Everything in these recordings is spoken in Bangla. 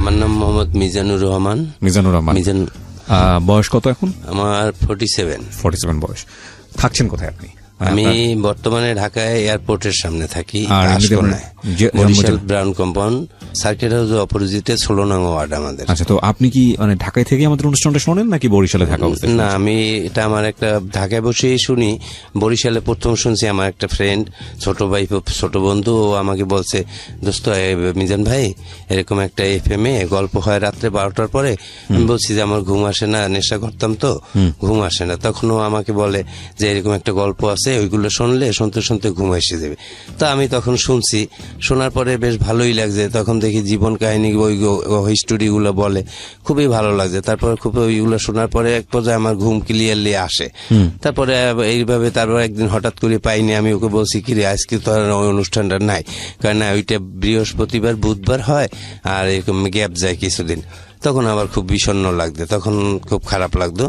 আমার নাম মোহাম্মদ মিজানুর রহমান। মিজান। বয়স কত এখন? আমার 47। 47 বয়স। থাকছেন কোথায় আপনি? আমি বর্তমানে ঢাকায় এয়ারপোর্টের সামনে থাকি, Barishal brown compound, circuit house অপোজিটে 16 নং ওয়ার্ড আমাদের। আচ্ছা, তো আপনি কি মানে ঢাকায় থেকে আমাদের অনুষ্ঠানটা শোনেন নাকি বরিশালে থাকা অবস্থায়? না, আমি এটা আমার একটা ঢাকায় বসেই শুনি। বরিশালে প্রথম শুনছি আমার একটা ফ্রেন্ড, ছোট ভাই, ছোট বন্ধু, ও আমাকে বলছে, দোস্ত মিজান ভাই এরকম একটা FM এ গল্প হয় রাত্রে 12টার পরে। আমি বলছি যে আমার ঘুম আসে না, নেশা করতাম তো ঘুম আসে না। তখন ও আমাকে বলে যে এরকম একটা গল্প আছে, ওইগুলো শুনলে শুনতে শুনতে ঘুম এসে যাবে। তো আমি তখন শুনছি, শোনার পরে বেশ ভালোই লাগছে। তখন দেখি জীবন কাহিনী ওই স্টোরিগুলো বলে, খুবই ভালো লাগছে। তারপরে খুব ওইগুলো শোনার পরে এক পর্যায়ে আমার ঘুম ক্লিয়ারলি আসে। তারপরে এইভাবে তারপর একদিন হঠাৎ করে পাইনি, আমি ওকে বলছি কি রে আজকে তো আর ওই অনুষ্ঠানটা নাই, কারণ ওইটা বৃহস্পতিবার বুধবার হয় আর এরকম গ্যাপ যায় কিছুদিন। তখন আবার খুব বিষণ্ণ লাগতো, তখন খুব খারাপ লাগতো।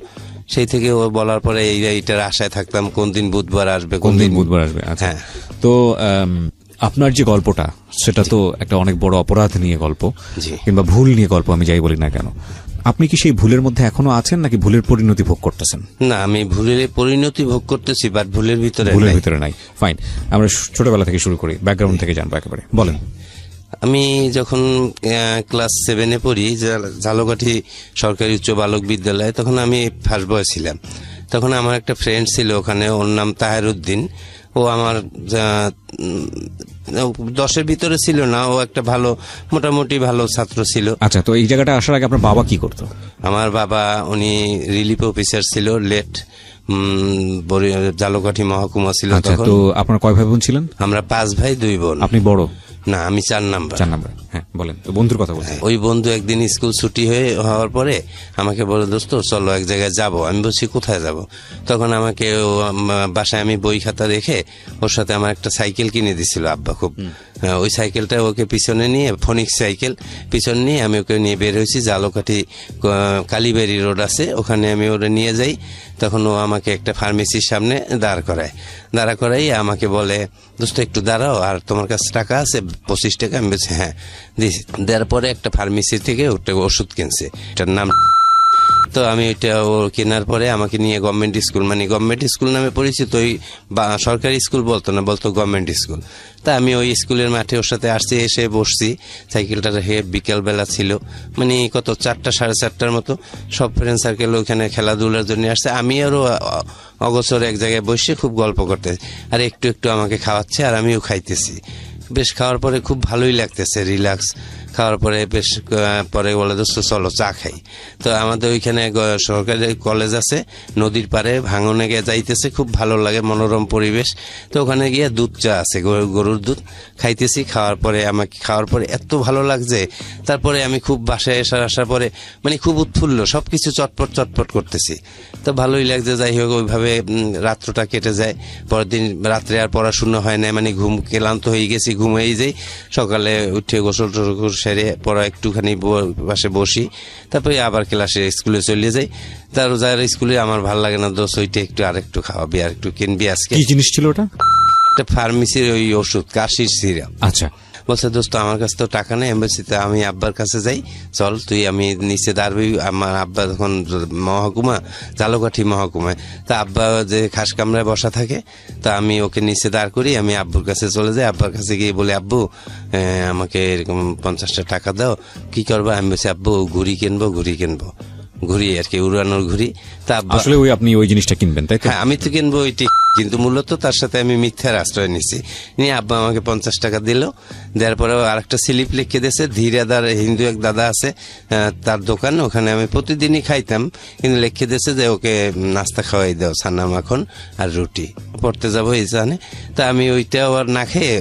সেই থেকে ও বলার পরে এইটার আশায় থাকতাম কোন দিন বুধবার আসবে, কোন দিন বুধবার আসবে। হ্যাঁ, তো আপনার যে গল্পটা সেটা তো একটা অনেক বড় অপরাধ নিয়ে গল্প, কিংবা ভুল নিয়ে গল্প, আমি যাই বলি না কেন। আপনি কি সেই ভুলের মধ্যে এখনো আছেন নাকি ভুলের পরিণতি ভোগ করতেছেন? না, আমি ভুলের পরিণতি ভোগ করতেছি, বাট ভুলের ভিতরে নাই। ফাইন, আমরা ছোটবেলা থেকে শুরু করি, ব্যাকগ্রাউন্ড থেকে জানবো একেবারে। বলেন। আমি যখন ক্লাস 7-এ পড়ি, ঝালকাঠি সরকারি উচ্চ বালক বিদ্যালয়ে, তখন আমি ফার্স্ট বয় ছিলাম। তখন আমার একটা ফ্রেন্ড ছিল ওখানে, ওর নাম তাহেরউদ্দিন। ও আমার 10-এর ভিতরে ছিল না, ও একটা ভালো, মোটামুটি ভালো ছাত্র ছিল। আচ্ছা, তো এই জায়গাটা আসার আগে আপনার বাবা কি করতো? আমার বাবা, উনি রিলিফ অফিসার ছিল, লেট ঝালকাঠি মহকুমা ছিল। তো আপনার কয় ভাই বোন ছিলেন? আমরা 5 ভাই 2 বোন। আপনি বড়? না, আমি 4 নাম্বার। হ্যাঁ, বলেন। বন্ধুর কথা বলছেন। ওই বন্ধু একদিন স্কুল ছুটি হওয়ার পরে আমাকে বলে, দোস্ত চলো এক জায়গায় যাবো। আমি বলছি কোথায় যাব? তখন আমাকে বাসায় আমি বই খাতা রেখে ওর সাথে আমার একটা সাইকেল কিনে দিছিল আব্বা খুব। ওই সাইকেলটা ওকে পিছনে নিয়ে, ফোনিক্স সাইকেল, পিছনে নিয়ে আমি ওকে নিয়ে বের হয়েছি। ঝালকাঠি কালীবাড়ি রোড আছে, ওখানে আমি ওরা নিয়ে যাই। তখন ও আমাকে একটা ফার্মেসির সামনে দাঁড় করাই আমাকে বলে, দোস্ত একটু দাঁড়াও, আর তোমার কাছে টাকা আছে 25 টাকা? আমি বলছি হ্যাঁ দিয়েছি। দেওয়ার পরে একটা ফার্মেসি থেকে ওটা ওষুধ কিনছে, এটার নাম। তো আমি ওইটা ও কেনার পরে আমাকে নিয়ে গভর্নমেন্ট স্কুল, মানে গভর্নমেন্ট স্কুল নামে পরিচিত, ওই সরকারি স্কুল বলতো না, বলতো গভর্নমেন্ট স্কুল। তা আমি ওই স্কুলের মাঠে ওর সাথে আসছি, এসে বসছি, সাইকেলটা রেখে। বিকেলবেলা ছিল, মানে কত 4টা 4:30টার মতো। সব ফ্রেন্ড সার্কেল ওইখানে খেলাধুলার জন্য আসছে। আমি আরো অগোচর এক জায়গায় বসে খুব গল্প করতে, আর একটু একটু আমাকে খাওয়াচ্ছে আর আমিও খাইতেছি। বেশ খাওয়ার পরে খুব ভালোই লাগতেছে, রিল্যাক্স। খাওয়ার পরে বেশ পরে বলে, দোস্ত চলো চা খাই। তো আমাদের ওইখানে সরকারি কলেজ আছে, নদীর পাড়ে, ভাঙনে গিয়ে যাইতেছে, খুব ভালো লাগে, মনোরম পরিবেশ। তো ওখানে গিয়ে দুধ চা আছে, গরুর দুধ খাইতেছি। খাওয়ার পরে এত ভালো লাগছে। তারপরে আমি খুব বাসায় আসার পরে মানে খুব উৎফুল্ল, সবকিছু চটপট করতেছি। তো ভালোই লাগছে। যাই হোক, ওইভাবে রাত্রটা কেটে যায়। পরের দিন রাত্রে আর পড়াশোনা হয় না, মানে ঘুম ক্লান্ত হয়ে গেছি, ঘুমিয়েই যাই। সকালে উঠে গোসল টোসল সেরে পড়া একটুখানি পাশে বসি, তারপরে আবার ক্লাসে স্কুলে চলে যাই। তার যার স্কুলে আমার ভালো লাগে না, দোষ ওইটা একটু আরেকটু খাওয়াবি, আর একটু কিনবি। আজকে কি জিনিস ছিল ওটা? একটা ফার্মেসির ওই ওষুধ, কাশির সিরাপ। আচ্ছা। বলছে, দোস্ত আমার কাছে তো টাকা নেই। এম্বাসিতে আমি আব্বার কাছে যাই, চল তুই। আমি নিচে দাঁড়বি। আমার আব্বা তখন ঝালকাঠি মহকুমায়। তা আব্বা যে খাস কামরায় বসা থাকে, তা আমি ওকে নিচে দাঁড় করি। আমি আব্বুর কাছে চলে যাই। আব্বার কাছে গিয়ে বলি, আব্বু আমাকে এরকম 50টা টাকা দাও। কি করবো? আমি বলছি, আব্বু ঘুড়ি কিনবো, ঘুড়ি আর কি, উড়ানোর ঘুড়ি। তা আব্বা, আসলে আপনি ওই জিনিসটা কিনবেন, তাই তো? হ্যাঁ, আমি তো কিনবো ওইটি, কিন্তু মূলত তার সাথে আমি মিথ্যার আশ্রয় নিছি। নিয়ে আব্বা আমাকে 50 টাকা দিল। দেওয়ার পরে আরেকটা স্লিপ লিখে দিয়েছে, ধীরাদার হিন্দু এক দাদা আছে, তার দোকান, ওখানে আমি প্রতিদিনই খাইতাম। কিন্তু লিখে দিয়েছে যে ওকে নাস্তা খাওয়াই দাও, ছানা মাখন আর রুটি। পড়তে যাবো এই জানে। তা আমি ওইটা আবার না খেয়ে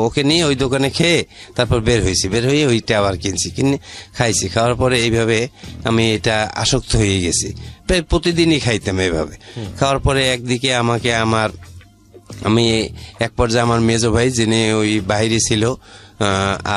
ওকে নিয়ে ওই দোকানে খেয়ে তারপর বের হয়ে ওইটা আবার কিনে খাইছি। খাওয়ার পরে এইভাবে আমি এটা আসক্ত হয়ে গেছি। প্রায় প্রতিদিনই খাইতাম এইভাবে। খাওয়ার পরে একদিকে আমি এক পর্যায়ে আমার মেজো ভাই, যিনি ওই বাইরে ছিল,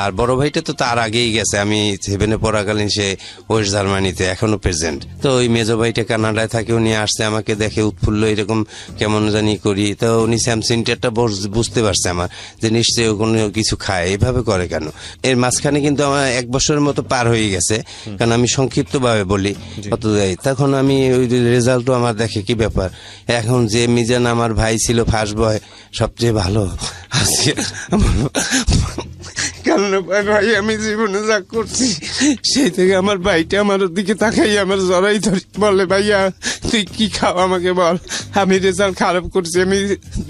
আর বড় ভাইটা তো তার আগেই গেছে, আমি 7-এ পড়াকালীন সে ওয়েস্ট জার্মানিতে এখনো প্রেজেন্ট। তো ওই মেজো ভাইটা কানাডায় থাকে, উনি আসছে আমাকে দেখে উৎফুল্ল এরকম কেমন জানি করি, তো উনি স্যামসিনটা বুঝতে পারছে আমার যে নিশ্চয়ই ও কোনো কিছু খায়, এভাবে করে কেন। এর মাঝখানে কিন্তু আমার 1 বছরের মতো পার হয়ে গেছে, কারণ আমি সংক্ষিপ্ত ভাবে বলি কত যাই। তখন আমি ওই রেজাল্টও আমার দেখে কি ব্যাপার, এখন যে মিজান আমার ভাই ছিল ফার্স্ট বয় সবচেয়ে ভালো আছে কারণ ভাই আমি জীবনে যা করছি সেই থেকে আমার ভাইটা আমার দিকে তাকাই আমার জড়াই ধরে বলে, ভাইয়া তুই কি খাও আমাকে বল, আমি রেজাল্ট খারাপ করছি, আমি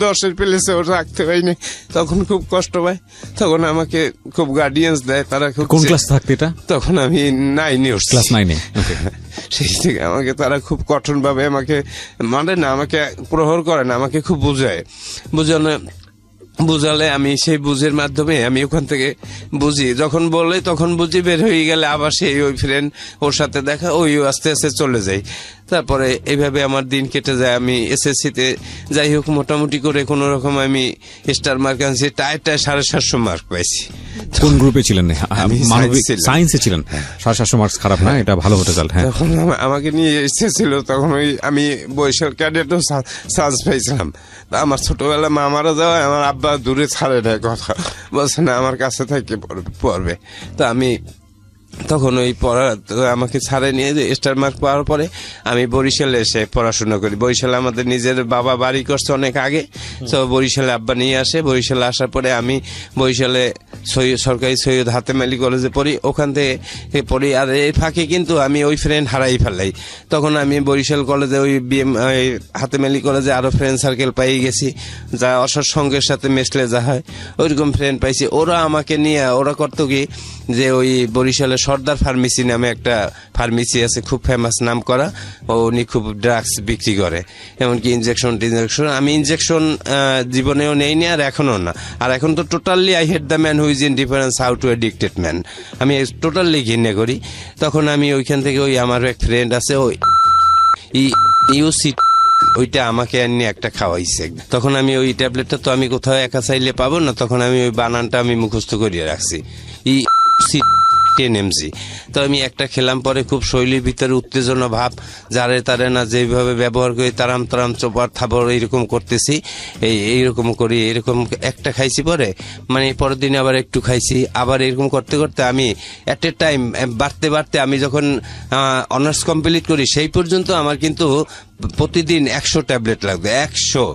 10-এর প্লেসে ওর রাখতে পারিনি। তখন খুব কষ্ট পায়, তখন আমাকে খুব গার্ডিয়ান্স দেয়, তারা খুব। কোন ক্লাস থাকতে এটা? তখন আমি 9-এ উঠছি, ক্লাস 9-এ। সেই থেকে আমাকে তারা খুব কঠোর ভাবে আমাকে মানে না, আমাকে প্রহর করে না, আমাকে খুব বুঝালে আমি সেই বুঝের মাধ্যমে আমি ওখান থেকে বুঝি, যখন বলে তখন বুঝি, বের হয়ে গেলে আবার সেই ওই ফ্রেন্ড ওর সাথে দেখা, ওই আস্তে আস্তে চলে যাই। তারপরে এইভাবে আমার দিন কেটে যায়। আমি এসএসসিতে যাই হোক মোটামুটি করে কোনো রকম আমি স্টার মার্ক আনছি, টায় 750 মার্ক পাইছি। কোন গ্রুপে ছিলেন? আমি সায়েন্সে ছিলেন। 750 মার্কস খারাপ না, এটা ভালো রেজাল্ট। হ্যাঁ, তখন আমাকে নিয়ে এসেছিল, তখন ওই আমি বরিশাল ক্যাডেটও চান্স পাইছিলাম। আমার ছোটবেলা মা মারা যাওয়া, আমার আব্বা দূরে ছাড়ে না, কথা বলছে না আমার কাছে থেকে পড়বে। তো আমি তখন ওই পড়া আমাকে ছাড়ে নিয়ে স্টার মার্ক পাওয়ার পরে আমি বরিশালে এসে পড়াশোনা করি। বরিশালে আমাদের নিজের বাবা বাড়ি করছে অনেক আগে, তো বরিশালে আব্বা নিয়ে আসে। বরিশালে আসার পরে আমি বরিশালে সরকারি সৈয়দ হাতেম আলী কলেজে পড়ি, ওখান থেকে পড়ি। আর এই ফাঁকে কিন্তু আমি ওই ফ্রেন্ড হারাই ফেলাই। তখন আমি বরিশাল কলেজে ওই হাতেম আলী কলেজে আরো ফ্রেন্ড সার্কেল পাই গেছি, যা অসৎ সঙ্গের সাথে মেশলে যা হয় ওইরকম ফ্রেন্ড পাইছি। ওরা আমাকে নিয়ে ওরা করতো কি, যে ওই বরিশালে সর্দার ফার্মেসি নামে একটা ফার্মেসি আছে, খুব ফেমাস নাম করা, উনি খুব ড্রাগস বিক্রি করে, এমনকি ইনজেকশন। আমি ইনজেকশন জীবনেও নেইনি আর এখনো না। আর এখন তো totally I hate the man who is indifference how to addicted man, আমি টোটালি ঘৃণা করি। তখন আমি ওইখান থেকে ওই আমার এক ফ্রেন্ড আছে ওই ইউসি, ওইটা আমাকে এনে একটা খাওয়াইছে। তখন আমি ওই ট্যাবলেটটা তো আমি কোথাও একা চাইলে পাবো না, তখন আমি ওই বানানটা আমি মুখস্থ করিয়ে রাখছি, NMG। তো আমি একটা খেলাম, পরে খুব শৈলীর ভিতরে উত্তেজনা ভাব, যারে তারে না যেভাবে ব্যবহার করি, তারাম তারাম চোপার থাবর এইরকম করতেছি, এইরকম করি, এরকম একটা খাইছি। পরে মানে পরের দিনে আবার একটু খাইছি, আবার এরকম করতে করতে আমি এট এ টাইম বাড়তে আমি যখন অনার্স কমপ্লিট করি সেই পর্যন্ত আমার কিন্তু প্রতিদিন 100 ট্যাবলেট লাগবে, 100।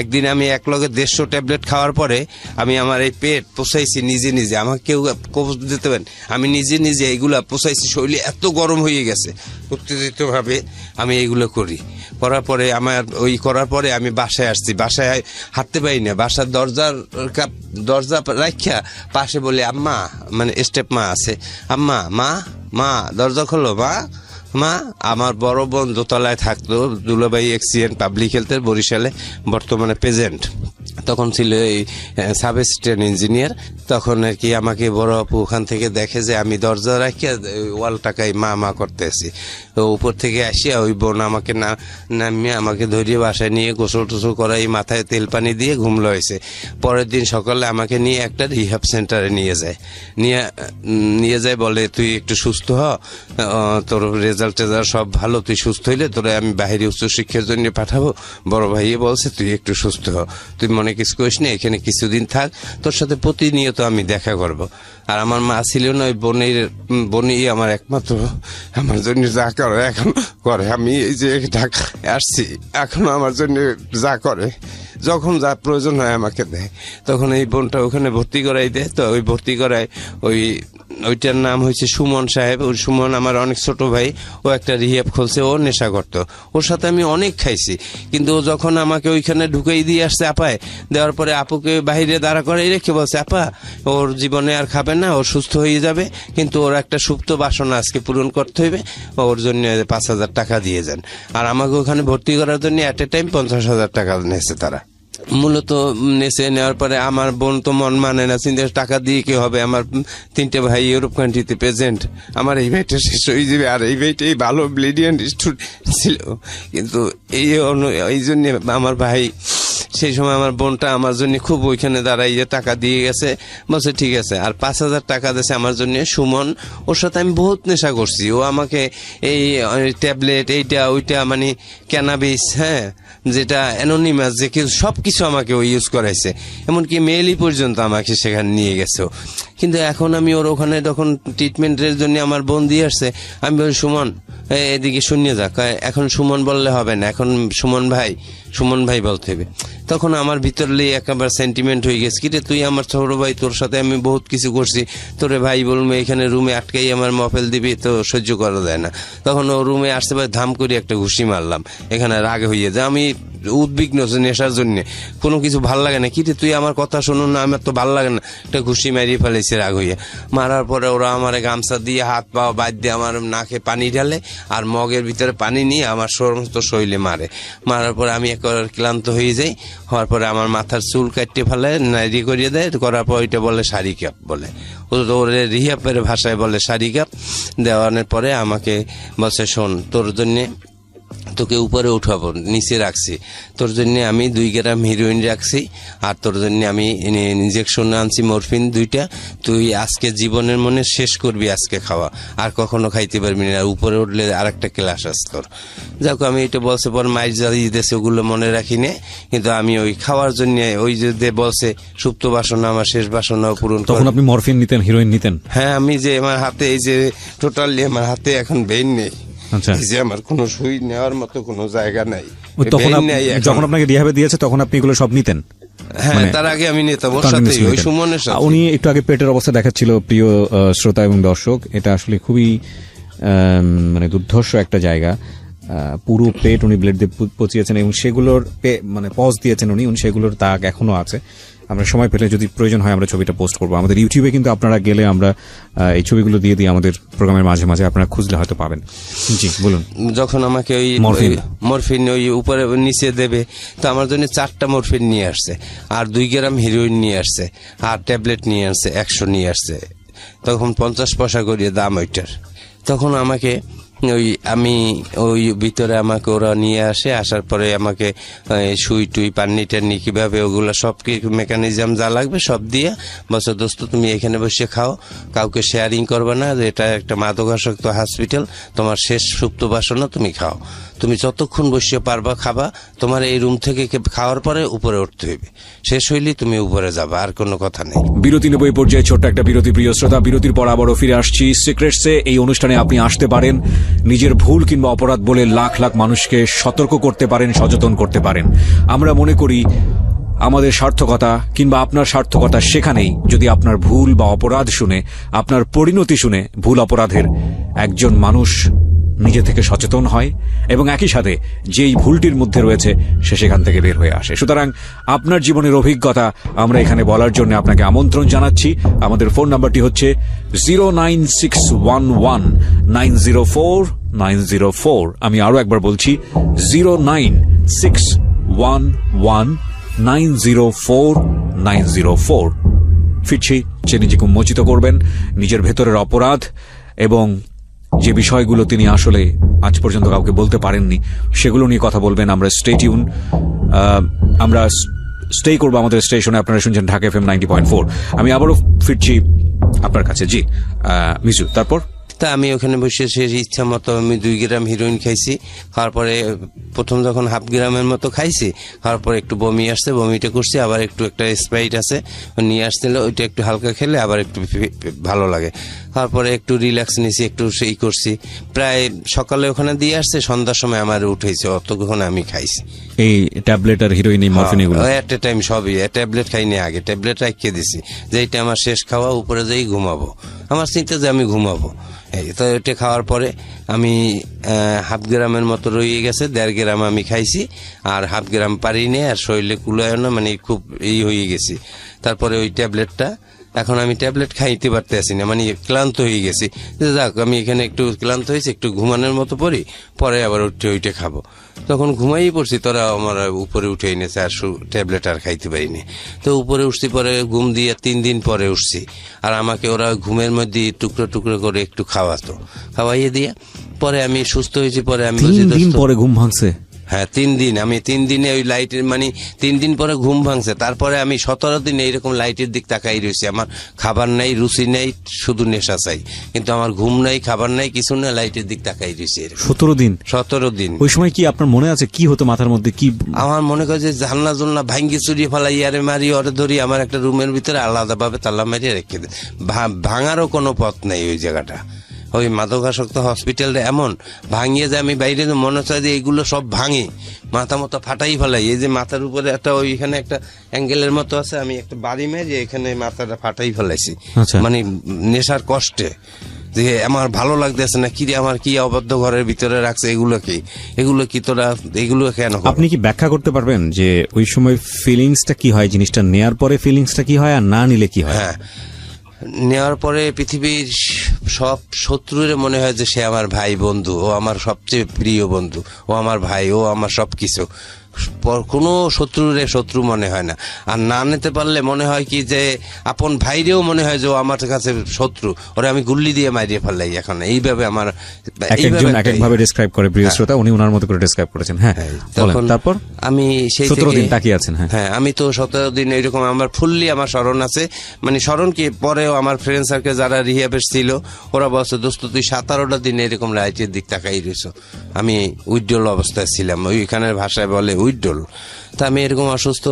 একদিন আমি এক লগে 150 ট্যাবলেট খাওয়ার পরে আমি আমার এই পেট পোষাইছি নিজে, আমাকে কেউ কবজ দিতে পারেন, আমি নিজে এইগুলা পোষাইছি। শরীরে এত গরম হয়ে গেছে, উত্তেজিত ভাবে আমি এইগুলো করার পরে আমার ওই করার পরে আমি বাসায় আসছি। বাসায় হাঁটতে পারি না, বাসার দরজা রাখিয়া পাশে বলে আম্মা, মানে স্টেপ মা আছে, আম্মা মা দরজা খোলো মা। আমার বড় বোন দোতলায় থাকতো, দুলাভাই এক্সিডেন্ট পাবলিক হেলথের বরিশালে, বর্তমানে প্রেজেন্ট। তখন ছিল এই সাব অ্যাসিস্ট্যান্ট ইঞ্জিনিয়ার। তখন আর কি আমাকে বড় আপু ওখান থেকে দেখে যে আমি দরজা রাখিয়া ওয়ালটাকাই মা করতেছি, তো উপর থেকে আসিয়া ওই বোন আমাকে নামিয়ে আমাকে ধরিয়ে বাসায় নিয়ে গোসল টোসল করাই, মাথায় তেল পানি দিয়ে ঘুমলো হয়েছে। পরের দিন সকালে আমাকে নিয়ে একটা রিহাব সেন্টারে নিয়ে যায়, বলে তুই একটু সুস্থ হ, তোর রেজাল্ট সব ভালো, তুই সুস্থ হইলে তোরা আমি বাহিরে উচ্চশিক্ষার জন্য পাঠাবো। বড় ভাইয়ে বলছে তুই একটু সুস্থ হ, তুই মনে কিছু করিস না, এখানে কিছুদিন থাক, তোর সাথে প্রতিনিয়ত আমি দেখা করব। আর আমার মা ছিল না, ওই বোনই আমার একমাত্র, আমার জন্য যা করে এখন করে। আমি এই যে ঢাকা আসছি, এখনো আমার জন্য যা করে, যখন যা প্রয়োজন হয় আমাকে দেয়। তখন এই বোনটা ওখানে ভর্তি করাই দেয়, তো ওই ভর্তি করায় ওইটার নাম হয়েছে সুমন সাহেব। ওই সুমন আমার অনেক ছোট ভাই, ও একটা রিহ্যাব খুলছে, ও নেশা করতো, ওর সাথে আমি অনেক খাইছি। কিন্তু ও যখন আমাকে ওইখানে ঢুকেই দিয়ে আসছে আপায়, দেওয়ার পরে আপুকে বাহিরে দাঁড়া করে রেখে বলছে, আপা ওর জীবনে আর খাবে না, ও সুস্থ হয়ে যাবে, কিন্তু ওর একটা সুপ্ত বাসনা আজকে পূরণ করতে হইবে, ওর জন্য 5,000 টাকা দিয়ে যান। আর আমাকে ওখানে ভর্তি করার জন্য এট এ টাইম 50,000 টাকা নিয়েছে তারা। মূলত নেওয়ার পরে আমার বোন তো মন মানে না, চিন্তা টাকা দিয়ে কি হবে, আমার 3টে ভাই ইউরোপ কান্ট্রিতে প্রেজেন্ট, আমার এই ভাইটা শেষ হয়ে যাবে। আর এই ভাইটাই ভালো ব্রিলিয়ান্ট স্টুডেন্ট ছিল, কিন্তু এই জন্য আমার ভাই সেই সময় আমার বোনটা আমার জন্য খুব ওইখানে দাঁড়াইয়ে টাকা দিয়ে গেছে, বলছে ঠিক আছে। আর 5,000 টাকা দিয়েছে আমার জন্য সুমন। ওর সাথে আমি বহুত নেশা করছি। ও আমাকে এই ট্যাবলেট এইটা ওইটা মানে ক্যানাবিস, হ্যাঁ, যেটা অ্যানোনিমাস, যে সবকিছু আমাকে ও ইউজ করাইছে, এমনকি মেইলই পর্যন্ত আমাকে সেখানে নিয়ে গেছে। কিন্তু এখন আমি ওর ওখানে যখন ট্রিটমেন্টের জন্য আমার বোন দিয়ে আসছে, আমি বলি সুমন এদিকে শুনিয়ে যাক। এখন সুমন বললে হবে না, এখন সুমন ভাই বলতে হবে। তখন আমার ভিতরে একেবারে সেন্টিমেন্ট হয়ে গেছে, কিরে তুই আমার ছোট ভাই, তোর সাথে আমি বহুত কিছু করছি, তোরে ভাই বলবো এখানে রুমে আটকাই আমার মফেল দিবি, তো সহ্য করা যায় না। তখন ও রুমে আসতে পারে, ধাম করে একটা ঘুষি মারলাম, এখানে রাগ হয়ে যায়। আমি উদ্বিগ্ন নেশার জন্য, কোনো কিছু ভাল লাগে না, কিরে তুই আমার কথা শুনুন না, আমার তো ভাল লাগে না, একটা ঘুষি মারিয়ে ফেলেছে রাগ হইয়া। মারার পরে ওরা আমার গামছা দিয়ে হাত পা বাদ দিয়ে আমার নাকে পানি ঢালে, আর মগের ভিতরে পানি নিয়ে আমার সমস্ত শরীরে মারার পরে আমি একেবারে ক্লান্ত হয়ে যাই। হওয়ার পরে আমার মাথার চুল কাটতে ফেলে, নাইরি করিয়ে দেয়, করার পর ওইটা বলে শাড়ি ক্যাপ বলে, ওরে রিহাপের ভাষায় বলে শাড়ি ক্যাপ। দেওয়ানোর পরে আমাকে বলছে শোন, তোর জন্যে তোকে উপরে উঠাবো, নিচে রাখছি, তোর জন্য আমি 2 গ্রাম হিরোইন রাখছি, আর তোর জন্য আমি ইনজেকশন আনছি মরফিন 2টা, তুই আজকে জীবনের মনে শেষ করবি আজকে খাওয়া, আর কখনো খাইতে পারবি না, উপরে উঠলে আর একটা ক্লাস আস তোর। যাক, আমি এটা বলছে পর মাইর জ্বালিয়ে দিয়েছে, ওগুলো মনে রাখি নে। কিন্তু আমি ওই খাওয়ার জন্য ওই যে বলছে সুপ্ত বাসনা আমার শেষ বাসনা পূরণ। তখন আপনি মরফিন নিতেন, হিরোইন নিতেন? হ্যাঁ, আমি যে আমার হাতে এই যে টোটালি আমার হাতে এখন বেইন নেই। আচ্ছা, যে আমার কোনো সুই নেওয়ার মতো কোনো জায়গা নাই। তখন যখন আপনাকে রিহাবে দিয়েছে তখন আপনি এগুলো সব নিতেন? হ্যাঁ, তার আগে আমি নিতাম ওর সাথে, ওই সুমনের সাথে। উনি একটু আগে পেটের অবস্থা দেখাচ্ছিল প্রিয় শ্রোতা এবং দর্শক, এটা আসলে খুবই মানে দুর্ধর্ষ একটা জায়গা। পুরো পেট উনি ব্লেড দিয়ে পচিয়েছেন এবং সেগুলোর মানে পজ দিয়েছেন উনি, সেগুলোর দাগ এখনো আছে। আমরা সময় পেলে যদি প্রয়োজন হয় আমরা ছবিটা পোস্ট করবো আমাদের ইউটিউবে, কিন্তু আপনারা গেলে আমরা এই ছবিগুলো দিয়ে দিই আমাদের প্রোগ্রামের মাঝে মাঝে, আপনারা খুঁজলে হয়তো পাবেন। জি বলুন। যখন আমাকে ওই মরফিন ওই উপরে নিচে দেবে, তো আমার জন্য 4টা মরফিন নিয়ে আসছে, আর 2 গ্রাম হিরোইন নিয়ে আসছে, আর ট্যাবলেট নিয়ে আসছে 100 নিয়ে আসছে। তখন 50 পয়সা করিয়ে দাম ওইটার। তখন আমাকে আমি ওই ভিতরে আমাকে ওরা নিয়ে আসার পরে আমাকে সুই টুই পান্নি টান্নি কিভাবে ওগুলো সব মেকানিজম যা লাগবে সব দিয়ে বলছে দোস্ত তুমি এখানে বসে খাও, কাউকে শেয়ারিং করবে না, এটা একটা মাদকাসক্ত হসপিটাল, তোমার শেষ সুপ্ত বাসনা, তুমি খাও, তুমি যতক্ষণ বসে পারবা খাবা, তোমার এই রুম থেকে খাওয়ার পরে উপরে উঠতে হইবে, শেষ হইলে তুমি উপরে যাবা, আর কোনো কথা নেই। বিরতি নেব এই পর্যায়ে, ছোট্ট একটা বিরতি। প্রিয় শ্রোতা, বিরতির পর আবারও ফিরে আসছি সিক্রেটসে। এই অনুষ্ঠানে আপনি আসতে পারেন, নিজের ভুল কিংবা অপরাধ বলে লাখ লাখ মানুষকে সতর্ক করতে পারেন, সচেতন করতে পারেন। আমরা মনে করি আমাদের সার্থকতা কিংবা আপনার সার্থকতা সেখানেই যদি আপনার ভুল বা অপরাধ শুনে, আপনার পরিণতি শুনে ভুল অপরাধের একজন মানুষ নিজে থেকে সচেতন হয় এবং একই সাথে যেই ভুলটির মধ্যে রয়েছে সে সেখান থেকে বের হয়ে আসে। সুতরাং আপনার জীবনের অভিজ্ঞতা আমরা এখানে বলার জন্য আপনাকে আমন্ত্রণ জানাচ্ছি। আমাদের ফোন নাম্বারটি হচ্ছে 09611904904। আমি আরো একবার বলছি 09611904904। ফিরছি, যে নিজেকে উন্মোচিত করবেন, নিজের ভেতরের অপরাধ এবং যে বিষয়গুলো তিনি আসলে আজ পর্যন্ত কাউকে বলতে পারেননি সেগুলো নিয়ে কথা বলবেন। আমরা স্টে টিউন, আমরা স্টে করবো আমাদের স্টেশনে। আপনারা শুনছেন ঢাকা FM 90.4। আমি আবারও ফিরছি আপনার কাছে। জি মিজু, তারপর? তা আমি ওখানে বসে সে ইচ্ছা মতো আমি 2 গ্রাম হিরোইন খাইছি। খাওয়ার পরে প্রথম যখন 1/2 গ্রামের মতো খাইছি, খাওয়ার পরে একটু বমি আসছে, বমিটা করছি, আবার একটু একটা স্প্রাইট আছে নিয়ে আসছিল, ওইটা একটু হালকা খেলে আবার একটু ভালো লাগে। তারপরে একটু রিল্যাক্স নিয়েছি, একটু সেই করছি। প্রায় সকালে ওখানে দিয়ে আসছে, সন্ধ্যার সময় আমার উঠেছে, অতক্ষণ আমি খাইছি এই ট্যাবলেট আর হিরোইন, এই মরফিন, এগুলো এট এ টাইম সবই। ট্যাবলেট খাইনি আগে, ট্যাবলেট রাখিয়ে দিছি যে এইটা আমার শেষ খাওয়া, উপরে যাই ঘুমাবো, আমার চিন্তা যে আমি ঘুমাবো। তো এটা খাওয়ার পরে আমি 1/2 গ্রামের মতো রয়ে গেছে, 1.5 গ্রাম আমি খাইছি, আর 1/2 গ্রাম পারিনি, আর শরীরে কুলায় না, মানে খুব হয়ে গেছি। তারপরে ওই ট্যাবলেটটা, এখন আমি ট্যাবলেট খাইতে পারতে আসি না, মানে ক্লান্ত হয়ে গেছি। যাক, আমি এখানে একটু ক্লান্ত হয়েছি, একটু ঘুমানোর মতো পড়ি, পরে আবার ওইটা খাবো। তখন ঘুমাই পড়ছি, তোরা আমার উপরে উঠে এনেছে, আর ট্যাবলেট আর খাইতে পারিনি। তো উপরে উঠছি, পরে ঘুম দিয়ে 3 দিন পরে উঠছি, আর আমাকে ওরা ঘুমের মধ্যে টুকরো টুকরো করে একটু খাওয়াইয়ে দিয়ে পরে আমি সুস্থ হয়েছি। পরে আমি 3 দিন পরে ঘুম ভাঙছে? হ্যাঁ 3 দিন, আমি 3 দিনে ওই লাইটের মানে 3 দিন পরে ঘুম ভাঙছে, তারপরে আমি 17 দিন এইরকম লাইটের দিক তাকাই রয়েছি। আমার খাবার নাই, রুচি নেই, শুধু নেশা চাই, কিন্তু আমার ঘুম নাই, খাবার নাই, কিছু না, লাইটের দিক তাকাই রয়েছি। 17 দিন? 17 দিন। ওই সময় কি আপনার মনে আছে কি হতো মাথার মধ্যে? কি আমার মনে করে যে জানলা জুলনা ভাঙ্গি চুরিয়ে ফেলাই, ইয়ারে মারি, ওরে ধরি, আমার একটা রুমের ভিতরে আলাদাভাবে তালা মারিয়ে রেখে দেয়। ভাঙারও কোনো পথ নেই ওই জায়গাটা। ওই মাদকাসক্ত হসপিটালটা এমন ভাঙিয়ে যায়, আমি বাইরে মনে হচ্ছে যে এইগুলো সব ভাঙি, মাথা মতো ফাটাই ফেলাই। এই যে মাথার উপরে একটা ওইখানে একটা অ্যাঙ্গেলের মতো আছে, আমি একটা বাড়ি মেরে এখানে মাথাটা ফাটাই ফেলাইছি, মানে নেশার কষ্টে। যে আমার ভালো লাগতেছে না, কি রে আমার কি অবদ্ধ ঘরের ভিতরে রাখছে, এগুলো কি তোরা এগুলো কেন? আপনি কি ব্যাখ্যা করতে পারবেন যে ওই সময় ফিলিংসটা কি হয়, জিনিসটা নেয়ার পরে ফিলিংসটা কি হয় আর না নিলে কি হয়? হ্যাঁ, নেওয়ার পরে পৃথিবীর সব শত্রুরে মনে হয় যে সে আমার ভাই, বন্ধু, ও আমার সবচেয়ে প্রিয় বন্ধু, ও আমার ভাই, ও আমার সবকিছু। কোনো শত্রুরে শত্রু মনে হয় না। আর না নিতে পারলে মনে হয় কি যে আপন ভাইরেও মনে হয় যে ও আমার কাছে শত্রু, ওরে আমি গুল্লি দিয়ে মারিয়ে ফেললাই। এখন এইভাবে আমার একজন এক একভাবে ডেসক্রাইব করে, প্রিয় শ্রোতা, উনি ওনার মতো করে ডেসক্রাইব করেছেন। হ্যাঁ, তখন তারপর আমি সেই 17 দিন তাকিয়ে আছেন। হ্যাঁ, আমি তো 17 দিন এরকম আমার ফুললি আমার স্মরণ আছে, মানে স্মরণ কি, পরেও আমার ফ্রেন্ড সার্কেল যারা রিহাবের ছিল ওরা বলছে দোস্ত তুই 17টা দিন এরকম লাইটের দিক তাকাই রয়েছ। আমি উইড্রল অবস্থায় ছিলাম, ওইখানের ভাষায় বলে উইড্রল। তা আমি এরকম অসুস্থ,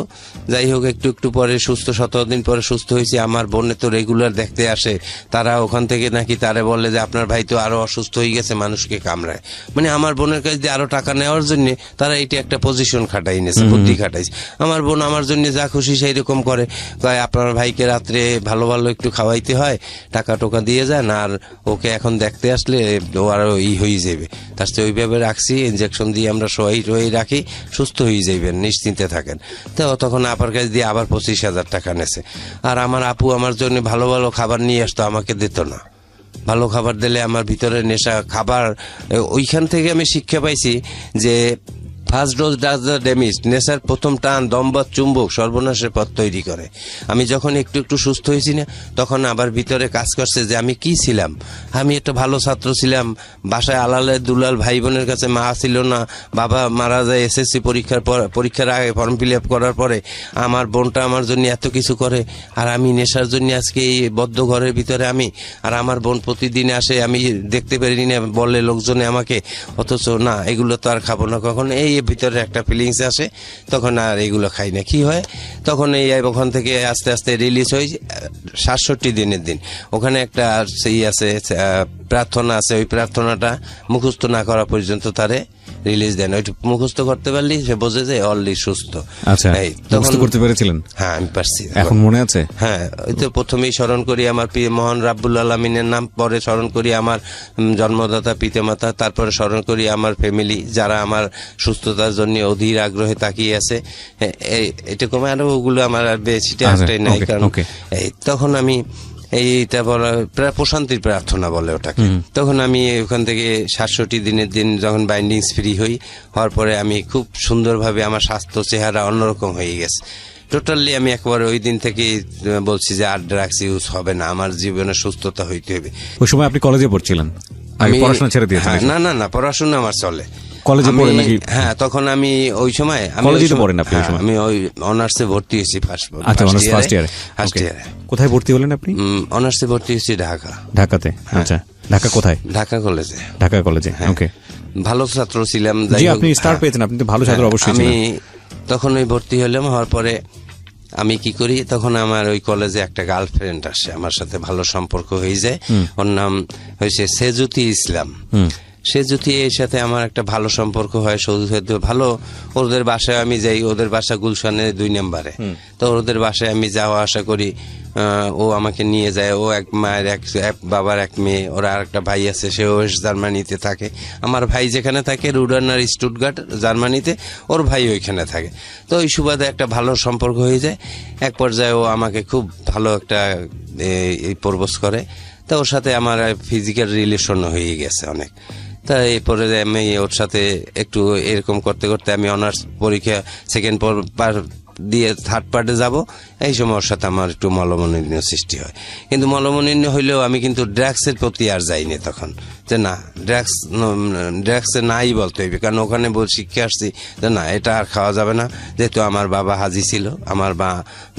যাই হোক একটু একটু পরে সুস্থ, 17 দিন পরে সুস্থ হয়েছি। আমার বোনে তো রেগুলার দেখতে আসে, তারা ওখান থেকে নাকি তারে বলে যে আপনার ভাই তো আরো অসুস্থ হয়ে গেছে, মানুষকে কামড়ায়। মানে আমার বোনের কাছে দিয়ে আরো টাকা নেওয়ার জন্য তারা এটা একটা পজিশন খাটাই নিয়েছে, বুদ্ধি খাটাইছে। আমার বোন আমার জন্য যা খুশি সেই রকম করে, কয় আপনার ভাইকে রাত্রে ভালো ভালো একটু খাওয়াইতে হয়, টাকা টোকা দিয়ে যান, আর ওকে এখন দেখতে আসলে ও আরো হয়ে যাবে। তার চেয়ে ওইভাবে রাখছি, ইনজেকশন দিয়ে আমরা সবাই রাখি, সুস্থ হয়ে যাইবেন, নিশ্চিন্তে থাকেন। তো তখন আপার কাছে দিয়ে আবার 25,000 টাকা নেছে। আর আমার আপু আমার জন্য ভালো ভালো খাবার নিয়ে আসতো, আমাকে দিত না। ভালো খাবার দিলে আমার ভিতরে নেশা, খাবার, ওইখান থেকে আমি শিক্ষা পাইছি যে first dose does the damage, নেশার প্রথম টান দম্বত চুম্বক সর্বনাশের পথ তৈরি করে। আমি যখন একটু একটু সুস্থ হয়েছি না, তখন আবার ভিতরে কাজ করছে যে আমি কি ছিলাম। আমি একটা ভালো ছাত্র ছিলাম, বাসায় আলালে দুলাল, ভাই বোনের কাছে মা ছিল না, বাবা মারা যায় এসএসসি পরীক্ষার আগে ফর্ম ফিল আপ করার পরে। আমার বোনটা আমার জন্য এত কিছু করে, আর আমি নেশার জন্য আজকে এই বদ্ধ ঘরের ভিতরে আমি। আর আমার বোন প্রতিদিন আসে, আমি দেখতে পারিনি না, বলে লোকজনে আমাকে, অথচ না এগুলো তো আর খাবো না কখন, এই ভিতরে একটা ফিলিংস আসে, তখন আর এগুলো খাই না। কি হয় তখন এই ওখান থেকে আস্তে আস্তে রিলিজ হয়ে 67 দিনের দিন ওখানে একটা সেই আছে প্রার্থনা আছে, ওই প্রার্থনাটা মুখস্থ না করা পর্যন্ত তারে রিলিজ দেন। ওইটা মুখস্থ করতে পারলি সে বোঝে যে অলরেডি সুস্থ। আচ্ছা, মুখস্থ করতে পেরেছিলেন? হ্যাঁ, আমি পারছি। এখন মনে আছে? হ্যাঁ, ওই তো প্রথমেই স্মরণ করি আমার মহান রাব্বুল আলামিনের নাম, পরে স্মরণ করি আমার জন্মদাতা পিতামাতা, তারপরে স্মরণ করি আমার ফ্যামিলি যারা আমার সুস্থতার জন্য অধীর আগ্রহে তাকিয়ে আছে। এরকম আরো ওগুলো আমার আর বেশিটা একটাই নাই, কারণ তখন আমি এইটা বলা প্রায় প্রশান্তির প্রার্থনা বলে ওটাকে। তখন আমি ওখান থেকে 67 দিনের দিন যখন বাইন্ডিংস ফ্রি হওয়ার পরে আমি খুব সুন্দরভাবে আমার স্বাস্থ্য চেহারা অন্যরকম হয়ে গেছে টোটালি। আমি একবার ওই দিন থেকে বলছি যে আর ড্রাগস ইউজ হবে না, আমার জীবনে সুস্থতা হইতে হবে। ওই সময় আপনি কলেজে পড়ছিলেন? আমি পড়াশোনা ছেড়ে দিয়েছি? না, পড়াশোনা আমার চলে। কলেজে পড়েন নাকি? হ্যাঁ, তখন আমি ওই সময় কলেজে পড়েন আপনি? আমি ওই অনার্সে ভর্তি হয়েছি ফার্স্ট ইয়ারে। কোথায় ভর্তি হলেন আপনি? অনার্সে ভর্তি হয়েছি ঢাকাতে। আচ্ছা, ঢাকা কোথায়? ঢাকা কলেজে। ওকে, ভালো ছাত্র ছিলাম। জি, আপনি স্টার পেয়েছেন, আপনি তো ভালো ছাত্র অবশ্যই ছিলেন। আমি তখন ওই ভর্তি হলাম, হওয়ার পরে আমি কি করি, তখন আমার ওই কলেজে একটা গার্লফ্রেন্ড আসে, আমার সাথে ভালো সম্পর্ক হয়ে যায়। ওর নাম হয়েছে সেজুতি ইসলাম। সে যদি এর সাথে আমার একটা ভালো সম্পর্ক হয়, ভালো। ওদের বাসায় আমি যাই, ওদের বাসা গুলশানে 2 নম্বরে। তো ওদের বাসায় আমি যাওয়া আসা করি, ও আমাকে নিয়ে যায়। ও এক মায়ের এক বাবার এক মেয়ে, ওরা আর একটা ভাই আছে, সেও জার্মানিতে থাকে। আমার ভাই যেখানে থাকে রুডার্নার স্টুটগার্ট জার্মানিতে, ওর ভাই ওইখানে থাকে। তো ওই সুবাদে একটা ভালো সম্পর্ক হয়ে যায়। এক পর্যায়ে ও আমাকে খুব ভালো একটা প্রপোজ করে। তো ওর সাথে আমার ফিজিক্যাল রিলেশন হয়ে গেছে অনেক। তা এরপরে আমি ওর সাথে একটু এরকম করতে করতে আমি অনার্স পরীক্ষা সেকেন্ড দিয়ে থার্ড পার্টে যাব, এই সময় ওর সাথে আমার একটু মলমনিন্য সৃষ্টি হয়। কিন্তু মলমনিন্য হইলেও আমি কিন্তু ড্রাগসের প্রতি আর যাইনি তখন, যে না ড্রাগসে নাই বলতে হইবে, কারণ ওখানে শিখে আসছি যে না এটা আর খাওয়া যাবে না, যেহেতু আমার বাবা হাজি ছিল, আমার বা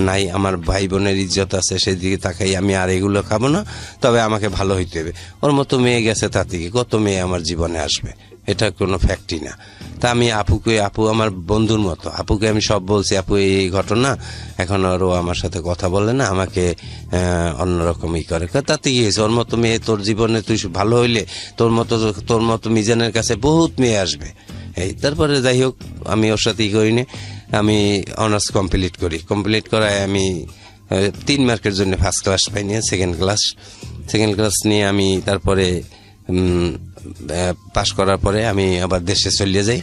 নাই, আমার ভাই বোনের ইজ্জত আছে, সেদিকে তাকাই আমি আর এগুলো খাবো না, তবে আমাকে ভালো হইতে হবে। ওর মতো মেয়ে গেছে, তাতে কি কত মেয়ে আমার জীবনে আসবে, এটা কোনো ফ্যাক্টই না। তা আমি আপু আমার বন্ধুর মতো, আপুকে আমি সব বলছি, আপু এই ঘটনা, এখন আরও আমার সাথে কথা বলে না, আমাকে অন্যরকমই করে। তাতে কি হয়েছে, ওর মতো মেয়ে তোর জীবনে তুই ভালো হইলে তোর মতো মিজানের কাছে বহুত মেয়ে আসবে। এই তারপরে যাই হোক, আমি ওর সাথে করিনি, আমি অনার্স কমপ্লিট করায় আমি 3 মার্কের জন্য ফার্স্ট ক্লাস পাইনি, সেকেন্ড ক্লাস নিয়ে আমি তারপরে পাশ করার পরে আমি আবার দেশে চলে যাই।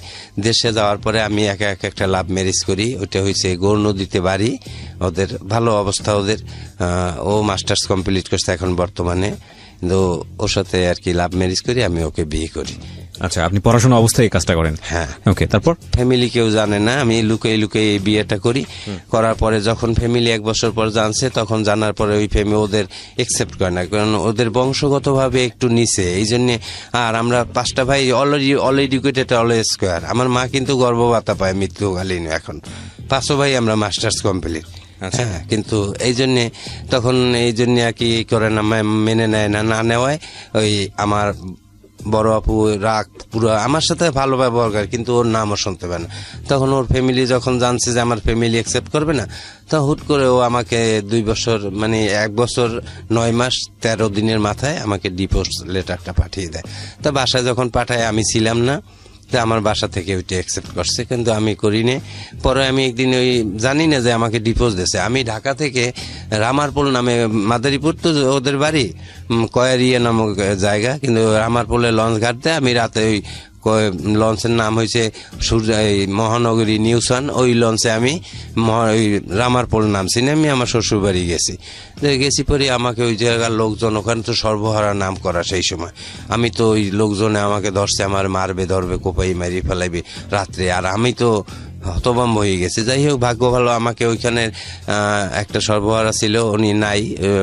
দেশে যাওয়ার পরে আমি একা একটা লাভ ম্যারেজ করি, ওইটা হয়েছে গৌর নদীতে বাড়ি, ওদের ভালো অবস্থা, ওদের ও মাস্টার্স কমপ্লিট করছে এখন বর্তমানে, কিন্তু ওর সাথে আর কি লাভ ম্যারেজ করি, আমি ওকে বিয়ে করি। আচ্ছা, আপনি পড়াশোনা অবস্থায় এই কাজটা করেন? হ্যাঁ। ওকে, তারপর? ফ্যামিলি কেউ জানে না, আমি লুকিয়ে এই বিয়েটা করি। করার পরে যখন ফ্যামিলি 1 বছর পর জানছে, তখন জানার পরে ওই ফ্যামিলি ওদের একসেপ্ট করে না, কারণ ওদের বংশগতভাবে একটু নিচে, এই জন্যে। আর আমরা 5টা ভাই অল এডুকেটেড, অল স্কোয়ার। আমার মা কিন্তু গর্ভভাতা পায় মৃত্যুকালীন, এখন 5 ভাই আমরা মাস্টার্স কমপ্লিট। হ্যাঁ, কিন্তু এই জন্যে তখন আর কি করে না, মেনে নেয় না নেওয়ায় ওই আমার বড় আপু রাগ পুরো আমার সাথে ভালো ব্যবহার করে, কিন্তু ওর নামও শুনতে পারে না। তখন ওর ফ্যামিলি যখন জানছে যে আমার ফ্যামিলি অ্যাকসেপ্ট করবে না, তো হুট করে ও আমাকে 2 বছর, মানে 1 বছর 9 মাস 13 দিনের মাথায় আমাকে ডিভোর্স লেটারটা পাঠিয়ে দেয়। তা বাসায় যখন পাঠায়, আমি ছিলাম না, তো আমার বাসা থেকে ওইটা অ্যাকসেপ্ট করছে, কিন্তু আমি করিনি। পরে আমি একদিন ওই জানি না যে আমাকে ডিভোর্স দিয়েছে। আমি ঢাকা থেকে রামারপুল নামে, মাদারীপুর তো ওদের বাড়ি, কয়ারিয়া নামক জায়গা, কিন্তু রামারপুলে লঞ্চ ঘাট দেয়। আমি রাতে ওই লঞ্চের নাম হয়েছে মহানগরী নিউসান, ওই লঞ্চে আমি ওই রামারপুল নামছি, আমি আমার শ্বশুর বাড়ি গেছি পরে আমাকে ওই জায়গার লোকজন, ওখানে তো সর্বহারা নাম করা সেই সময়, আমি তো ওই লোকজনে আমাকে ধরছে, আমার মারবে ধরবে, কোপাই মারি ফেলাইবে রাত্রে, আর আমি তো হতভম্ব হয়ে গেছে। যাই হোক, ভাগ্য ভালো আমাকে ওইখানে একটা সর্বহারা ছিল, উনি নাই,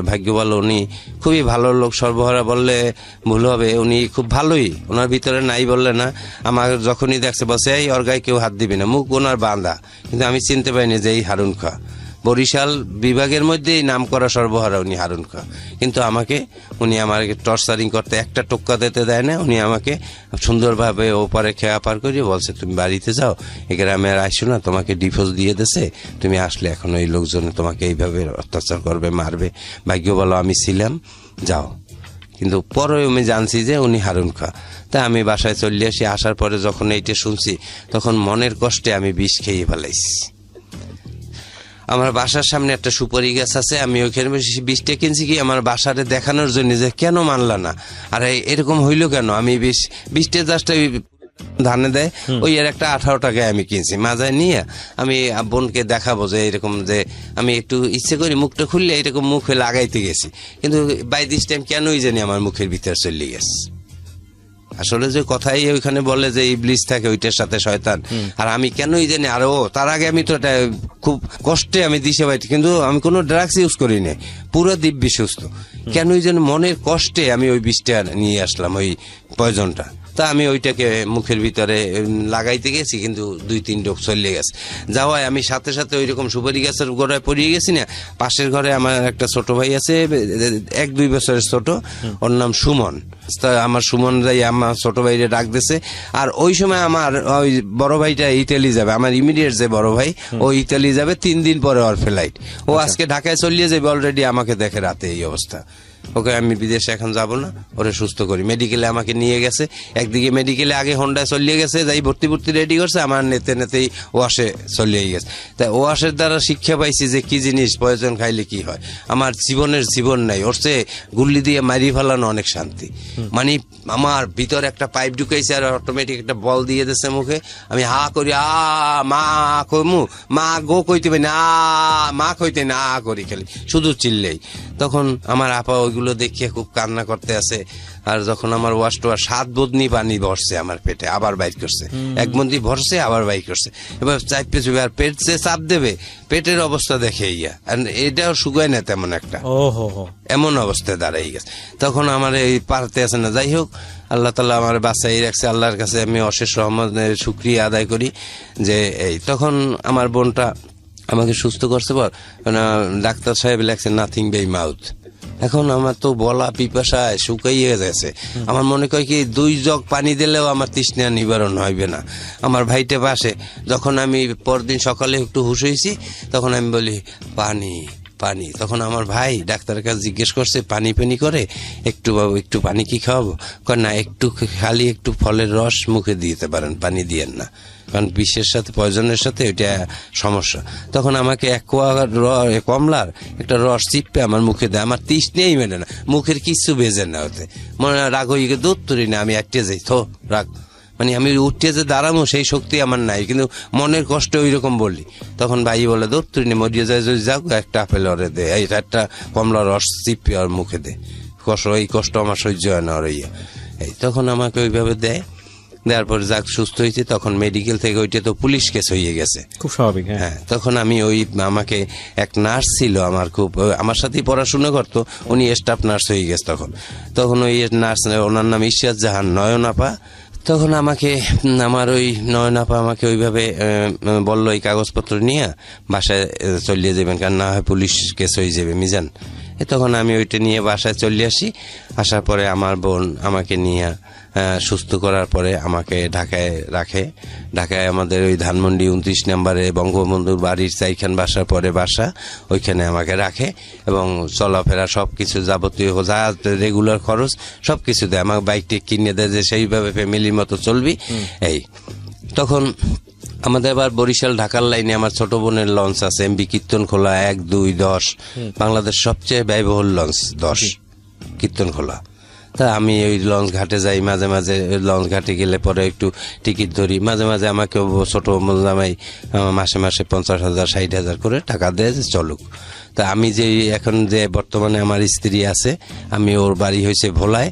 ভাগ্য ভালো, উনি খুবই ভালো লোক। সর্বহারা বললে ভুল হবে, উনি খুব ভালোই, ওনার ভিতরে নাই বললে না। আমার যখনই দেখছে বলছে এই ওর গায়ে কেউ হাত দিবে না, মুখ ওনার বাঁধা, কিন্তু আমি চিনতে পারিনি যে এই হারুন খা, বরিশাল বিভাগের মধ্যেই নাম করা সর্বহারা উনি হারুন খা। কিন্তু উনি আমাকে টর্চারিং করতে, একটা টোক্কা দিতে দেয় না। উনি আমাকে সুন্দরভাবে ওপারে খেয়া পার করিয়ে বলছে তুমি বাড়িতে যাও, এ গ্রামে আর আসছো না, তোমাকে ডিভোর্স দিয়ে দিছে, তুমি আসলে এখন ওই লোকজনে তোমাকে এইভাবে অত্যাচার করবে, মারবে। ভাগ্য বলো আমি ছিলাম, যাও। কিন্তু পরে আমি জানছি যে উনি হারুন খা। তা আমি বাসায় চলে আসি, আসার পরে যখন এইটা শুনছি, তখন মনের কষ্টে আমি বিষ খেয়ে ফেলাইছি। আমার বাসার সামনে একটা সুপারি গাছ আছে, আমি ওইখানে বিষটা কিনছি কি আমার বাসারে দেখানোর জন্য, যে কেন মানলা না, আর এরকম হইলো কেন। আমি বিষটা জাস্ট ধানে দেয়, ওই এর একটা 18 টাকায় আমি কিনছি, মাজায় নিয়ে আমি বোনকে দেখাবো যে এরকম, যে আমি একটু ইচ্ছে করি মুখটা খুললে এরকম মুখে লাগাইতে গেছি, কিন্তু বাই দিস টাইম কেনই জানি আমার মুখের ভিতরে চলে গেছে। আসলে যে কথাই ওইখানে বলে যে ইবলিস থাকে, ওইটার সাথে শয়তান, আর আমি কেনই জানি। আর তার আগে আমি তো খুব কষ্টে আমি দিশে পাইছি, কিন্তু আমি কোনো ড্রাগস ইউজ করি না, পুরো দিব্যি সুস্থ। কেনই যেন মনের কষ্টে আমি ওই বিষটা নিয়ে আসলাম, ওই পয়জনটা। তা আমি ওইটাকে মুখের ভিতরে লাগাইতে গেছি, কিন্তু 2-3 ডোক চলে গেছে। যাওয়ায় আমি সাথে সাথে ওই রকম সুপারি গাছের গোড়ায় পড়িয়ে গেছি না। পাশের ঘরে আমার একটা ছোট ভাই আছে, 1-2 বছরের ছোট, ওর নাম সুমন। আমার সুমন যাই আমার ছোট ভাইরে ডাক দিছে। আর ওই সময় আমার ওই বড় ভাইটা ইতালি যাবে, আমার ইমিডিয়েট যে বড় ভাই, ও ইতালি যাবে 3 দিন পরে ওর ফ্লাইট। ও আজকে ঢাকায় চলিয়ে যাবে অলরেডি, আমাকে দেখে রাতে এই অবস্থা। ওকে আমি বিদেশে এখন যাব না, ওরে সুস্থ করি। মেডিকেলে আমাকে নিয়ে গেছে, একদিকে মেডিকেলে আগে হোন্ডায় চলিয়ে গেছে, যাই ভর্তি রেডি করছে, আমার নেতেই ওয়াশে চলিয়ে গেছে। তাই ওয়াশের দ্বারা শিক্ষা পাইছি যে কি জিনিস প্রয়োজন খাইলে কি হয়। আমার জীবন নাই, ওর চেয়ে গুল্লি দিয়ে মারি ফেলানো অনেক শান্তি। মানে আমার ভিতরে একটা পাইপ ঢুকাইছে, আর অটোমেটিক একটা বল দিয়ে দিচ্ছে মুখে। আমি হা করি, মা কমু, মা গো কইতে পারি না, মা কইতে না, করি খালি শুধু চিল্লেই। তখন আমার আপা ওইগুলো এগুলো দেখিয়ে খুব কান্না করতে আছে। আর যখন আমার ওয়াশ টোয়াশ 7 বদনি পানি ভরছে আমার পেটে, আবার বাইর করছে, 1 বন্দি ভরছে আবার বাইর করছে, এবার চাইপে চুপে আর পেট যে চাপ দেবে, পেটের অবস্থা দেখে ইয়া, আর এটাও শুকায় না তেমন একটা, এমন অবস্থায় দাঁড়াই গেছে। তখন আমার এই পারতে আছে না। যাই হোক, আল্লাহ তাআলা আমার বাঁচাই রাখছে, আল্লাহর কাছে আমি অশেষ রহমতের শুকরিয়া আদায় করি যে এই তখন আমার বোনটা আমাকে সুস্থ করছে পর ডাক্তার সাহেব লেখছে নাথিং বাই মাউথ। এখন আমার তো বলা পিপাসায় শুকাইয়ে গেছে, আমার মনে কয় কি 2 জগ পানি দিলেও আমার তৃষ্ণা নিবারণ হইবে না। আমার ভাইটা পাশে, যখন আমি পরদিন সকালে একটু হুঁশ হয়েছি তখন আমি বলি পানি পানি। তখন আমার ভাই ডাক্তারের কাছে জিজ্ঞেস করছে পানি পানি করে, একটু বাবু একটু পানি কি খাওয়াবো? কয় না, একটু খালি একটু ফলের রস মুখে দিতে পারেন, পানি দিয়েন না, কারণ বিষের সাথে পয়জনের সাথে ওইটা সমস্যা। তখন আমাকে 1 কোয়া কমলার একটা রস চিপে আমার মুখে দেয়, আমার তৃষ্ণেই মেলে না, মুখের কিছু বেজে না, হতে মনে রাগ হয়ে গিয়ে দুধ তুরি না, আমি আটকে যাই, থো রাগ, মানে আমি উঠতে যে দাঁড়াবো সেই শক্তি আমার নাই, কিন্তু মনের কষ্ট ওই রকম বলি। তখন ভাই বলে দুধ তুই নে, মরিয়ে যায় যদি যাও, একটা আপেল ওরে দে, এই একটা কমলা রস চিপে ওর মুখে দে, এই কষ্ট আমার সহ্য হয় না ওর ইয়ে। এই তখন আমাকে ওইভাবে দেয়, দেওয়ার পর যাক সুস্থ হয়েছে। তখন মেডিকেল থেকে ওইটা তো পুলিশ কেস হয়ে গেছে, খুব স্বাভাবিক। হ্যাঁ, তখন আমি আমাকে এক নার্স ছিল আমার, খুব আমার সাথেই পড়াশোনা করতো, উনি স্টাফ নার্স হয়ে গেছে তখন ওই নার্স, ওনার নাম ইশরাত জাহান নয়নাপা। তখন আমাকে আমার ওই নয়নাপা আমাকে ওইভাবে বললো এই কাগজপত্র নিয়ে বাসায় চলিয়ে যাবেন, কারণ না হয় পুলিশ কেস হয়ে যাবে মিজান। তখন আমি ওইটা নিয়ে বাসায় চলে আসি। আসার পরে আমার বোন আমাকে নিয়ে সুস্থ করার পরে আমাকে ঢাকায় রাখে। ঢাকায় আমাদের ওই ধানমন্ডি 29 নম্বরে বঙ্গবন্ধুর বাড়ির 4খান বাসার পরে বাসা, ওইখানে আমাকে রাখে এবং চলাফেরা সব কিছু যাবতীয় যা রেগুলার খরচ সব কিছু দেয়, আমাকে বাইকটি কিনে দেয় যে সেইভাবে ফ্যামিলির মতো চলবি। এই তখন আমাদের আবার বরিশাল ঢাকার লাইনে আমার ছোট বোনের লঞ্চ আছে, এমবি কীর্তনখোলা 1, 2, 10, বাংলাদেশ সবচেয়ে ব্যয়বহুল লঞ্চ 10 কীর্তনখোলা। তা আমি ওই লঞ্চ ঘাটে যাই, মাঝে মাঝে লঞ্চ ঘাটে গেলে পরে একটু টিকিট ধরি, মাঝে মাঝে আমাকে ছোট জামাই মাসে মাসে 50,000 60,000 করে টাকা দেয় যে চলুক। তা আমি যে এখন যে বর্তমানে আমার স্ত্রী আছে, আমি ওর বাড়ি হয়েছে ভোলায়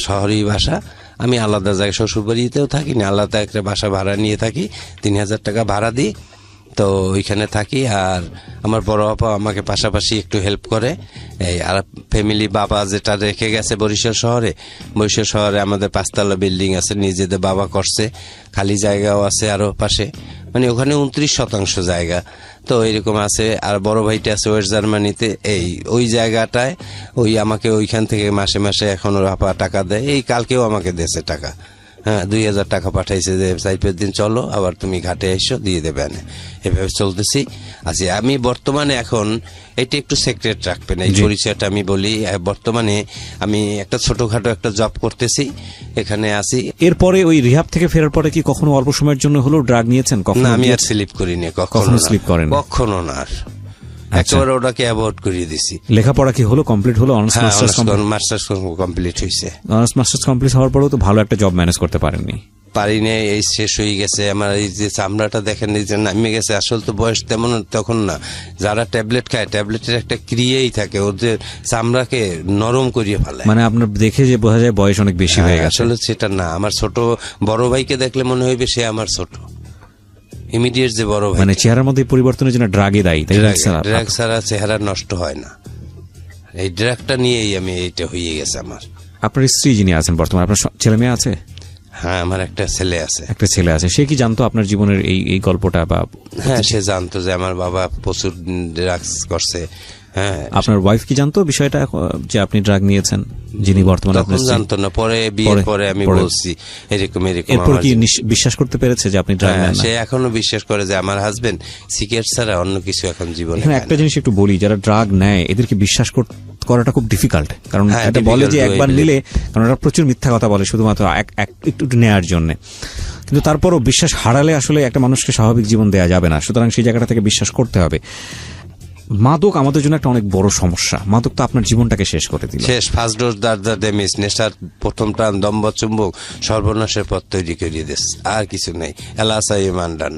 শহরেই বাসা, আমি আলাদা জায়গায় শ্বশুরবাড়িতেও থাকি না, আলাদা একটা বাসা ভাড়া নিয়ে থাকি, 3,000 টাকা ভাড়া দিই, তো ওইখানে থাকি। আর আমার বড় আপা আমাকে পাশাপাশি একটু হেল্প করে। এই আর ফ্যামিলি বাবা যেটা রেখে গেছে বরিশাল শহরে আমাদের 5 তলা বিল্ডিং আছে, নিজেদের বাবা করছে, খালি জায়গাও আছে আরো পাশে, মানে ওখানে 29% জায়গা তো এরকম আছে। আর বড় ভাইটা আছে ওয়েস্ট জার্মানিতে, ওই জায়গাটায় ওই আমাকে ওইখান থেকে মাসে মাসে এখন ওর আপা টাকা দেয়, এই কালকেও আমাকে দিয়েছে টাকা, হ্যাঁ 2,000 টাকা পাঠাইছে যে 4-5 দিন চলো, আবার তুমি ঘাটে এসো দিয়ে দেবে। এভাবে চলতেছি আছি আমি বর্তমানে। এখন এটা একটু সিক্রেট রাখবেন এই পরিচয়টা, আমি বলি বর্তমানে আমি একটা ছোটখাটো একটা জব করতেছি, এখানে আছি। এরপরে ওই রিহাব থেকে ফেরার পরে কি কখনো অল্প সময়ের জন্য হলো ড্রাগ নিয়েছেন? কখনো আমি আর স্লিপ করিনি, কখনো স্লিপ করেন, কখনো না, একেবারে ওটাকে অ্যাভয়েড করিয়ে দিছি। লেখাপড়া কি হলো, কমপ্লিট হলো? মাস্টার্স কমপ্লিট হয়েছে। অনার্স মাস্টার্স কমপ্লিট হওয়ার পরেও তো ভালো একটা জব ম্যানেজ করতে পারেননি? পারিনি, এই শেষ হয়ে গেছে আমার। এই যে চামড়াটা দেখেন এই যে নামে গেছে, আসলে তো বয়স তেমন তখন না। যারা ট্যাবলেট খায়, ট্যাবলেটের একটা ক্রিয়াই থাকে, ওদের চামড়াকে নরম করিয়ে ফেলে। মানে আপনার দেখে যে বোঝা যায় বয়স অনেক বেশি হয়ে গেছে। আসলে সেটা না, আমার ছোট বড় ভাইকে দেখলে মনে হইবে সে আমার ছোট ইমিডিয়েট যে বড় ভাই। মানে চেহারার মধ্যে পরিবর্তনের জন্য ড্রাগে দায়ী? ড্রাগ ছাড়া চেহারা নষ্ট হয় না, এই ড্রাগটা নিয়েই আমি এইটা হয়ে গেছে আমার। আপনার স্ত্রী যিনি আছেন বর্তমানে, আপনার ছেলে মেয়ে আছে? হ্যাঁ, আমার একটা ছেলে আছে। সে কি জানতো আপনার জীবনের এই গল্পটা? বা হ্যাঁ, সে জানতো যে আমার বাবা প্রচুর ড্রাগস করছে। হ্যাঁ, আপনার ওয়াইফ কি জানতো বিষয়টা যে আপনি ড্রাগ নিয়েছেন? যিনি বর্তমানে তখন জানতো না, পরে বিয়ের পরে আমি বলছি এরকম। এরপর কি বিশ্বাস করতে পেরেছে যে আপনি ড্রাগ নেন? সে এখনো বিশ্বাস করে যে আমার হাজবেন্ড সিগারেট ছাড়া অন্য কিছু এখন জীবনে। একটা জিনিস একটু বলি, যারা ড্রাগ নেয় এদেরকে বিশ্বাস করাটা খুব ডিফিকাল্ট, কারণ এটা বলে যে একবার নিলে, কারণ এটা প্রচুর মিথ্যা কথা বলে শুধুমাত্র একটু নেয়ার জন্য। কিন্তু তারপরও বিশ্বাস হারালে আসলে একটা মানুষকে স্বাভাবিক জীবন দেওয়া যাবে না, সুতরাং সেই জায়গাটা থেকে বিশ্বাস করতে হবে। মাদক আমাদের জন্য একটা অনেক বড় সমস্যা। মাদক তো আপনার জীবনটাকে শেষ করে দিল। শেষ, ফার্স্ট ডোজ দ্য ড্যামেজ, নেশার প্রথম টান, দম্ভ চুম্বক, সর্বনাশের পথ তৈরি করিয়ে দিস, আর কিছু নেই। এলাসাই মান্ডান।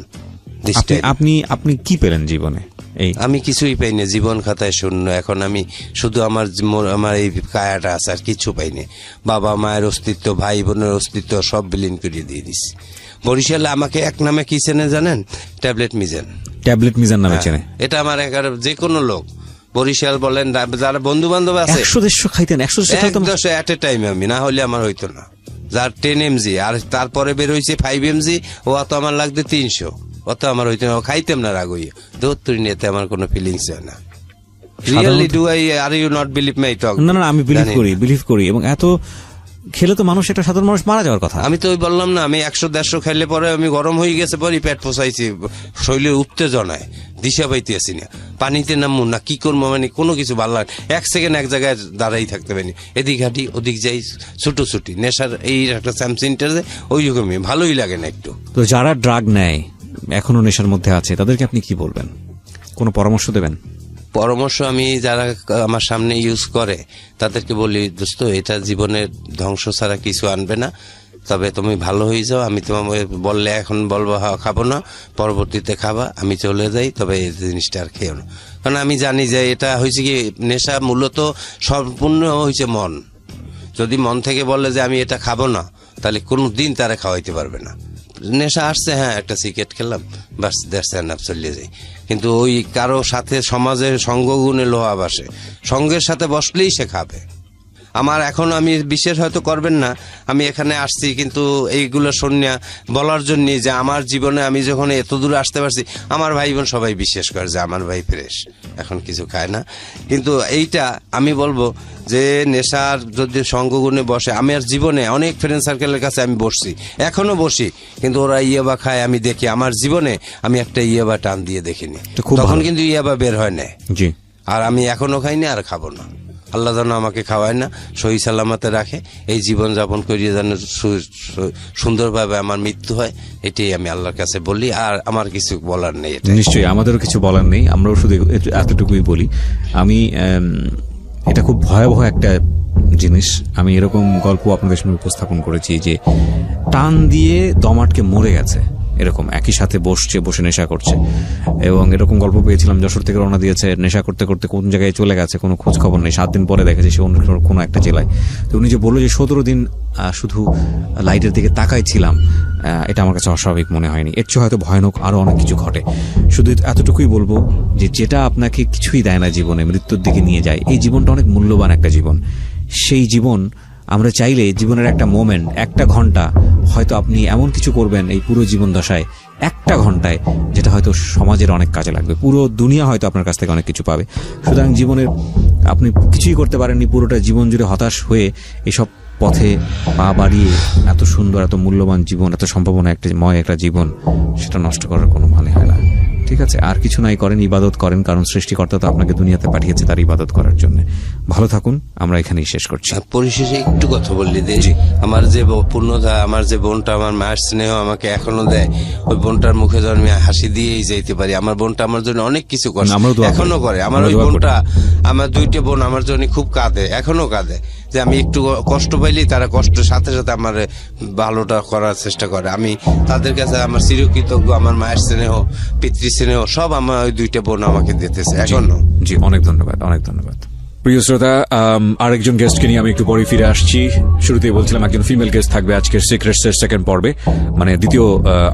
আপনি কি পেলেন জীবনে? এই আমি কিছুই পাই না, জীবন খাতায় শূন্য। এখন আমি শুধু আমার এই কায়াটা আছে, আর কিছু পাইনি। বাবা মায়ের অস্তিত্ব, ভাই বোনের অস্তিত্ব সব বিলীন করে দিয়ে দিছি। বরিশালে আমাকে এক নামে কি চেনে জানেন? ট্যাবলেট মিজান। ট্যাবলেট মিজান নামে চেনে? এটা আমার যে কোনো লোক, বরিশাল বলেন, যারা বন্ধু বান্ধব আছে, 100 খাইতেন? 100 এট এ টাইম, আমি না হলে আমার হইতো না। যার 10 mg আর তারপরে বের হয়েছে 5 mg, ও অত আমার লাগবে 300, অত আমার হইতো না, খাইতাম না রাগ হইয়া। দৌড় নিতে আমার কোনো ফিলিংস হয় না। Really do I, are you not believe my talk? না, আমি বিলিভ করি। এবং এত খেলে তো মানুষ, একটা সাধারণ মানুষ মারা যাওয়ার কথা। আমি তো ওই বললাম না, আমি 100-150 খাইলে পরে আমি গরম হয়ে গেছে, পরে পেট পোষাইছি, শরীরের উত্তেজনায় দিশা পাইতে আসি না, পানিতে নামবো না, কি করবো, মানে কোনো কিছু ভালো লাগে। 1 সেকেন্ড এক জায়গায় দাঁড়াই থাকতে পারিনি, এদিক হাঁটি ওদিক যাই, ছুটোছুটি। নেশার এই একটা স্যামসিনটার ওই রকমই, ভালোই লাগে না একটু। তো যারা ড্রাগ নেয়, এখনো নেশার মধ্যে আছে, তাদেরকে আপনি কি বলবেন? কোনো পরামর্শ দেবেন? পরামর্শ আমি যারা আমার সামনে ইউজ করে তাদেরকে বলি, দোস্ত, এটা জীবনের ধ্বংস ছাড়া কিছু আনবে না, তবে তুমি ভালো হয়ে যাও। আমি তোমাকে বললে এখন বলবো খাবো না, পরবর্তীতে খাবা, আমি চলে যাই, তবে এই জিনিসটা আর খেও না। কারণ আমি জানি যে এটা হয়েছে কি, নেশা মূলত সম্পূর্ণ হয়েছে মন। যদি মন থেকে বলে যে আমি এটা খাবো না, তাহলে কোনো দিন তারা খাওয়াইতে পারবে না। নেশা আসছে, হ্যাঁ একটা সিগারেট খেলাম, বাস দ্যাটস এনাফ, চলে যাই। কিন্তু ওই কারো সাথে সমাজের সঙ্গগুণে লোহা বাসে, সঙ্গের সাথে বসলেই সে খাবে। আমার এখন, আমি বিশেষ হয়তো করবেন না, আমি এখানে আসছি কিন্তু এইগুলো শুনিয়া বলার জন্য যে আমার জীবনে আমি যখন এত দূরে আসতে পারছি, আমার ভাই বোন সবাই বিশ্বাস করে যে আমার ভাই ফ্রেশ, এখন কিছু খায় না। কিন্তু এইটা আমি বলবো যে নেশার যদি সঙ্গগুণে বসে, আমি আর জীবনে অনেক ফ্রেন্ড সার্কেলের কাছে আমি বসছি, এখনো বসি, কিন্তু ওরা ইয়াবা খায়, আমি দেখি। আমার জীবনে আমি একটা ইয়াবা টান দিয়ে দেখিনি, তখন কিন্তু ইয়াবা বের হয় না। জি। আর আমি এখনো খাইনি, আর খাবো না। আল্লাহ যেন আমাকে খাওয়ায় না, সহি সালামতে রাখে, এই জীবন যাপন করিয়ে যেন সুন্দরভাবে আমার মৃত্যু হয়, এটাই আমি আল্লাহর কাছে বলি। আর আমার কিছু বলার নেই। নিশ্চয়ই আমাদেরও কিছু বলার নেই, আমরাও শুধু এতটুকুই বলি। আমি এটা খুব ভয়াবহ একটা জিনিস। আমি এরকম গল্প আপনাদের সামনে উপস্থাপন করেছি যে টান দিয়ে দম আটকে মরে গেছে, এরকম একই সাথে বসে নেশা করছে। এবং এরকম গল্প পেয়েছিলাম, যশোর থেকে রওনা দিয়েছে, নেশা করতে করতে কোন জায়গায় চলে গেছে, কোনো খোঁজ খবর নেই। 7 দিন পরে দেখেছে সে অন্য কোনো একটা জেলায়। তো উনি যে বললো যে 17 দিন শুধু লাইটের দিকে তাকাই ছিলাম, এটা আমার কাছে অস্বাভাবিক মনে হয়নি। এর চেয়ে হয়তো ভয়ানক আরো অনেক কিছু ঘটে। শুধু এতটুকুই বলবো যে যেটা আপনাকে কিছুই দেয় না জীবনে, মৃত্যুর দিকে নিয়ে যায়, এই জীবনটা অনেক মূল্যবান একটা জীবন। সেই জীবন আমরা চাইলে, জীবনের একটা মোমেন্ট, একটা ঘন্টা হয়তো আপনি এমন কিছু করবেন এই পুরো জীবন দশায়, একটা ঘন্টায়, যেটা হয়তো সমাজের অনেক কাজে লাগবে। পুরো দুনিয়া হয়তো আপনার কাছ থেকে অনেক কিছু পাবে। সুতরাং জীবনের আপনি কিছুই করতে পারেননি, পুরোটা জীবন জুড়ে হতাশ হয়ে এসব পথে পা বাড়িয়ে এত সুন্দর, এত মূল্যবান জীবন, এত সম্ভাবনা একটা জীবন, সেটা নষ্ট করার কোনো মানে হয় না। ঠিক আছে, আর কিছু নাই, করেন, ইবাদত করেন, কারণ সৃষ্টিকর্তা তো আপনাকে দুনিয়াতে পাঠিয়েছে তার ইবাদত করার জন্য। ভালো থাকুন, আমরা এখানেই শেষ করছি। পরিশেষে একটু কথা বললি দে, আমার যে পূর্ণতা, আমার যে বোনটা, আমার মায়ের স্নেহ আমাকে এখনো দেয়, ওই বোনটার মুখে যখন আমি হাসি দিয়েই যাইতে পারি। আমার বোনটা আমার জন্য অনেক কিছু করে, এখনো করে। আমার ওই বোনটা, আমার 2টা বোন আমার জন্য খুব কাঁদে, এখনো কাঁদে, যে আমি একটু কষ্ট পাইলি তারা কষ্টের সাথে সাথে আমার ভালোটা করার চেষ্টা করে। আমি তাদের কাছে আমার চিরকৃতজ্ঞ। আমার মায়ের স্নেহ, পিতৃ স্নেহ সব আমার ওই 2টা বোন আমাকে দিতেছে এখনো। জি, অনেক ধন্যবাদ, অনেক ধন্যবাদ। প্রিয় শ্রোতা, আরেকজন গেস্টকে নিয়ে আমি একটু পরে ফিরে আসছি। শুরুতেই বলছিলাম একজন ফিমেল গেস্ট থাকবে আজকের সিক্রেটসের সেকেন্ড পর্বে, মানে দ্বিতীয়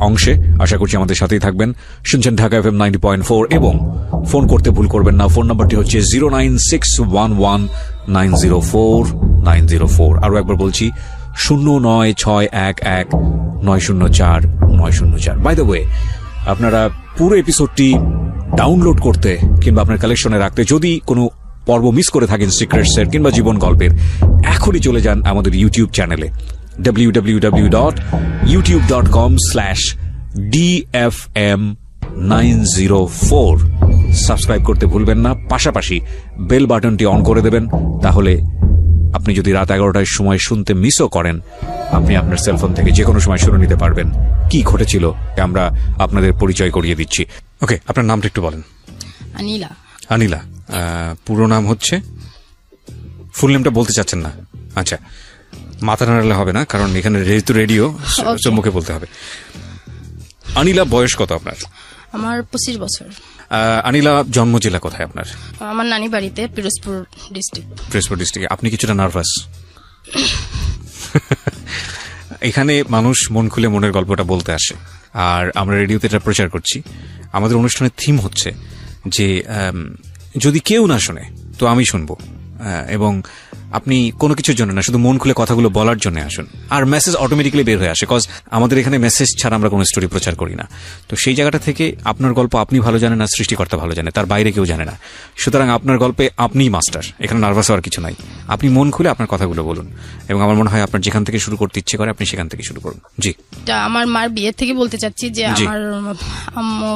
অংশে। আশা করছি আমাদের সাথেই থাকবেন। শুনছেন ঢাকা FM 90.4 এবং ফোন করতে ভুল করবেন না। ফোন নাম্বারটি হচ্ছে 09611904904। আরো একবার বলছি, 09611904904। বাই দ্য ওয়ে, আপনারা পুরো এপিসোডটি ডাউনলোড করতে কিংবা আপনার কালেকশনে রাখতে, যদি কোনো পর্ব মিস করে থাকেন সিক্রেটসের কিংবা জীবন গল্পের, এখনই চলে যান আমাদের ইউটিউব চ্যানেলে www.youtube.com/DFM904। সাবস্ক্রাইব করতে ভুলবেন না, পাশাপাশি বেল বাটনটি অন করে দেবেন। তাহলে আপনি যদি রাত 11টার সময় শুনতে মিসও করেন, আপনি আপনার সেলফোন থেকে যে কোনো সময় শুনে নিতে পারবেন কি ঘটেছিল। আমরা আপনাদের পরিচয় করিয়ে দিচ্ছি। ওকে, আপনার নামটা একটু বলেন। আনিলা। আনিলা, পুরো নাম হচ্ছে? ফুল নেমটা বলতে চাচ্ছেন না? আচ্ছা, মাথা নাড়ালে হবে না, কারণ এখানে যেহেতু রেডিও, মুখে বলতে হবে। আনিলা, বয়স কত আপনার? আমার 25 বছর। আনিলা জন্ম জেলা কোথায় আপনার? আমার নানি বাড়িতে পিরোজপুর ডিস্ট্রিক্ট। পিরোজপুর ডিস্ট্রিক্টে। আপনি কিছুটা নার্ভাস? এখানে মানুষ মন খুলে মনের গল্পটা বলতে আসে, আর আমরা রেডিওতে এটা প্রচার করছি। আমাদের অনুষ্ঠানের থিম হচ্ছে যে যদি কেউ না শোনে তো আমি শুনবো, এবং আপনি কোনো কিছুর জন্য না, শুধু মন খুলে কথাগুলো বলার জন্য আসুন, আর মেসেজ অটোমেটিক্যালি বের হয়ে আসে, কজ আমাদের এখানে মেসেজ ছাড়া আমরা কোনো স্টোরি প্রচার করি না। তো সেই জায়গাটা থেকে আপনার গল্প আপনি ভালো জানেন, আর সৃষ্টিকর্তা ভালো জানে, তার বাইরে কেউ জানে না। সুতরাং আপনার গল্পে আপনিই মাস্টার, এখানে নার্ভাস হওয়ার কিছু নাই। আপনি মন খুলে আপনার কথাগুলো বলুন, এবং আমার মনে হয় আপনার যেখান থেকে শুরু করতে ইচ্ছে করে আপনি সেখান থেকে শুরু করুন। জি। আমার মার বিয়ে থেকে বলতে চাচ্ছি যে আমার আম্মু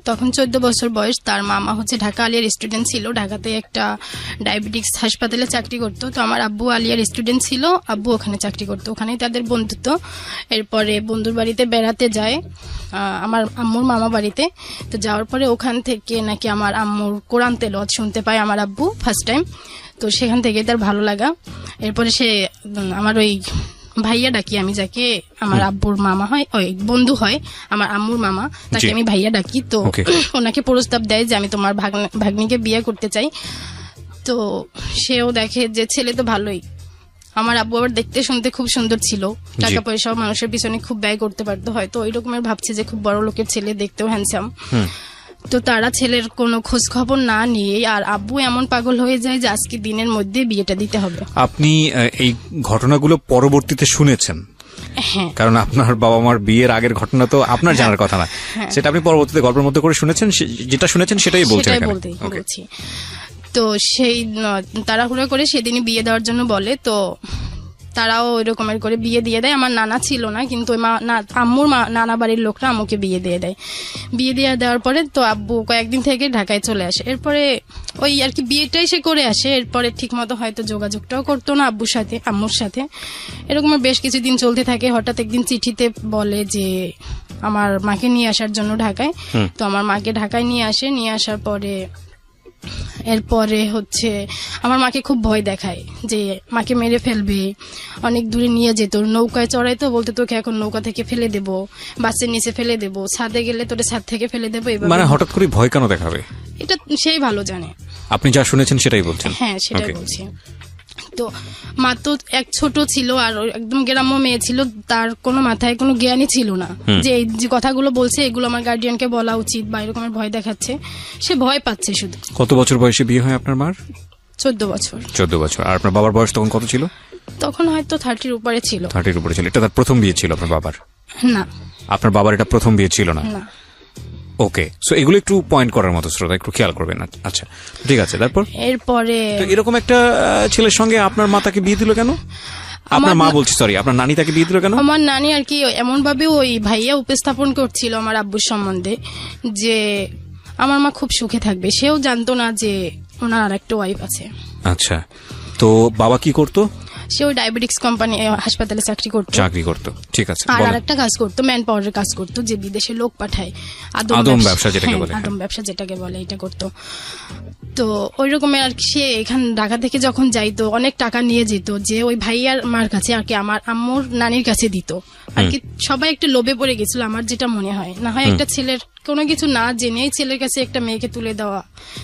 তখন 14 বছর বয়স, তার মামা হচ্ছে ঢাকা আলিয়ার স্টুডেন্ট ছিল, ঢাকাতে একটা ডায়াবেটিক্স হাসপাতালে চাকরি করতো। তো আমার আব্বু আলিয়ার স্টুডেন্ট ছিল, আব্বু ওখানে চাকরি করতো, ওখানেই তাদের বন্ধুত্ব। এরপরে বন্ধুর বাড়িতে বেড়াতে যায় আমার আম্মুর মামা বাড়িতে। তো যাওয়ার পরে ওখান থেকে নাকি আমার আম্মুর কোরআন তেলাওয়াত শুনতে পায় আমার আব্বু ফার্স্ট টাইম। তো সেখান থেকে তার ভালো লাগা। এরপরে সে আমার ওই ভাইয়া ডাকি আমি, যাকে আমার আব্বুর মামা হয়, ওই বন্ধু হয় আমার আম্মুর মামা, তাকে আমি ভাইয়া ডাকি। তো ওনাকে প্রস্তাব দেয় যে আমি তোমার ভাগ্নিকে বিয়ে করতে চাই। তো সেও দেখে যে ছেলে তো ভালোই, আমার আব্বু আবার দেখতে শুনতে খুব সুন্দর ছিল, টাকা পয়সাও মানুষের পিছনে খুব ব্যয় করতে পারতো, হয়তো ওই রকমের ভাবছে যে খুব বড় লোকের ছেলে, দেখতেও হ্যান্ডসাম। তো তারা ছেলের কোনো খোঁজ খবর না নিয়ে, আর আব্বু এমন পাগল হয়ে যায় যে আজকে দিনের মধ্যে বিয়েটা দিতে হবে। আপনি এই ঘটনাগুলো পরবর্তীতে শুনেছেন? হ্যাঁ, কারণ আপনার বাবা মার বিয়ের আগের ঘটনা তো আপনার জানার কথা না, সেটা আপনি পরবর্তীতে গল্পের মধ্যে করে শুনেছেন, যেটা শুনেছেন সেটাই বলছেন। বলছি। তো সেই তাড়াহুড়ো করে সেদিনই বিয়ে দেওয়ার জন্য বলে। তো তারাও ওই রকমের করে বিয়ে দিয়ে দেয়। আমার নানা ছিল না, কিন্তু আম্মুর নানা বাড়ির লোকরা আম্মুকে বিয়ে দিয়ে দেয়। বিয়ে দিয়ে দেওয়ার পরে তো আব্বু কয়েকদিন থেকে ঢাকায় চলে আসে। এরপরে ওই আর কি বিয়েটাই সে করে আসে। এরপরে ঠিক মতো হয়তো যোগাযোগটাও করতো না আব্বুর সাথে, আম্মুর সাথে। এরকমের বেশ কিছুদিন চলতে থাকে। হঠাৎ একদিন চিঠিতে বলে যে আমার মাকে নিয়ে আসার জন্য ঢাকায়। তো আমার মাকে ঢাকায় নিয়ে আসে। নিয়ে আসার পরে এরপরে হচ্ছে আমার মাকে খুব ভয় দেখায় যে মাকে মেরে ফেলবে, অনেক দূরে নিয়ে যেত, নৌকায় চড়াইতো, বলতে তোকে এখন নৌকা থেকে ফেলে দেবো, বাসের নিচে ফেলে দেবো, ছাদে গেলে তোরে ছাদ থেকে ফেলে দেবো। মানে হঠাৎ করে ভয় কেন দেখাবে? এটা সেই ভালো জানে। আপনি যা শুনেছেন সেটাই বলছেন? হ্যাঁ, সেটাই বলছি। তো মা তো এক ছোট ছিল, আর একদম গ্রাম্য মেয়ে ছিল, তার কোনো মাথায় কোনো জ্ঞানই ছিল না যে এই যে কথাগুলো বলছে এগুলো আমার গার্ডিয়ানকে বলা উচিত, বা এরকমের ভয় দেখাচ্ছে। সে ভয় পাচ্ছে শুধু। কত বছর বয়সে বিয়ে হয় আপনার মার? 14 বছর। 14 বছর। আর আপনার বাবার বয়স তখন কত ছিল? তখন হয়তো 30-র উপরে ছিল। 30-র উপরে ছিল। এটা তার প্রথম বিয়ে ছিল আপনার বাবার? না, আপনার বাবার এটা প্রথম বিয়ে ছিল না? না। ওকে, সো এগুলো একটু পয়েন্ট করার মতো, শ্রোতা একটু খেয়াল করবেন। আচ্ছা, ঠিক আছে। তারপর এরপরে এরকম একটা ছেলের সঙ্গে আপনার মা তাকে বিয়ে দিল কেন? আপনার মা বলছি, সরি, আপনার নানি তাকে বিয়ে দিল কেন? আমার নানি আর কি এমন ভাবে ওই ভাইয়া উপস্থাপন করছিল আমার আব্বুর সম্বন্ধে যে আমার মা খুব সুখে থাকবে। সেও জানতো না যে ওনার আর একটা ওয়াইফ আছে। আচ্ছা, তো বাবা কি করতো? সে ওই ডায়াবেটিক্স কোম্পানি হাসপাতালে চাকরি করতো। ঠিক আছে। আর একটা কাজ করতো, ম্যান পাওয়ারের কাজ করতো, যে বিদেশে লোক পাঠায়, আদম ব্যবসা যেটাকে বলে, এটা করতো। তো ওই রকমের আর কি। সে এখান ঢাকা থেকে যখন যাইতো অনেক টাকা নিয়ে যেত, যে ওই ভাইয়ার মার কাছে আর কি আমার আম্মুর নানির কাছে দিত আর কি। সবাই একটু লোভে পড়ে গেছিল আমার যেটা মনে হয়। না হয় একটা ছেলের কোনো কিছু না জেনেই ছেলের কাছে একটা মেয়েকে তুলে দেওয়া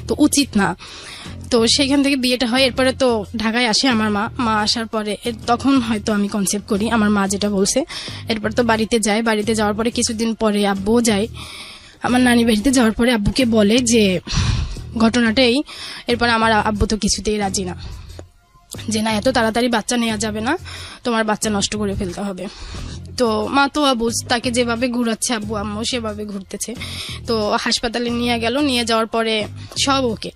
তো উচিত না। তো সেখান থেকে বিয়েটা হয়। এরপরে তো ঢাকায় আসে আমার মা আসার পরে তখন হয়তো আমি কনসেপ্ট করি আমার মা যেটা বলছে। এরপর তো বাড়িতে যায়। বাড়িতে যাওয়ার পরে কিছুদিন পরে আব্বুও যায়। আমার নানি বাড়িতে যাওয়ার পরে আব্বুকে বলে যে ঘটনাটাই। এরপর আমার আব্বু তো কিছুতেই রাজি না, যে না এত তাড়াতাড়ি বাচ্চা নেওয়া যাবে না, তোমার বাচ্চা নষ্ট করে ফেলতে হবে। তো মা তো আবুজ, তাকে যেভাবে ঘুরাচ্ছে আব্বু আম্মু সেভাবে ঘুরতেছে। তো হাসপাতালে নিয়ে গেল। নিয়ে যাওয়ার পরে সব ওকে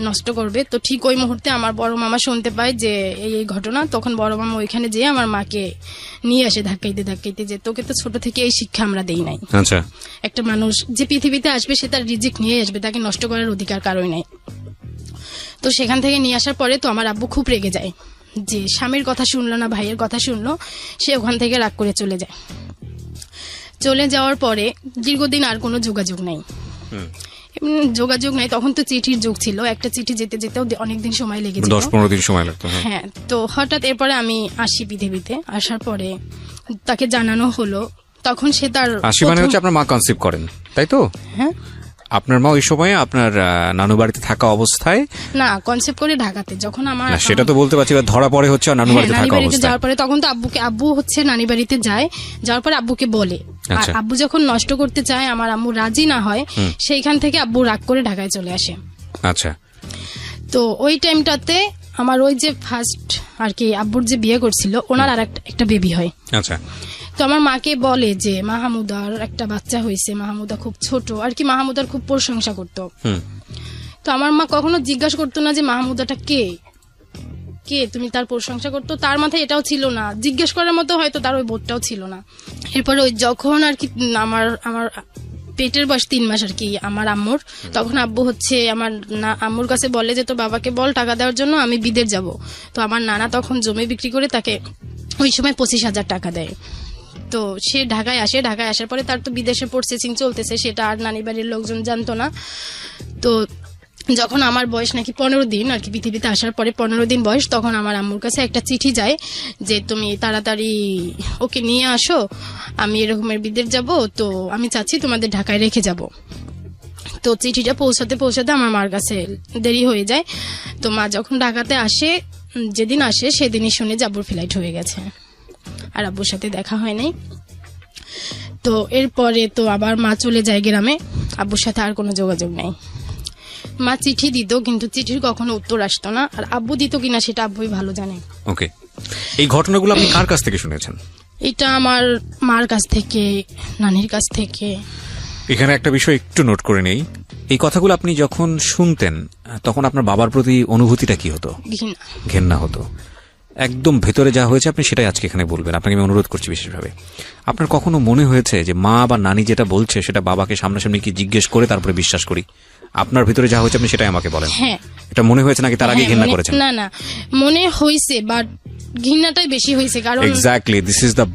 নষ্ট করবে। তো ঠিক ওই মুহূর্তে আমার বড় মামা শুনতে পায় যে এই ঘটনা। তখন বড় মামা ওইখানে যেয়ে আমার মাকে নিয়ে আসে ধাক্কাইতে যে তোকে তো ছোট থেকে এই শিক্ষা আমরা দেই নাই। আচ্ছা, একটা মানুষ যে পৃথিবীতে আসবে সে তার রিজিক নিয়ে আসবে, তাকে নষ্ট করার অধিকার কারোই নাই। তো সেখান থেকে নিয়ে আসার পরে তো আমার আব্বু খুব রেগে যায় যে স্বামীর কথা শুনলো না, ভাইয়ের কথা শুনলো। সে ওখান থেকে রাগ করে চলে যায়। চলে যাওয়ার পরে দীর্ঘদিন আর কোনো যোগাযোগ নাই। তখন তো চিঠির যুগ ছিল। একটা চিঠি যেতে যেতেও অনেকদিন সময় লেগে যেত, 10-15 দিন সময় লাগতো। হ্যাঁ। তো হঠাৎ এরপরে আমি আসি পৃথিবীতে। আসার পরে তাকে জানানো হলো। তখন সে তার মানে হচ্ছে আপনার মা কনসিভ করেন, তাই তো? হ্যাঁ, আপনার মা ওই সময় আপনার নানু বাড়িতে থাকা অবস্থায়, না কনসেপ্ট করে ঢাকাতে, যখন আমার না সেটা তো বলতে পারছি, ধরা পড়ে হচ্ছে নানু বাড়িতে থাকা অবস্থায় যাওয়ার পরে, তখন তো আব্বু হচ্ছে নানি বাড়িতে যায়, যাওয়ার পরে আব্বুকে বলে, আর আব্বু যখন নষ্ট করতে চায়, আমার আম্মু রাজি না হয়, সেইখান থেকে আব্বু রাগ করে ঢাকায় চলে আসে। আচ্ছা, তো ওই টাইমটাতে আমার ওই যে ফার্স্ট আর কি আব্বুর যে বিয়ে করছিল, ওনার আর একটা বেবি হয়। আচ্ছা, তো আমার মাকে বলে যে মাহমুদার একটা বাচ্চা হয়েছে, মাহমুদা খুব ছোট আর কি, মাহমুদার খুব প্রশংসা করতো। তো আমার মা কখনো জিজ্ঞাসা করতো না যে মাহমুদাটা কে কে তুমি তার প্রশংসা করতো, তার মাথায় এটাও ছিল না, জিজ্ঞেস করার মতো হয়তো তার ওই বোধটাও ছিল না। এরপরে ওই যখন আর কি আমার পেটের বয়স 3 মাস আর কি আমার আম্মুর, তখন আব্বু হচ্ছে আমার আম্মুর কাছে বলে যে তোর বাবাকে বল টাকা দেওয়ার জন্য, আমি বিদেশ যাব। তো আমার নানা তখন জমি বিক্রি করে তাকে ওই সময় 25,000 টাকা দেয়। তো সে ঢাকায় আসে, ঢাকায় আসার পরে তার তো বিদেশে প্রসেসিং চলতেছে, সেটা আর নানি বাড়ির লোকজন জানতো না। তো যখন আমার বয়স নাকি 15 দিন আর কি, পৃথিবীতে আসার পরে 15 দিন বয়স, তখন আমার আম্মুর কাছে একটা চিঠি যায় যে তুমি তাড়াতাড়ি ওকে নিয়ে আসো, আমি এরকমের বিদেশ যাব, তো আমি চাচ্ছি তোমাদের ঢাকায় রেখে যাব। তো চিঠিটা পৌঁছাতে পৌঁছাতে আমার মার কাছে দেরি হয়ে যায়। তো মা যখন ঢাকাতে আসে, যেদিন আসে সেদিনই শুনে যে আব্বুর ফ্লাইট হয়ে গেছে, আর আব্বুর সাথে দেখা হয় নাই। তো এরপরে তো আবার মা চলে যায় গ্রামে, আব্বুর সাথে আর কোনো যোগাযোগ নেই। মা চিঠি দিত, কিন্তু চিঠির কখনো উত্তর আসতো না, আর আব্বু দিত কিনা সেটা আব্বুই ভালো জানে। ওকে, এই ঘটনাগুলো আপনি কার কাছ থেকে শুনেছেন? এটা আমার মার কাছ থেকে, নানির কাছ থেকে। এখানে একটা বিষয় একটু নোট করে নেই, এই কথাগুলো আপনি যখন শুনতেন তখন আপনার বাবার প্রতি অনুভূতিটা কি হতো? ঘেন্না হতো। একদম ভেতরে যা হয়েছে আপনি সেটাই আজকে এখানে বলবেন, আপনাকে আমি অনুরোধ করছি বিশেষভাবে। আপনার কখনো মনে হয়েছে যে মা বা নানি যেটা বলছে সেটা বাবাকে সামনাসামনি কি জিজ্ঞেস করে তারপরে বিশ্বাস করি? আপনার ভিতরে যা হয়েছে আপনি সেটাই আমাকে বলেন। হ্যাঁ, এটা মনে হয়েছে নাকি তার আগে ঘৃণা করেছেন? না না, মনে হয়েছে, বাট ঘৃণাটাই বেশি হয়েছে। কারণ exactly, this is the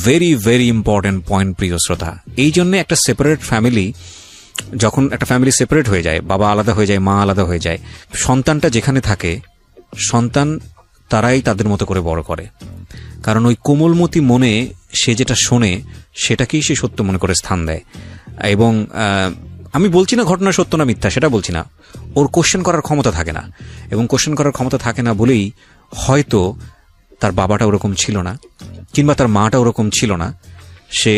very very important point প্রিয় শ্রোতা। এই জন্য একটা সেপারেট ফ্যামিলি, যখন একটা ফ্যামিলি সেপারেট হয়ে যায়, বাবা আলাদা হয়ে যায়, মা আলাদা হয়ে যায়, সন্তানটা যেখানে থাকে, সন্তান তারাই তাদের মতো করে বড় করে। কারণ ওই কোমলমতি মনে সে যেটা শোনে সেটাকেই সে সত্য মনে করে স্থান দেয়। এবং আমি বলছি না ঘটনা সত্য না মিথ্যা, সেটা বলছি না, ওর কোশ্চেন করার ক্ষমতা থাকে না, এবং কোশ্চেন করার ক্ষমতা থাকে না বলেই হয়তো তার বাবাটা ওরকম ছিল না, কিংবা তার মাটা ওরকম ছিল না। সে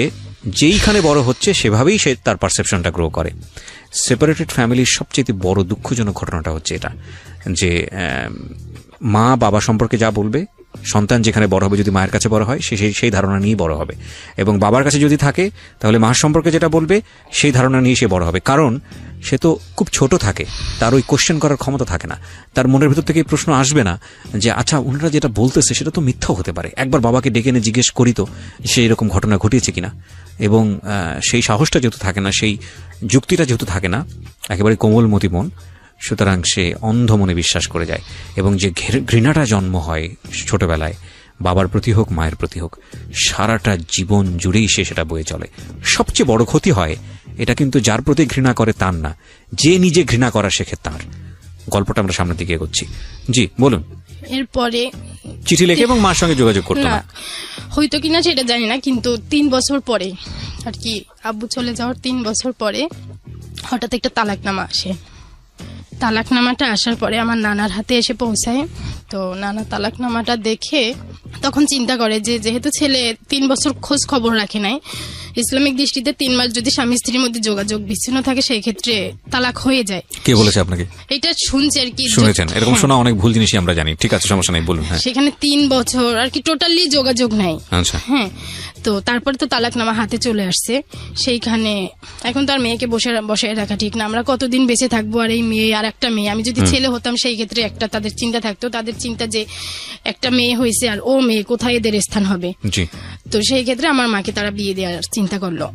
যেইখানে বড় হচ্ছে সেভাবেই সে তার পারসেপশনটা গ্রো করে। সেপারেটেড ফ্যামিলির সবচেয়ে বড় দুঃখজনক ঘটনাটা হচ্ছে এটা, যে মা বাবা সম্পর্কে যা বলবে, সন্তান যেখানে বড় হবে, যদি মায়ের কাছে বড় হয় সে সেই ধারণা নিয়েই বড় হবে, এবং বাবার কাছে যদি থাকে তাহলে মার সম্পর্কে যেটা বলবে সেই ধারণা নিয়ে সে বড় হবে। কারণ সে তো খুব ছোট থাকে, তার ওই কোশ্চেন করার ক্ষমতা থাকে না, তার মনের ভিতর থেকে এই প্রশ্ন আসবে না যে আচ্ছা ওনারা যেটা বলতেছে সেটা তো মিথ্যাও হতে পারে, একবার বাবাকে ডেকে এনে জিজ্ঞেস করি তো সে এরকম ঘটনা ঘটিয়েছে কিনা। এবং সেই সাহসটা যেহেতু থাকে না, সেই যুক্তিটা যেহেতু থাকে না, একেবারে কোমলমতি মন, সুতরাং সে অন্ধ মনে বিশ্বাস করে যায়। এবং যে ঘৃণাটা জন্ম হয় ছোটবেলায়, বাবার প্রতি হোক মায়ের প্রতি হোক, সারাটা জীবন জুড়েই সে সেটা বয়ে চলে। সবচেয়ে বড় ক্ষতি হয় এটা কিন্তু যার প্রতি ঘৃণা করে তার না, যে নিজে ঘৃণা করা শেখে তার। গল্পটা আমরা সামনের দিকে এগোচ্ছি। জি বলুন। এরপরে চিঠি লিখে এবং মার সঙ্গে যোগাযোগ করতো না, হয়তো কিনা সেটা জানি না, কিন্তু 3 বছর পরে আর কি, আব্বু চলে যাওয়ার 3 বছর পরে হঠাৎ একটা তালাকনামা আসে। তালাকনামাটা আসার পরে আমার নানার হাতে এসে পৌঁছায়। তো নানা তালাকনামাটা দেখে তখন চিন্তা করে যে যেহেতু ছেলে 3 বছর খোঁজ খবর রাখে নাই, ইসলামিক দৃষ্টিতে 3 মাস যদি স্বামী স্ত্রীর মধ্যে যোগাযোগ বিচ্ছিন্ন থাকে সেই ক্ষেত্রে তালাক হয়ে যায়। কে বলেছে আপনাকে? এটা শুনছি আর কি, শুনেছেন? এরকম শোনা অনেক ভুল জিনিসই আমরা জানি। ঠিক আছে, সমস্যা নেই, বলুন। সেখানে 3 বছর আর কি টোটালি যোগাযোগ নাই। আচ্ছা, হ্যাঁ। তো তারপরে তো তালাকনামা হাতে চলে আসছে, সেইখানে এখন তার মেয়েকে বসায় রাখা ঠিক না, আমরা কতদিন বেঁচে থাকবো, আর এই মেয়ে আর একটা মেয়ে, আমি যদি ছেলে হতাম সেই ক্ষেত্রে একটা তাদের চিন্তা থাকতো, তাদের চিন্তা যে একটা মেয়ে হয়েছে আর ও মেয়ে, কোথায় এদের স্থান হবে। তো সেই ক্ষেত্রে আমার মাকে তারা বিয়ে দেওয়ার চিন্তা করলো।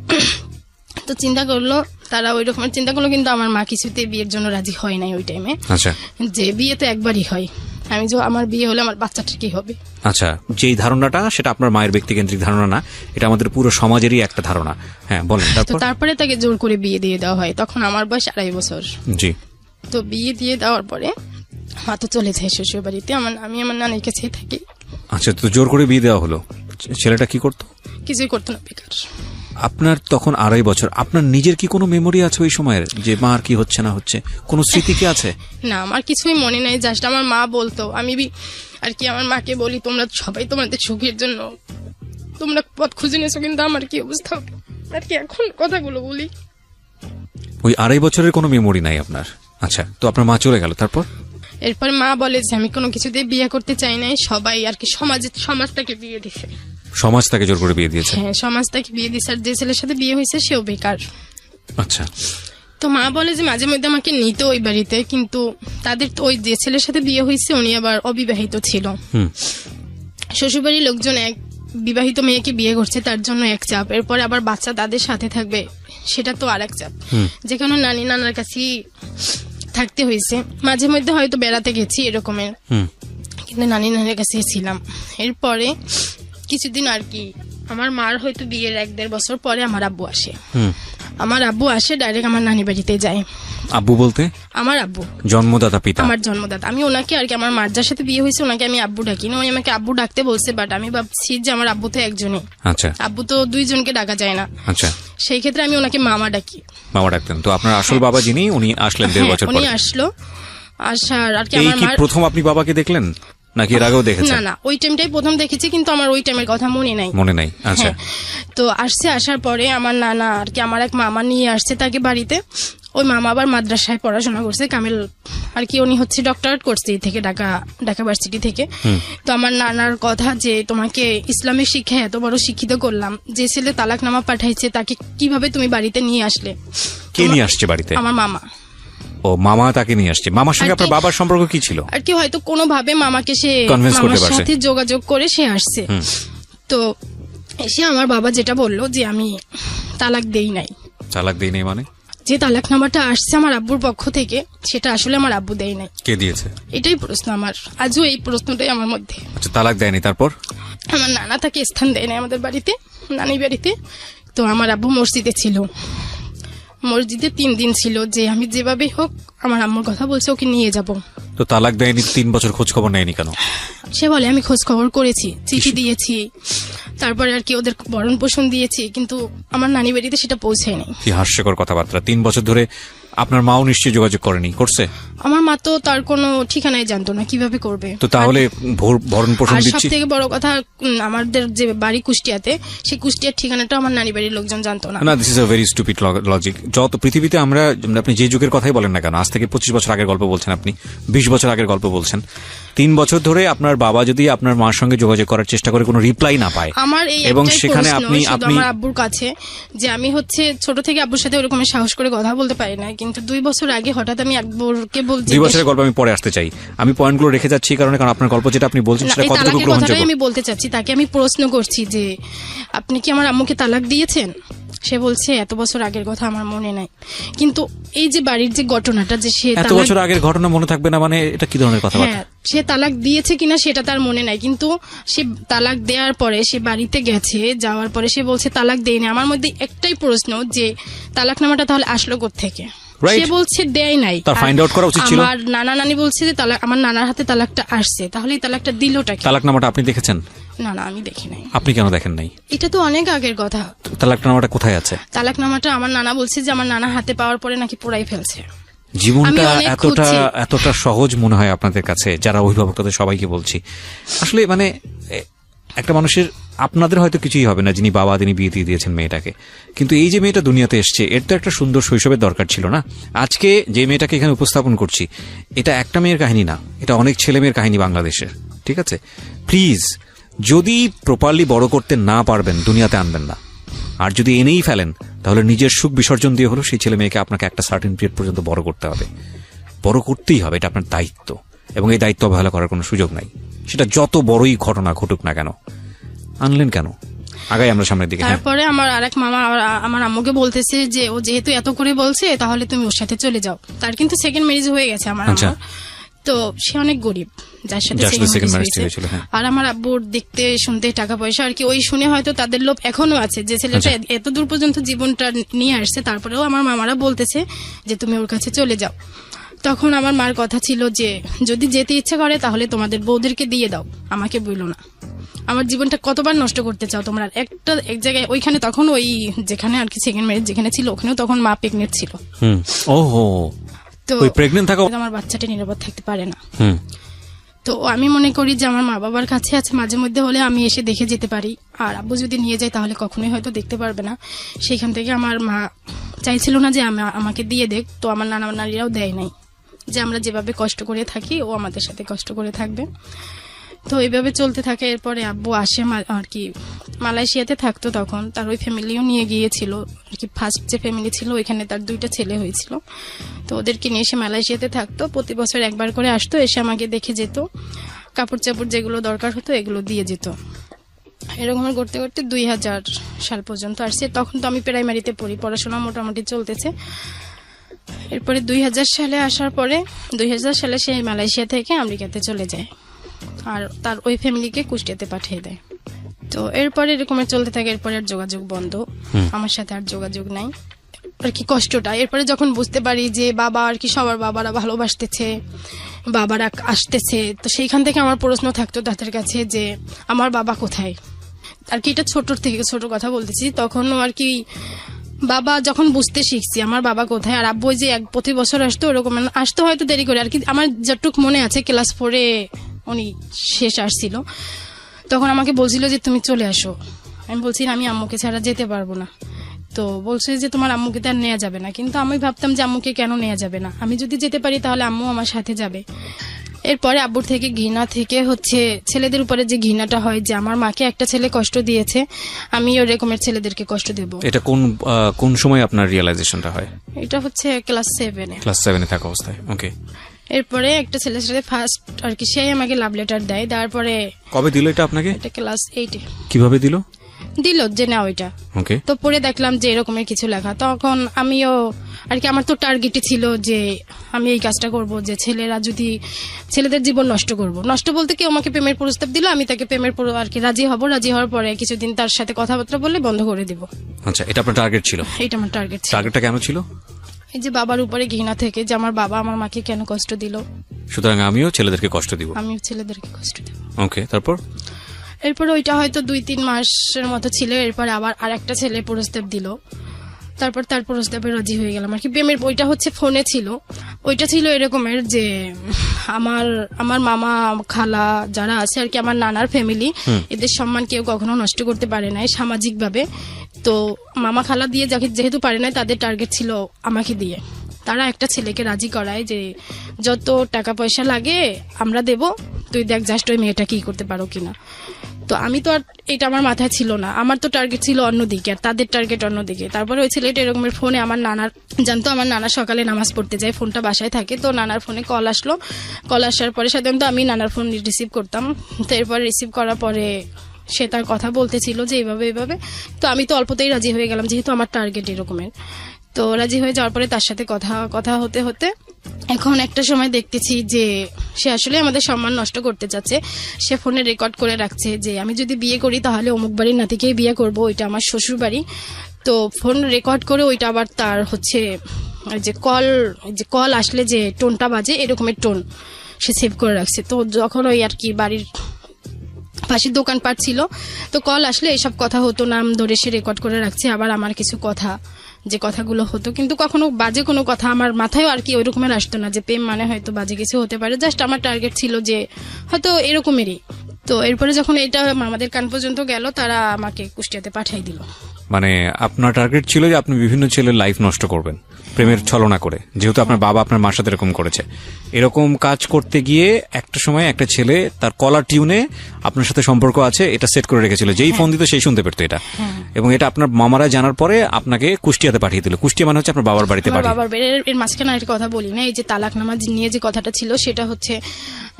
তো চিন্তা করলো তারা, ওই রকমের চিন্তা করলো, কিন্তু আমার মা কিছুতে বিয়ের জন্য রাজি হয় নাই ওই টাইমে। আচ্ছা, যে বিয়ে তো একবারই হয়, আমি যে আমার বিয়ে হলে আমার বাচ্চাটা কি হবে। আচ্ছা, যেই ধারণাটা সেটা আপনার মায়ের ব্যক্তিকেন্দ্রিক ধারণা না, এটা আমাদের পুরো সমাজেরই একটা ধারণা। হ্যাঁ বলেন। তারপরে তাকে জোর করে বিয়ে দিয়ে দেওয়া হয়, তখন আমার বয়স 2.5 বছর। জি। তো বিয়ে দিয়ে দেওয়ার পরে মা তো চলে যায় শ্বশুর বাড়িতে, আমি আমার নানির কাছে থাকি। আচ্ছা, তো জোর করে বিয়ে দেওয়া হলো, ছেলেটা কি করতো? কিছুই করতো না, বেকার। আপনার তখন 2.5 বছর, আপনার নিজের কি কোনো মেমোরি আছে ওই সময়ের, যে মার কি হচ্ছে না হচ্ছে, কোনো স্মৃতি কি আছে? না, আমার কিছুই মনে নাই, জাস্ট আমার মা বলতো, আমি আর কি আমার মাকে বলি, তোমরা সবাই তোমাদের সুখের জন্য তোমরা পথ খুঁজে নিয়েছো, কিন্তু আমার কি অবস্থা হবে আর কি, এখন কথাগুলো বলি। ওই 2.5 বছরের কোনো মেমোরি নাই আপনার? আচ্ছা, তো আপনার মা চলে গেল, তারপর? এরপর মা বলে যে আমি কোনো কিছুতে বিয়ে করতে চাই নাই, সবাই আর কি সমাজটাকে বিয়ে দিছে। সমাজ তাকে জোর করে বিয়ে দিয়েছে? হ্যাঁ, সমাজ তাকে বিয়ে দিছে, আর যে ছেলের সাথে বিয়ে হয়েছে সেও বেকার। আচ্ছা। তো মা বলে যে মাঝে মধ্যে আমাকে নিত ওই বাড়িতে, কিন্তু তাদের তো ওই যে ছেলের সাথে বিয়ে হয়েছে উনি আবার অবিবাহিত ছিল। শ্বশুরবাড়ির লোকজন এক বিবাহিত মেয়েকে বিয়ে করছে, তার জন্য এক চাপ, এরপরে আবার বাচ্চা তাদের সাথে থাকবে, সেটা তো আর এক চাপ, যেখানে নানি নানার কাছেই থাকতে হয়েছে। মাঝে মধ্যে হয়তো বেড়াতে গেছি এরকমের, কিন্তু নানি নানার কাছে ছিলাম। এরপরে কিছুদিন আর কি আমার মার হয়তো বিয়ের 1-1.5 বছর পরে আমার আব্বু আসে। আমার আব্বু আসে ডাইরেক্ট আমার নানি বাড়িতে যায়। আব্বু বলতে? আমার আব্বু, জন্মদাতা পিতা। আমার জন্মদাতা। আমি ওনাকে আর কি আমার মার যার সাথে বিয়ে হয়েছে ওনাকে আমি আব্বু ডাকি না, উনি আমাকে আব্বু ডাকতে বলছে, বাট আমি ভাবছি যে আমার আব্বু তো একজনই। আচ্ছা। আব্বু তো 2 জনকে ডাকা যায় না। আচ্ছা। সেই ক্ষেত্রে আমি ওনাকে মামা ডাকি। মামা ডাকতেন। তো আপনার আসল বাবা যিনি, উনি আসলেন 1.5 বছর পরে? উনি আসলো, আসার আর কি এই আমার কি মার প্রথম আপনি বাবাকে দেখলেন নাকি এর আগেও দেখেছেন? না, ওই টাইমটাই প্রথম দেখেছি, কিন্তু আমার ওই টাইমের কথা মনে নাই। মনে নাই? আচ্ছা। তো আসার পরে আমার নানা আর কি আমার এক মামা নিয়ে আসছে তাকে বাড়িতে। ওই মামা আবার মাদ্রাসায় পড়াশোনা করছে, কামিল আর কি, উনি হচ্ছে ডক্টরেট করছে থেকে ঢাকা ভার্সিটি থেকে। তো আমার নানার কথা যে তোমাকে ইসলামের শিক্ষায় এত বড় শিক্ষিত করলাম, যে ছেলে তালাকনামা পাঠাইছে তাকে কিভাবে তুমি বাড়িতে নিয়ে আসলে? কে নিয়ে আসছে বাড়িতে? আমার মামা। ও, মামা তাকে নিয়ে আসছে। মামার সঙ্গে আপনার বাবার সম্পর্ক কি ছিল? আর কি হয়তো কোনোভাবে মামাকে সে মামার সাথে যোগাযোগ করে সে আসছে। তো এসে আমার বাবা যেটা বললো যে আমি তালাক দেই নাই। তালাক দেই নাই মানে? যে তালাকনামাটা আসছে আমার আব্বুর পক্ষ থেকে, সেটা আসলে আমার আব্বু দেয় নাই। কে দিয়েছে? এটাই প্রশ্ন আমার, আজও এই প্রশ্নটাই আমার মধ্যে। আচ্ছা, তালাক দেয়নি, তারপর? আমার নানা তাকে স্থান দেয় নাই আমাদের বাড়িতে, নানি বাড়িতে। তো আমার আব্বু মসজিদে ছিল, মসজিদে 3 দিন ছিল, যে আমি যেভাবে হোক আমার আম্মুর কথা বলছে ওকে নিয়ে যাব। তো তালাক দেয়নি, 3 বছর খোঁজ খবর নেয়নি কেন? সে বলে আমি খোঁজ খবর করেছি, চিঠি দিয়েছি, তারপরে আর কি ওদের ভরণ পোষণ দিয়েছি, কিন্তু আমার নানি বাড়িতে সেটা পৌঁছায়নি। কি হাস্যকর কথাবার্তা! 3 বছর ধরে আপনার মাও নিশ্চয়ই যোগাযোগ করেনি? করছে? আমার মা তো তার কোনো ঠিকানাই জানতো না, কিভাবে করবে? তো তাহলে ভরণ পোষণ দিচ্ছি। সব থেকে বড় কথা, আমাদের যে বাড়ি কুষ্টিয়াতে, সেই কুষ্টিয়ার ঠিকানাটা আমার নানি বাড়ির লোকজন জানতো না। না, this is a very stupid logic. যত পৃথিবীতে আমরা, আপনি যে যুগের কথাই বলেন না কেন, আজ থেকে 25 বছর আগের গল্প বলছেন, আপনি 20 বছর আগের গল্প বলছেন, 3 বছর ধরে আপনার বাবা যদি আপনার মার সঙ্গে যোগাযোগ করার চেষ্টা করে কোনো রিপ্লাই না পায়, আমার এই এবং সেখানে আপনি আমার আব্বুর কাছে, যে আমি হচ্ছে ছোট থেকে আব্বুর সাথে ওরকম সাহস করে কথা বলতে পারি না, কিন্তু 2 বছর আগে হঠাৎ আমি আব্বুকে বলছি। 2 বছরের গল্প আমি পরে আসতে চাই, আমি পয়েন্টগুলো রেখে যাচ্ছি কারণ আপনার গল্প যেটা আপনি বলছেন সেটা কতটুকু গ্রহণযোগ্য আমি বলতে চাচ্ছি। তাকে আমি প্রশ্ন করছি যে আপনি কি আমার আম্মুকে তালাক দিয়েছেন? সে বলছে এত বছর আগের কথা আমার মনে নাই। কিন্তু এই যে বাড়ির যে ঘটনাটা, যে সে এত বছর আগের ঘটনা মনে থাকবে না মানে এটা কি ধরনের কথাবার্তা? সে তালাক দিয়েছে কিনা সেটা তার মনে নাই, কিন্তু সে তালাক দেওয়ার পরে সে বাড়িতে গেছে, যাওয়ার পরে সে বলছে তালাক দেয়নি। আমার মধ্যে একটাই প্রশ্ন যে তালাকনামাটা তাহলে আসলো কোত্থেকে? সে বলছে দেয় নাই, তার ফাইন্ড আউট করা উচিত ছিল। আমার নানা নানি বলছে যে আমার নানার হাতে তালাকটা আসছে, তাহলে এই তালাকটা দিলটা কি? তালাকনামাটা আপনি দেখেছেন? না, আমি দেখি নাই। আপনি কেন দেখেন নাই? এটা তো অনেক আগের কথা। তালাকনামাটা কোথায় আছে? তালাকনামাটা আমার নানা বলছে যে আমার নানা হাতে পাওয়ার পরে নাকি পোড়াই ফেলছে। জীবনটা এতটা সহজ মনে হয় আপনাদের কাছে, যারা অভিভাবক তাদের সবাইকে বলছি। আসলে মানে একটা মানুষের, আপনাদের হয়তো কিছুই হবে না যিনি বাবা, তিনি বিয়ে দিয়ে দিয়েছেন মেয়েটাকে, কিন্তু এই যে মেয়েটা দুনিয়াতে এসছে, এর তো একটা সুন্দর শৈশবের দরকার ছিল না? আজকে যে মেয়েটাকে এখানে উপস্থাপন করছি, এটা একটা মেয়ের কাহিনী না, এটা অনেক ছেলে মেয়ের কাহিনী বাংলাদেশের। ঠিক আছে, প্লিজ, যদি প্রপারলি বড় করতে না পারবেন দুনিয়াতে আনবেন না, আর যদি এনেই ফেলেন তাহলে নিজের সুখ বিসর্জন দিয়ে হলো সেই ছেলে মেয়েকে আপনাকে একটা সার্টেন পিরিয়ড পর্যন্ত বড় করতে হবে, বড় করতেই হবে, এটা আপনার দায়িত্ব, এবং এই দায়িত্ব অবহেলা করার কোনো সুযোগ নাই। সেটা যত বড়ই ঘটনা ঘটুক না কেন। আনলেন কেন? আগাই আমরা সামনের দিকে। তারপরে আমার আরেক মামা আমার আম্মুকে বলতেছে যে ও যেহেতু এত করে বলছে তাহলে তুমি ওর সাথে চলে যাও। তার কিন্তু সেকেন্ড ম্যারেজ হয়ে গেছে আমার আম্মুর, তো সে অনেক গরিব যার সাথে সেকেন্ড ম্যারেজ হয়েছে। আর আমার আব্বুর দেখতে শুনতে টাকা পয়সা আর কি, ওই শুনে হয়তো তাদের লোভ এখনো আছে যে ছেলেটা এত দূর পর্যন্ত জীবনটা নিয়ে আসছে, তারপরেও আমার মামারা বলতেছে যে তুমি ওর কাছে চলে যাও। তো তখন আমার মার কথা ছিল যে যদি যেতে ইচ্ছা করে তাহলে তোমাদের বউদেরকে দিয়ে দাও, আমাকে বইলো না। আমার জীবনটা কতবার নষ্ট করতে চাও তোমরা? এক জায়গায় ওইখানে তখন ওই যেখানে আর কি সেকেন্ড ম্যারেজ যেখানে ছিল ওখানেও তখন মা প্রেগনেন্ট ছিল। ওহো, তো ওই প্রেগনেন্ট থাকা আমার বাচ্চাটা নিরাপদ থাকতে পারে না। তো আমি মনে করি যে আমার মা বাবার কাছে আছে, মাঝে মধ্যে হলে আমি এসে দেখে যেতে পারি, আর আব্বু যদি নিয়ে যায় তাহলে কখনোই হয়তো দেখতে পারবে না। সেখান থেকে আমার মা চাইছিল না যে আমাকে দিয়ে দেখ, তো আমার নানা নারীরাও দেয় নাই, যে আমরা যেভাবে কষ্ট করে থাকি ও আমাদের সাথে কষ্ট করে থাকবে। তো এইভাবে চলতে থাকে। এরপরে আব্বু আসে আর কি মালয়েশিয়াতে থাকতো, তখন তার ওই ফ্যামিলিও নিয়ে গিয়েছিল আর কি। ফার্স্ট যে ফ্যামিলি ছিল ওইখানে তার 2টা ছেলে হয়েছিল, তো ওদেরকে নিয়ে এসে মালয়েশিয়াতে থাকতো। প্রতি বছর একবার করে আসতো, এসে আমাকে দেখে যেত, কাপড় চাপড় যেগুলো দরকার হতো এগুলো দিয়ে যেত। এরকম করতে করতে 2000 সাল পর্যন্ত আসছে। তখন তো আমি প্রাইমারিতে পড়ি, পড়াশোনা মোটামুটি চলতেছে। এরপরে 2000 সালে আসার পরে 2000 সালে সে মালয়েশিয়া থেকে আমেরিকাতে চলে যায়, আর তার ওই ফ্যামিলিকে কুষ্টিয়াতে পাঠিয়ে দেয়। তো এরপরে এরকমের চলতে থাকে। এরপরে আর যোগাযোগ বন্ধ, আমার সাথে আর যোগাযোগ নাই আর কি। কষ্টটা এরপরে যখন বুঝতে পারি যে বাবা আর কি সবার বাবারা ভালোবাসতেছে, বাবারা আসতেছে, তো সেইখান থেকে আমার প্রশ্ন থাকতো তাদের কাছে যে আমার বাবা কোথায় আর কি। এটা ছোট কথা বলতেছি। তখনও আর কি বাবা যখন বুঝতে শিখছি আমার বাবা কোথায়, আর আব্বু যে প্রতি বছর আসতো ওরকম আসতো, হয়তো দেরি করে আর কি। আমার যতটুক মনে আছে ক্লাস 4-এ উনি শেষ আসছিল, তখন আমাকে বলছিল যে তুমি চলে আসো। আমি বলছি আমি আম্মুকে ছাড়া যেতে পারবো না। তো বলছে যে তোমার আম্মুকে তো আর নেওয়া যাবে না, কিন্তু আমি ভাবতাম যে আম্মুকে কেন নেওয়া যাবে না, আমি যদি যেতে পারি তাহলে আম্মু আমার সাথে যাবে। এরপরে আব্বুর থেকে ঘৃণা থেকে হচ্ছে ছেলেদের উপরে যে ঘৃণাটা হয় যে আমার মাকে একটা ছেলে কষ্ট দিয়েছে, আমি ওই রকমের ছেলেদেরকে কষ্ট দেব। এটা কোন সময় আপনার রিয়েলাইজেশনটা হয়? এটা হচ্ছে ক্লাস 7-এ। ক্লাস 7-এ থাকা অবস্থায়। ওকে। এরপরে একটা ছেলের সাথে ফার্স্ট আর কি সেই আমাকে লাভ লেটার দেয়। তারপরে কবে দিল এটা আপনাকে? এটা ক্লাস 8-এ। কিভাবে দিল? যে না ওইটা। ওকে। তো পরে দেখলাম যে এরকমের কিছু লেখা, তখন আমিও আর কি আমার তো টার্গেটই ছিল যে আমি এই কাজটা করব, যে ছেলেদের জীবন নষ্ট বলতে কেউ আমাকে প্রেমের প্রস্তাব দিল, আমি তাকে প্রেমের আর কি রাজি হওয়ার পরে কিছুদিন তার সাথে কথাবার্তা বলে বন্ধ করে দিব। আচ্ছা, এটা আপনার টার্গেট ছিল? এটা আমার টার্গেট ছিল। টার্গেটটা কেন ছিল? এই যে বাবার উপরে ঘৃণা থেকে, যে আমার বাবা আমার মাকে কেন কষ্ট দিল, সুতরাং আমিও ছেলেদেরকে কষ্ট দিব। ওকে। এরপর ওইটা হয়তো 2-3 মাসের মতো ছিল। এরপর আবার আরেকটা ছেলে প্রস্তাব দিল, তারপর তার প্রস্তাবে রাজি হয়ে গেলাম আর কি। প্রেমের ওইটা হচ্ছে ফোনে ছিল। ওইটা ছিল এরকমের যে আমার মামা খালা যারা আছে আর কি, আমার নানার ফ্যামিলি, এদের সম্মান কেউ কখনো নষ্ট করতে পারে নাই সামাজিক ভাবে। তো মামা খালা দিয়ে যেহেতু পারে নাই, তাদের টার্গেট ছিল আমাকে দিয়ে। তারা একটা ছেলেকে রাজি করায় যে যত টাকা পয়সা লাগে আমরা দেব, তুই দেখ জাস্ট ওই মেয়েটা কি করতে পারো কিনা। তো আমি তো আর এটা আমার মাথায় ছিল না, আমার তো টার্গেট ছিল অন্যদিকে আর তাদের টার্গেট অন্যদিকে। তারপরে ওই ছেলেটা এরকমের ফোনে আমার নানার জানতো, আমার নানা সকালে নামাজ পড়তে যায়, ফোনটা বাসায় থাকে। তো নানার ফোনে কল আসলো, কল আসার পরে সাধারণত আমি নানার ফোন রিসিভ করতাম। তো এরপর রিসিভ করার পরে সে তার কথা বলতেছিল যে এইভাবে। তো আমি তো অল্পতেই রাজি হয়ে গেলাম, যেহেতু আমার টার্গেট এরকমের। তো রাজি হয়ে যাওয়ার পরে তার সাথে কথা হতে এখন একটা সময় দেখতেছি যে সে আসলে আমাদের সম্মান নষ্ট করতে চাচ্ছে। সে ফোনে রেকর্ড করে রাখছে যে আমি যদি বিয়ে করি তাহলে অমুক বাড়ির নাতিকেই বিয়ে করব, ওইটা আমার শ্বশুর বাড়ি। তো ফোন রেকর্ড করে ওইটা আবার তার হচ্ছে যে কল আসলে যে টোনটা বাজে এরকমের টোন সে সেভ করে রাখছে। তো যখন ওই আর কি বাড়ির পাশে দোকানপাট ছিল, তো কল আসলে এইসব কথা হতো, নাম ধরে সে রেকর্ড করে রাখছে। আবার আমার কিছু কথা যে কথাগুলো হতো, কিন্তু কখনো বাজে কোনো কথা আমার মাথায় আর কি ওই রকমের আসতো না যে প্রেম মানে হয়তো বাজে কিছু হতে পারে। জাস্ট আমার টার্গেট ছিল যে হয়তো এরকমেরই। তো এরপরে যখন এটা আমাদের কান পর্যন্ত গেল, তারা আমাকে কুষ্টিয়াতে পাঠিয়ে দিল। মানে আপনার টার্গেট ছিল যে আপনি বিভিন্ন ছেলের লাইফ নষ্ট করবেন প্রেমের ছলনা করে, যেহেতু আপনার বাবা আপনার মার সাথে এরকম করেছে। এরকম কাজ করতে গিয়ে একটা সময় একটা ছেলে তার কলার টিউনে আপনার সাথে সম্পর্ক আছে এটা সেট করে রেখেছিল, যেই ফোন দিত সেই শুনতে পেতো এটা। এবং এটা আপনার মামারা জানার পরে আপনাকে কুষ্টিয়াতে পাঠিয়ে দিল। কুষ্টিয়া মানে হচ্ছে আপনার বাবার বাড়িতে এর মাঝখানে একটা কথা বলি না, এই যে তালাকনামা নিয়ে যে কথাটা ছিল, সেটা হচ্ছে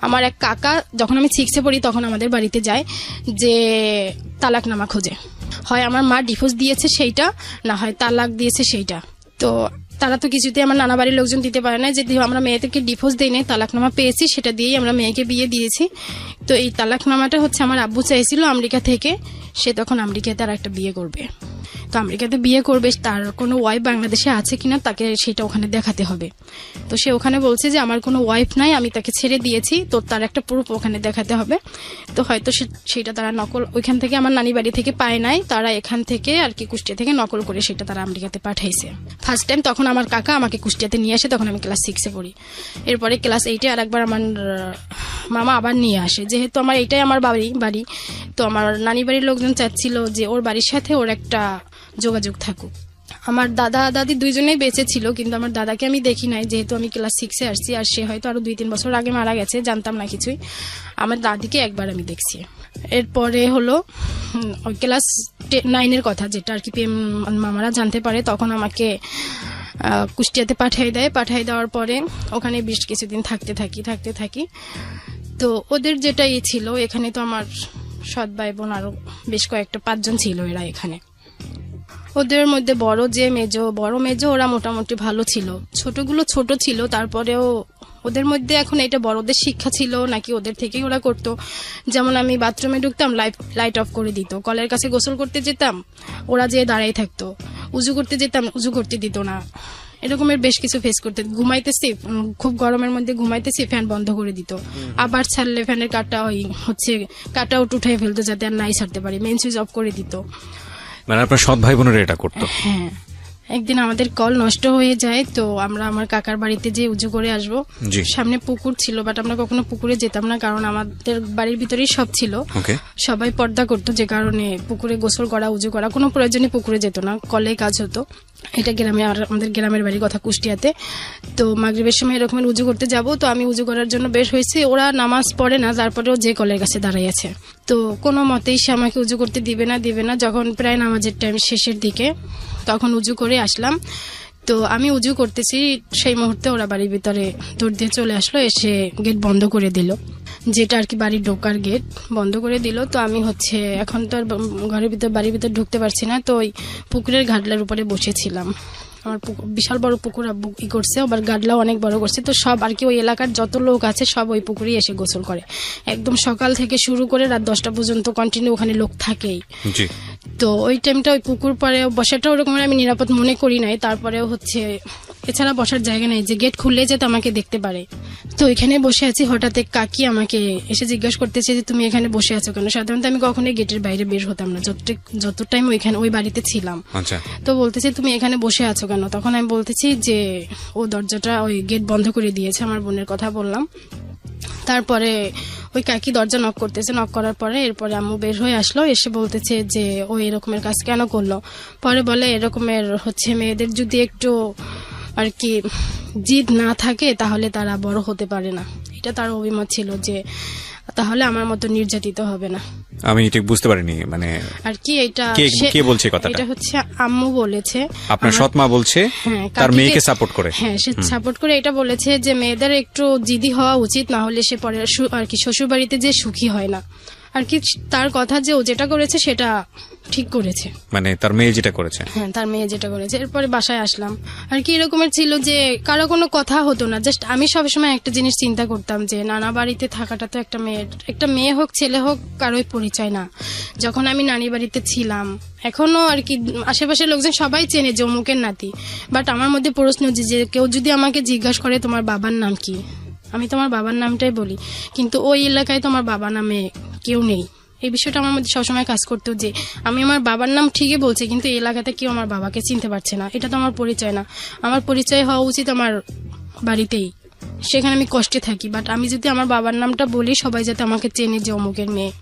আমার এক কাকা যখন আমি 6-এ পড়ি তখন আমাদের বাড়িতে যায় যে তালাকনামা খোঁজে। হয় আমার মা ডিভোর্স দিয়েছে সেইটা, না হয় তালাক দিয়েছে সেইটা। তো তারা তো কিছুতে আমার নানা বাড়ির লোকজন দিতে পারে না, যদি আমরা মেয়েদেরকে ডিভোর্স দিই নাই, তালাকনামা পেয়েছি, সেটা দিয়েই আমরা মেয়েকে বিয়ে দিয়েছি। তো এই তালাকনামাটা হচ্ছে আমার আব্বু চাইছিল আমেরিকা থেকে, সে তখন আমেরিকায় তার একটা বিয়ে করবে। তো আমেরিকাতে বিয়ে করবে, তার কোনো ওয়াইফ বাংলাদেশে আছে কিনা তাকে সেটা ওখানে দেখাতে হবে। তো সে ওখানে বলছে যে আমার কোনো ওয়াইফ নাই, আমি তাকে ছেড়ে দিয়েছি, তো তার একটা প্রুফ ওখানে দেখাতে হবে। তো হয়তো সেটা তারা নকল ওইখান থেকে আমার নানি বাড়ি থেকে পায় নাই, তারা এখান থেকে আর কি কুষ্টিয়া থেকে নকল করে সেটা তারা আমেরিকাতে পাঠাইছে। ফার্স্ট টাইম তখন আমার কাকা আমাকে কুষ্টিয়াতে নিয়ে আসে, তখন আমি ক্লাস 6-এ পড়ি। এরপরে ক্লাস 8-এ আর একবার আমার মামা আবার নিয়ে আসে, যেহেতু আমার এইটাই আমার বাড়ি, তো আমার নানি বাড়ির লোকজন চাচ্ছিল যে ওর বাড়ির সাথে ওর একটা যোগাযোগ থাকুক। আমার দাদা দাদি দুইজনেই বেঁচে ছিল, কিন্তু আমার দাদাকে আমি দেখি নাই, যেহেতু আমি ক্লাস 6-এ আসছি, আর সে হয়তো আরো 2-3 বছর আগে মারা গেছে, জানতাম না কিছুই। আমার দাদিকে একবার আমি দেখছি। এরপরে হলো ক্লাস 9-এর কথা, যেটা আর কি মামারা জানতে পারে, তখন আমাকে কুষ্টিয়াতে পাঠিয়ে দেওয়ার পরে ওখানে বেশ কিছুদিন থাকতে থাকি। তো ওদের যেটা ছিল, এখানে তো আমার সৎ ভাই বোন আরো বেশ কয়েকটা 5 জন ছিল এরা এখানে। ওদের মধ্যে বড় মেজো ওরা মোটামুটি ভালো ছিল, ছোটগুলো ছোট ছিল, তারপরেও ওদের মধ্যে এখন এটা বড়দের শিক্ষা ছিল নাকি ওদের থেকেই ওরা করতো। যেমন আমি বাথরুমে ঢুকতাম, লাইট অফ করে দিত, কলের কাছে গোসল করতে যেতাম, ওরা যেয়ে দাঁড়াই থাকতো, উজু করতে যেতাম, উজু করতে দিত না। এরকমের বেশ কিছু ফেস করতে, ঘুমাইতেছি, খুব গরমের মধ্যে ঘুমাইতেছি, ফ্যান বন্ধ করে দিত, আবার ছাড়লে ফ্যানের কাটা উঠে ফেলতো যাতে আর নাই ছাড়তে পারি, মেইন সুইচ অফ করে দিত। মানে আপনার সৎ ভাই বোনেরা এটা করতো? হ্যাঁ। একদিন আমাদের কল নষ্ট হয়ে যায়, তো আমরা আমার কাকার বাড়িতে যে উজু করে আসবো, সামনে পুকুর ছিল, বাট আমরা কখনো পুকুরে যেতাম না, কারণ আমাদের বাড়ির ভিতরেই সব ছিল, সবাই পর্দা করতো, যে কারণে পুকুরে গোসল করা, উজু করা কোনো প্রয়োজনই পুকুরে যেত না, কলেই কাজ হতো। এটা গ্রামে, আমাদের গ্রামের বাড়ির কথা কুষ্টিয়াতে। তো মাগরিবের সময় এরকম উজু করতে যাব, তো আমি উজু করার জন্য বের হয়েছি, ওরা নামাজ পড়ে না, তারপরেও যে কলের কাছে দাঁড়াই আছে, তো কোনো মতেই সে আমাকে উজু করতে দিবে না। যখন প্রায় নামাজের টাইম শেষের দিকে, তখন উজু করে আসলাম, তো আমি উজু করতেছি, সেই মুহূর্তে ওরা বাড়ির ভিতরে দৌড় দিয়ে চলে আসলো, এসে গেট বন্ধ করে দিল, যেটা আর কি বাড়ির ঢোকার গেট বন্ধ করে দিল। তো আমি এখন তো আর বাড়ির ভিতর ঢুকতে পারছি না, তো ওই পুকুরের ঘাটলার উপরে বসেছিলাম। আমার বিশাল বড় পুকুর করছে, আবার গাডলাও অনেক বড় করছে, তো সব আর কি ওই এলাকার যত লোক আছে সব ওই পুকুরেই এসে গোসল করে, একদম সকাল থেকে শুরু করে রাত 10টা পর্যন্ত কন্টিনিউ ওখানে লোক থাকেই। তো ওই টাইমটা ওই পুকুর পরে বসাটা ওরকম আমি নিরাপদ মনে করি নাই, তারপরেও এছাড়া বসার জায়গা নেই যে গেট খুললে যাতে আমাকে দেখতে পারে। তো এখানে বসে আছি, হঠাৎ কাকি আমাকে এসে জিজ্ঞাসা করতেছে যে তুমি এখানে বসে আছো কেন। সাধারণত আমি কখনোই গেটের বাইরে বের হতাম না, যত টাইম ওই বাড়িতে ছিলাম। তো বলতেছে তুমি এখানে বসে আছো কেন, তখন আমি বলতেছি যে ও দরজাটা ওই গেট বন্ধ করে দিয়েছে, আমার বোনের কথা বললাম। তারপরে ওই কাকি দরজা নক করতেছে, নক করার পরে এরপরে আম্মু বের হয়ে আসলো, এসে বলতেছে যে ও এরকমের কাজ কেন করলো। পরে বলে এরকমের মেয়েদের যদি একটু আর কি জিদ না থাকে তাহলে তারা বড় হতে পারে না। এটা তার অভিমত ছিল যে তাহলে আমার মতো নির্যাতিত হবে না। আমি ঠিক বুঝতে পারিনি, মানে আর কি এটা কে বলছে কথাটা? এটা আম্মু বলেছে, আপনার সৎ মা বলছে তার মেয়েকে সাপোর্ট করে। হ্যাঁ, সে সাপোর্ট করে এটা বলেছে যে মেয়েদের একটু জিদি হওয়া উচিত, না হলে সে পরে আর কি শ্বশুর বাড়িতে যে সুখী হয় না। আর কি তার কথা যে ও যেটা করেছে সেটা ঠিক করেছে, মানে তার মেয়ে যেটা করেছে। হ্যাঁ, তার মেয়ে যেটা করেছে। এরপরে বাসায় আসলাম, আর কি এরকমের ছিল যে কারো কোনো কথা হতো না, জাস্ট আমি সবসময় একটা জিনিস চিন্তা করতাম যে নানা বাড়িতে থাকাটা তো একটা মেয়ে হোক ছেলে হোক কারোই পরিচয় না। যখন আমি নানি বাড়িতে ছিলাম, এখনো আর কি আশেপাশের লোকজন সবাই চেনে যে অমুকের নাতি, বাট আমার মধ্যে প্রশ্ন যে কেউ যদি আমাকে জিজ্ঞাসা করে তোমার বাবার নাম কি, আমি তোমার বাবার নামটাই বলি, কিন্তু ওই এলাকায় তোমার বাবা নামে কেউ নেই। এই বিষয়টা আমার মধ্যে সবসময় কাজ করতো যে আমি আমার বাবার নাম ঠিকই বলছি, কিন্তু এই এলাকাতে কেউ আমার বাবাকে চিনতে পারছে না, এটা তো আমার পরিচয় না। আমার পরিচয় হওয়া উচিত আমার বাড়িতেই, সেখানে আমি কষ্টে থাকি, বাট আমি যদি আমার বাবার নামটা বলি সবাই যাতে আমাকে চেনে যে অমুকের মেয়ে।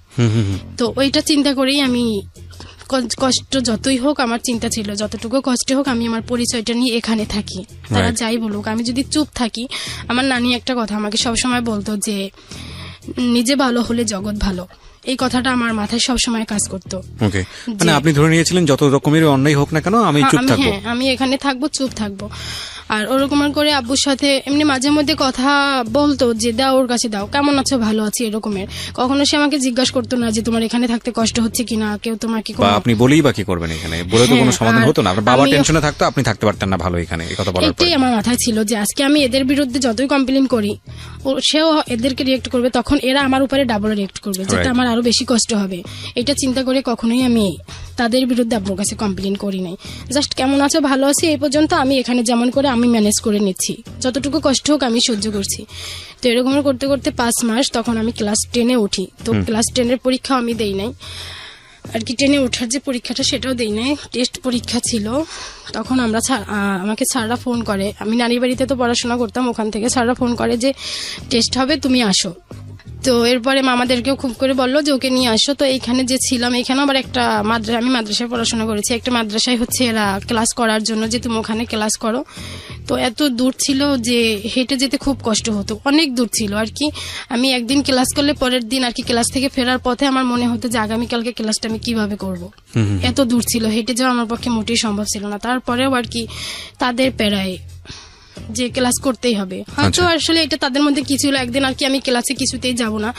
তো ওইটা চিন্তা করেই আমি কষ্ট যতই হোক, আমার চিন্তা ছিল যতটুকু কষ্ট হোক আমি আমার পরিচয়টা নিয়ে এখানে থাকি, তারা যাই বলুক। আমি যদি চুপ থাকি, আমার নানি একটা কথা আমাকে সবসময় বলতো যে নিজে ভালো হলে জগৎ ভালো, এই কথাটা আমার মাথায় সবসময় কাজ করতো। মানে আপনি ধরে নিয়েছিলেন যত রকমের অন্যায় হোক না কেন আমি চুপ থাকবো, আমি এখানে থাকবো, চুপ থাকবো। আর ওরকম করে আব্বুর সাথে এমনি মাঝে মধ্যে কথা বলতো যে দাও ওর কাছে দাও, কেমন আছো, ভালো আছি, এরকমের। কখনো সে আমাকে জিজ্ঞাসা করতো না যে তোমার এখানে থাকতে কষ্ট হচ্ছে কিনা, কেউ তোমাকে আপনি বলেই বা কি করবেন, এখানে বলে তো কোনো সমাধান হতো না। বাবা টেনশনে থাকতো, আপনি থাকতে পারতেন না ভালো এখানে, এই কথা বলার পরে এটাই আমার মাথায় ছিল যে আজকে আমি এদের বিরুদ্ধে যতই কমপ্লেইন করি সেও এদেরকে রিয়েক্ট করবে, তখন এরা আমার উপরে ডাবল রিয়েক্ট করবে, যেটা আমার আরো বেশি কষ্ট হবে। এটা চিন্তা করে কখনোই আমি তাদের বিরুদ্ধে আব্বুর কাছে কমপ্লেন করি নাই। জাস্ট কেমন আছো, ভালো আছি, এই পর্যন্ত আমি এখানে যেমন করে আমি ম্যানেজ করে নিচ্ছি, যতটুকু কষ্ট হোক আমি সহ্য করছি। তো এরকম করতে করতে 5 মাস, তখন আমি ক্লাস 10-এ উঠি। তো ক্লাস 10-এর পরীক্ষা আমি দেই নাই আর কি, 10-এ ওঠার যে পরীক্ষাটা সেটাও দেই নাই, টেস্ট পরীক্ষা ছিল। তখন আমাকে স্যাররা ফোন করে, আমি নানির বাড়িতে তো পড়াশোনা করতাম, ওখান থেকে স্যাররা ফোন করে যে টেস্ট হবে, তুমি আসো। তো এরপরে মামাদেরকেও খুব করে বললো যে ওকে নিয়ে আসো। তো এইখানে যে ছিলাম, এখানে আবার একটা আমি মাদ্রাসায় পড়াশোনা করেছি, একটা মাদ্রাসায় হচ্ছে এরা ক্লাস করার জন্য যে তুমি ওখানে ক্লাস করো। তো এত দূর ছিল যে হেঁটে যেতে খুব কষ্ট হতো, অনেক দূর ছিল আর কি। আমি একদিন ক্লাস করলে পরের দিন আর কি ক্লাস থেকে ফেরার পথে আমার মনে হতো যে আগামীকালকে ক্লাসটা আমি কিভাবে করব। এত দূর ছিল, হেঁটে যাওয়া আমার পক্ষে মোটেই সম্ভব ছিল না। তারপরেও আর কি তাদের প্যারায় যে ক্লাস করতেই হবে, হয়তো আসলে এটা তাদের মধ্যে কি ছিল, একদিন আর কি আমি ক্লাসে কিছুতেই যাব না।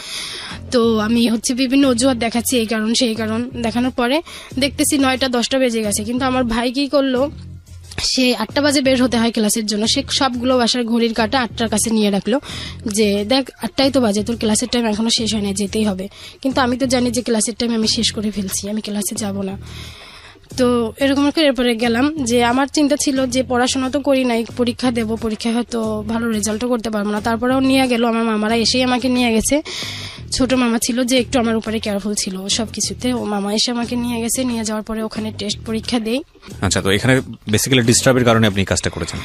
তো আমি হচ্ছে বিভিন্ন অজুহাত দেখাচ্ছি, এই কারণ সেই কারণ, দেখানোর পরে দেখতেছি 9টা-10টা বেজে গেছে। কিন্তু আমার ভাই কি করলো, সে 8টা বাজে বের হতে হয় ক্লাসের জন্য, সে সবগুলো বাসার ঘড়ির কাঁটা 8টার কাছে নিয়ে রাখলো যে দেখ 8টাই তো বাজে, তোর ক্লাসের টাইম এখনো শেষ হয় না, যেতেই হবে। কিন্তু আমি তো জানি যে ক্লাসের টাইম আমি শেষ করে ফেলছি, আমি ক্লাসে যাব না। তো এরকম করে এরপরে গেলাম, যে আমার চিন্তা ছিল যে পড়াশোনা তো করি নাই, পরীক্ষা দেবো, পরীক্ষায় হয়তো ভালো রেজাল্টও করতে পারবো না। তারপরেও নিয়ে গেল আমার মামারা, এসেই আমাকে নিয়ে গেছে। ছোট মামা ছিল যে একটু আমার উপরে কেয়ারফুল ছিল সবকিছুতে, ও মামা এসে আমাকে নিয়ে গেছে। নিয়ে যাওয়ার পরে ওখানে টেস্ট পরীক্ষা দেই। আচ্ছা, তো এখানে বেসিক্যালি ডিস্টার্বের কারণে আপনি কাজটা করেছেন?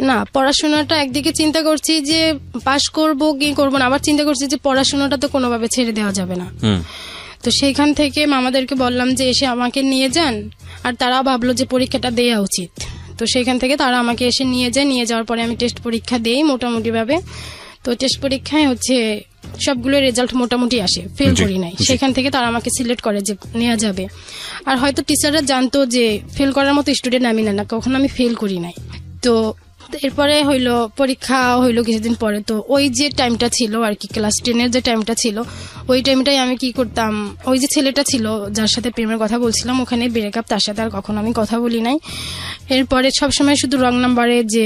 না, পড়াশোনাটা একদিকে চিন্তা করছি যে পাশ করব কি করবো না, আবার চিন্তা করছি যে পড়াশোনাটা তো কোনোভাবে ছেড়ে দেওয়া যাবে না। তো সেইখান থেকে মামাদেরকে বললাম যে এসে আমাকে নিয়ে যান, আর তারা ভাবলো যে পরীক্ষাটা দেওয়া উচিত। তো সেইখান থেকে তারা আমাকে এসে নিয়ে যায়। নিয়ে যাওয়ার পরে আমি টেস্ট পরীক্ষা দেই মোটামুটি ভাবে। তো টেস্ট পরীক্ষায় হচ্ছে সবগুলো রেজাল্ট মোটামুটি আসে, ফেল করি নাই। সেখান থেকে তারা আমাকে সিলেক্ট করে যে নেওয়া যাবে। আর হয়তো টিচাররা জানতো যে ফেল করার মতো স্টুডেন্ট আমি না, কখনো আমি ফেল করি নাই। তো এরপরে হইলো পরীক্ষা, হইলো কিছুদিন পরে। তো ওই যে টাইমটা ছিল আর কি, ক্লাস 10-এর যে টাইমটা ছিল, ওই টাইমটাই আমি কি করতাম, ওই যে ছেলেটা ছিল যার সাথে প্রেমের কথা বলছিলাম, ওখানে ব্রেকআপ, তার সাথে আর কখনো আমি কথা বলি নাই। এরপরে সবসময় শুধু রং নাম্বারে যে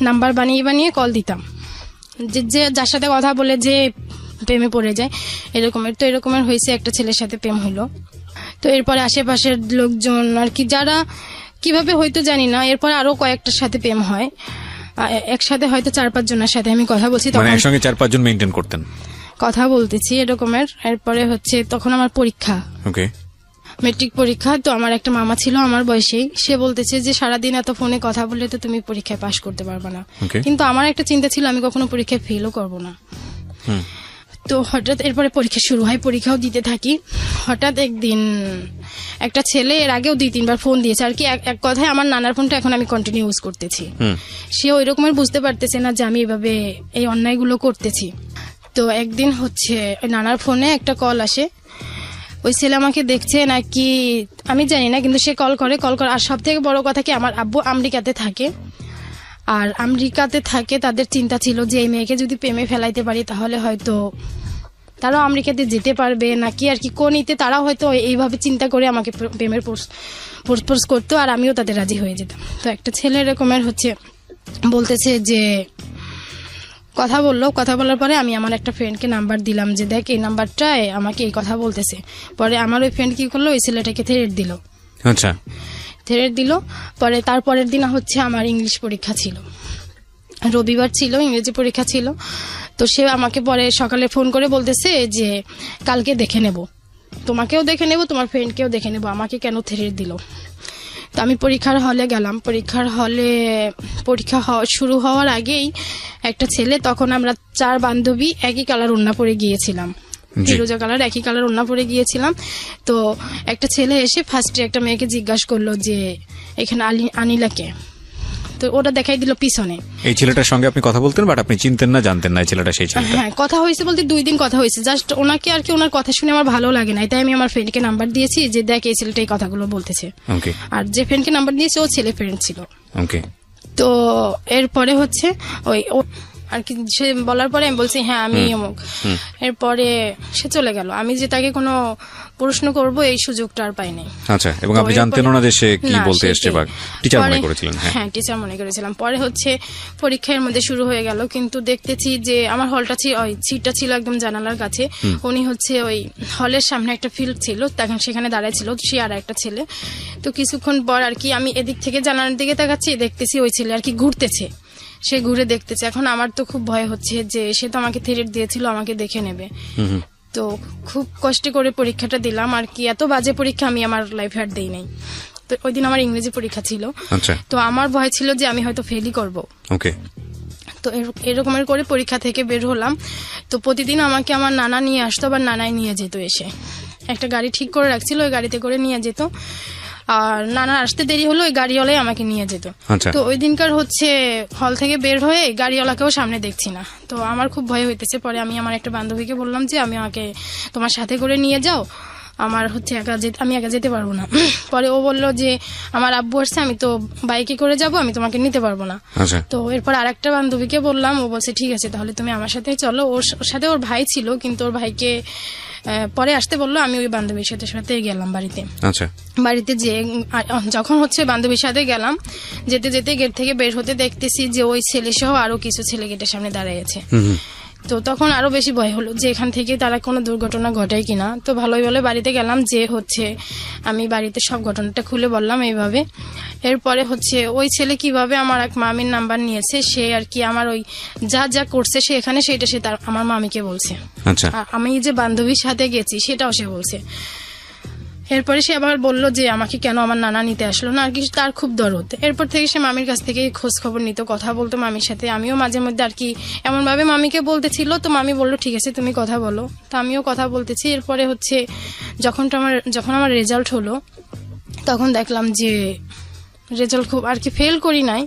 নাম্বার বানিয়ে বানিয়ে কল দিতাম, যে যার সাথে কথা বলে যে প্রেমে পড়ে যায় এরকমের। তো এরকমের হয়েছে, একটা ছেলের সাথে প্রেম হইলো। তো এরপরে আশেপাশের লোকজন আর কি, যারা কিভাবে হয়তো জানি না, এরপর আরো কয়েকটার সাথে প্রেম হয় একসাথে, হয়তো 4-5 জনের সাথে আমি কথা বলছি। মানে একসঙ্গে 4-5 জন মেইনটেইন করতেন? কথা বলতেছি এরকমের। এরপরে হচ্ছে তখন আমার পরীক্ষা, ওকে, মেট্রিক পরীক্ষা। তো আমার একটা মামা ছিল আমার বয়সেই, সে বলতেছে যে সারাদিন এত ফোনে কথা বললে তো তুমি পরীক্ষায় পাশ করতে পারবে না। কিন্তু আমার একটা চিন্তা ছিল আমি কখনো পরীক্ষায় ফেলও করবো না। তো হঠাৎ এরপরে পরীক্ষা শুরু হয়, পরীক্ষাও দিতে থাকি। হঠাৎ একদিন একটা ছেলে, এর আগেও 2-3 বার ফোন দিয়েছে আর কি, এক কথায় আমার নানার ফোনটা এখন আমি কন্টিনিউ ইউজ করতেছি। সে ওই রকমের বুঝতে পারতেছে না যে আমি এভাবে এই অন্যায়গুলো করতেছি। তো একদিন হচ্ছে ওই নানার ফোনে একটা কল আসে, ওই ছেলে আমাকে দেখছে নাকি আমি জানি না, কিন্তু সে কল করে। আর সব থেকে বড় কথা কি, আমার আব্বু আমেরিকাতে থাকে, আর আমেরিকাতে থাকে, তাদের চিন্তা ছিল যে এই মেয়েকে যদি প্রেমে ফেলাইতে পারি তাহলে হয়তো তারাও আমেরিকাতে যেতে পারবে নাকি আর কি, কোন ইতে তারা হয়তো এইভাবে চিন্তা করে আমাকে প্রেমের প্রপোজ করতো, আর আমিও তাদের রাজি হয়ে যেতাম। তো একটা ছেলে এরকমের হচ্ছে বলতেছে যে কথা বলার পরে আমি আমার একটা ফ্রেন্ডকে নাম্বার দিলাম যে দেখ এই নাম্বারটায় আমাকে এই কথা বলতেছে। পরে আমার ওই ফ্রেন্ড কি করলো, ওই ছেলেটাকে থ্রেট দিল। আচ্ছা, থ্রেট দিল। পরে তারপরের দিন হচ্ছে আমার ইংলিশ পরীক্ষা ছিল, রবিবার ছিল, ইংরেজি পরীক্ষা ছিল। তো সে আমাকে পরে সকালে ফোন করে বলতেছে যে কালকে দেখে নেব, তোমাকেও দেখে নেব, তোমার ফ্রেন্ডকেও দেখে নেব, আমাকে কেন থ্রেট দিল। তো আমি পরীক্ষার হলে গেলাম। পরীক্ষার হলে পরীক্ষা শুরু হওয়ার আগেই একটা ছেলে, তখন আমরা 4 বান্ধবী একই কালার ওড়না পরে গিয়েছিলাম, ফিরোজা কালার একই কালার ওড়না পরে গিয়েছিলাম। তো একটা ছেলে এসে ফার্স্টে একটা মেয়েকে জিজ্ঞাসা করলো যে এখানে আনিলাকে। তো ওটা দেখাই দিল পিছনে। এই ছেলেটার সঙ্গে আপনি কথা বলতেন, বাট আপনি চিনতেন না, জানতেন না এই ছেলেটা সেই ছেলেটা? হ্যাঁ, কথা হয়েছে বলতে 2 দিন কথা হয়েছে, জাস্ট ওনাকে আর কি, ওনার কথা শুনে আমার ভালো লাগে না, তাই আমি আমার ফ্রেন্ডকে নাম্বার দিয়েছি যে দেখ এই ছেলেটা এই কথাগুলো বলতেছে। ওকে। আর যে ফ্রেন্ডকে নাম্বার দিয়েছে ও ছেলে ফ্রেন্ড ছিল। ওকে। তো এরপরে হচ্ছে ওই আর কি। সে বলার পরে আমি বলছি হ্যাঁ আমি অমুক। এরপরে সে চলে গেল। আমি যে তাকে কোনো প্রশ্ন করব এই সুযোগটা আর পাই নাই। আচ্ছা, এবং আপনি জানতেন না যে সে কি বলতে এসেছে বা টিচার মনে করেছিলেন? হ্যাঁ, টিচার মনে করেছিলাম। পরে হচ্ছে পরীক্ষার মধ্যে শুরু হয়ে গেল, কিন্তু দেখতেছি যে আমার হলটা সিটটা ছিল একদম জানালার কাছে। উনি হচ্ছে ওই হলের সামনে একটা ফিল্ড ছিল, তখন সেখানে দাঁড়ায় ছিল সে আর একটা ছেলে। তো কিছুক্ষণ পর আর কি আমি এদিক থেকে জানালার দিকে তাকাচ্ছি, দেখতেছি ওই ছেলে আর কি ঘুরতেছে, সে ঘুরে দেখতেছে। এখন আমার তো খুব ভয় হচ্ছে যে সে তো আমাকে থ্রেট দিয়েছিল আমাকে দেখে নেবে। তো খুব কষ্ট করে পরীক্ষাটা দিলাম আর কি। এত বাজে পরীক্ষা আমি আমার লাইফে আর দেই নাই। তো ওই দিন আমার ইংরেজি পরীক্ষা ছিল। তো আমার ভয় ছিল যে আমি হয়তো ফেলই করব। ওকে। তো এরকমের করে পরীক্ষা থেকে বের হলাম। তো প্রতিদিন আমাকে আমার নানা নিয়ে আসতো, আবার নানাই নিয়ে যেত। এসে একটা গাড়ি ঠিক করে রাখছিল, ওই গাড়িতে করে নিয়ে যেত। আর নানা আসতে দেরি হলো, ওই গাড়িওয়ালাই আমাকে নিয়ে যেত। তো ওই দিনকার হচ্ছে হল থেকে বের হয়ে গাড়িওয়ালাকেও সামনে দেখছি না। তো আমার খুব ভয় হইতেছে। পরে আমি আমার একটা বান্ধবীকে বললাম যে আমি আমাকে তোমার সাথে করে নিয়ে যাও, আমার হচ্ছে আমি একা যেতে পারবো না। পরে ও বললো যে আমার আব্বু আসছে, আমি তো বাইকে করে যাব, আমি তোমাকে নিতে পারবো না। তো এরপর আরেকটা বান্ধবীকে বললাম, ও বলছে ঠিক আছে তাহলে তুমি আমার সাথে চলো। ওর সাথে ওর ভাই ছিল, কিন্তু ওর ভাইকে পরে আসতে বললো। আমি ওই বান্ধবীর সাথে গেলাম বাড়িতে। বাড়িতে যে যখন হচ্ছে বান্ধবীর সাথে গেলাম, যেতে যেতে গেট থেকে বের হতে দেখতেছি যে ওই ছেলে সহ আরো কিছু ছেলে গেটের সামনে দাঁড়িয়ে আছে। তো তখন আরো বেশি ভয় হলো যে এখান থেকে তারা কোনো দুর্ঘটনা ঘটায় কিনা। তো ভালোই ভালো বাড়িতে গেলাম, যে হচ্ছে আমি বাড়িতে সব ঘটনাটা খুলে বললাম এইভাবে। এরপরে হচ্ছে ওই ছেলে কিভাবে আমার এক মামির নাম্বার নিয়েছে, সে আর কি আমার ওই যা যা করছে সে এখানে, সেটা সে তার আমার মামিকে বলছে। আমি যে বান্ধবীর সাথে গেছি সেটাও সে বলছে। এরপরে সে আবার বললো যে আমাকে কেন আমার নানা নিতে আসলো না, আর কি তার খুব দরদ। এরপর থেকে সে মামির কাছ থেকে খোঁজ খবর নিত, কথা বলতো মামির সাথে। আমিও মাঝে মধ্যে আর কি এমন ভাবে মামিকে বলতেছিল, তো মামি বললো ঠিক আছে তুমি কথা বলো। তো আমিও কথা বলতেছি। এরপরে হচ্ছে যখন আমার রেজাল্ট হলো, তখন দেখলাম যে রেজাল্ট খুব আর কি ফেল করি নাই,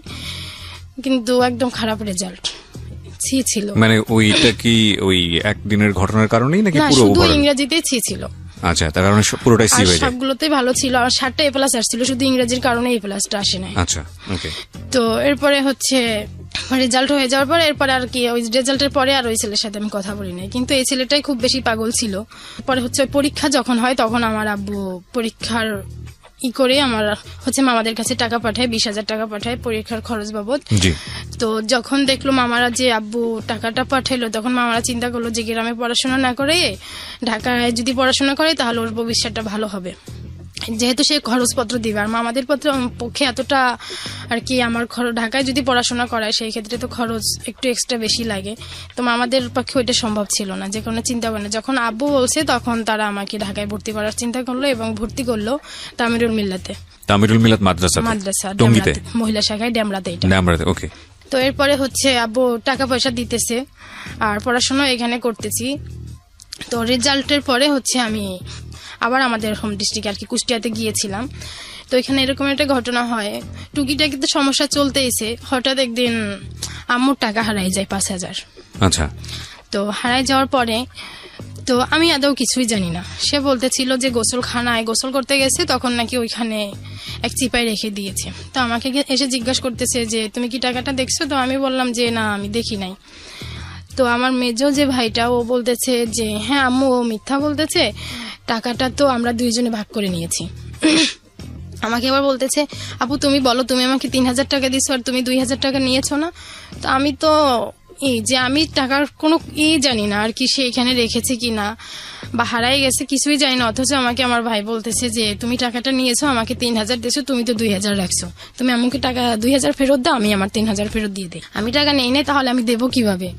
কিন্তু একদম খারাপ রেজাল্ট ছিল। মানে ওইটা কি ওই একদিনের ঘটনার কারণেই নাকি পুরো শুধু ইংরেজিতে ছিল? আচ্ছা, তার কারণে পুরোটাই সি হয়ে যায়। সবগুলোতেই ভালো ছিল, আর 7টা এ প্লাস আসছিল, শুধু ইংরেজির কারণে এ প্লাসটা আসে নাই। আচ্ছা, ওকে। তো এরপরে হচ্ছে রেজাল্ট হয়ে যাওয়ার পরে এরপরে আর কি ওই রেজাল্টের পরে আর ওই ছেলের সাথে আমি কথা বলি নাই, কিন্তু এই ছেলেটাই খুব বেশি পাগল ছিল। পরে হচ্ছে পরীক্ষা যখন হয় তখন আমার আব্বু পরীক্ষার করে আমার হচ্ছে মামাদের কাছে টাকা পাঠায়, 20,000 টাকা পাঠায় পরীক্ষার খরচ বাবদ। তো যখন দেখলো মামারা যে আব্বু টাকাটা পাঠাইলো, তখন মামারা চিন্তা করলো যে গ্রামে পড়াশোনা না করে ঢাকায় যদি পড়াশোনা করে তাহলে ওর ভবিষ্যৎটা ভালো হবে, যেহেতু সে খরচপত্র দিবে। আর মামাদের পক্ষে এতটা আর কি আমার ঢাকায় যদি পড়াশোনা করায় সেই ক্ষেত্রে তো খরচ একটু এক্সট্রা বেশি লাগে। তো মামাদের পক্ষে ওইটা সম্ভব ছিল না, যে কোনো চিন্তা করে না। যখন আব্বু বলছে তখন তারা আমাকে ঢাকায় ভর্তি করার চিন্তা করলো এবং ভর্তি করলো তামিরুল মিল্লাত মাদ্রাসা মহিলা শাখায় ডেমরাতে। ওকে। তো এরপরে হচ্ছে আব্বু টাকা পয়সা দিতেছে আর পড়াশোনা এখানে করতেছি। তো রেজাল্টের পরে হচ্ছে আমি আবার আমাদের হোম ডিস্ট্রিক্ট আর কি কুষ্টিয়াতে গিয়েছিলাম। তো এখানে এরকম একটা ঘটনা হয়, টুকিটাকি তো সমস্যা চলতেইছে। হঠাৎ একদিন আম্মুর টাকা হারাই যায় 5,000। আচ্ছা। তো হারাই যাওয়ার পরে তো আমি আদৌ কিছুই জানি না। সে বলতেছিল যে গোসলখানায় গোসল করতে গেছে, তখন নাকি ওইখানে এক চিপায় রেখে দিয়েছে। তো আমাকে এসে জিজ্ঞাসা করতেছে যে তুমি কি টাকাটা দেখছো? তো আমি বললাম যে না আমি দেখি নাই। তো আমার মেজো যে ভাইটা ও বলতেছে যে হ্যাঁ আম্মু ও মিথ্যা বলতেছে, টাকাটা তো আমরা দুইজনে ভাগ করে নিয়েছি। আমাকে আবার বলতেছে আপু তুমি বলো, তুমি আমাকে 3,000 টাকা দিছো আর তুমি 2,000 টাকা নিয়েছো না? তো আমি তো আমি টাকার কোনো জানি না আর কি, সে এখানে রেখেছে কিনা বা হারাই গেছে কিছুই জানি না। অথচ আমাকে আমার ভাই বলতেছে যে তুমি টাকাটা নিয়েছো, আমাকে 3,000 দিয়েছো, তুমি তো 2,000 রাখছো, তুমি আমাকে টাকা 2,000 ফেরত দাও, আমি আমার 3,000 ফেরত দিয়ে দিই। আমি টাকা নেই নাই, তাহলে আমি দেবো কিভাবে?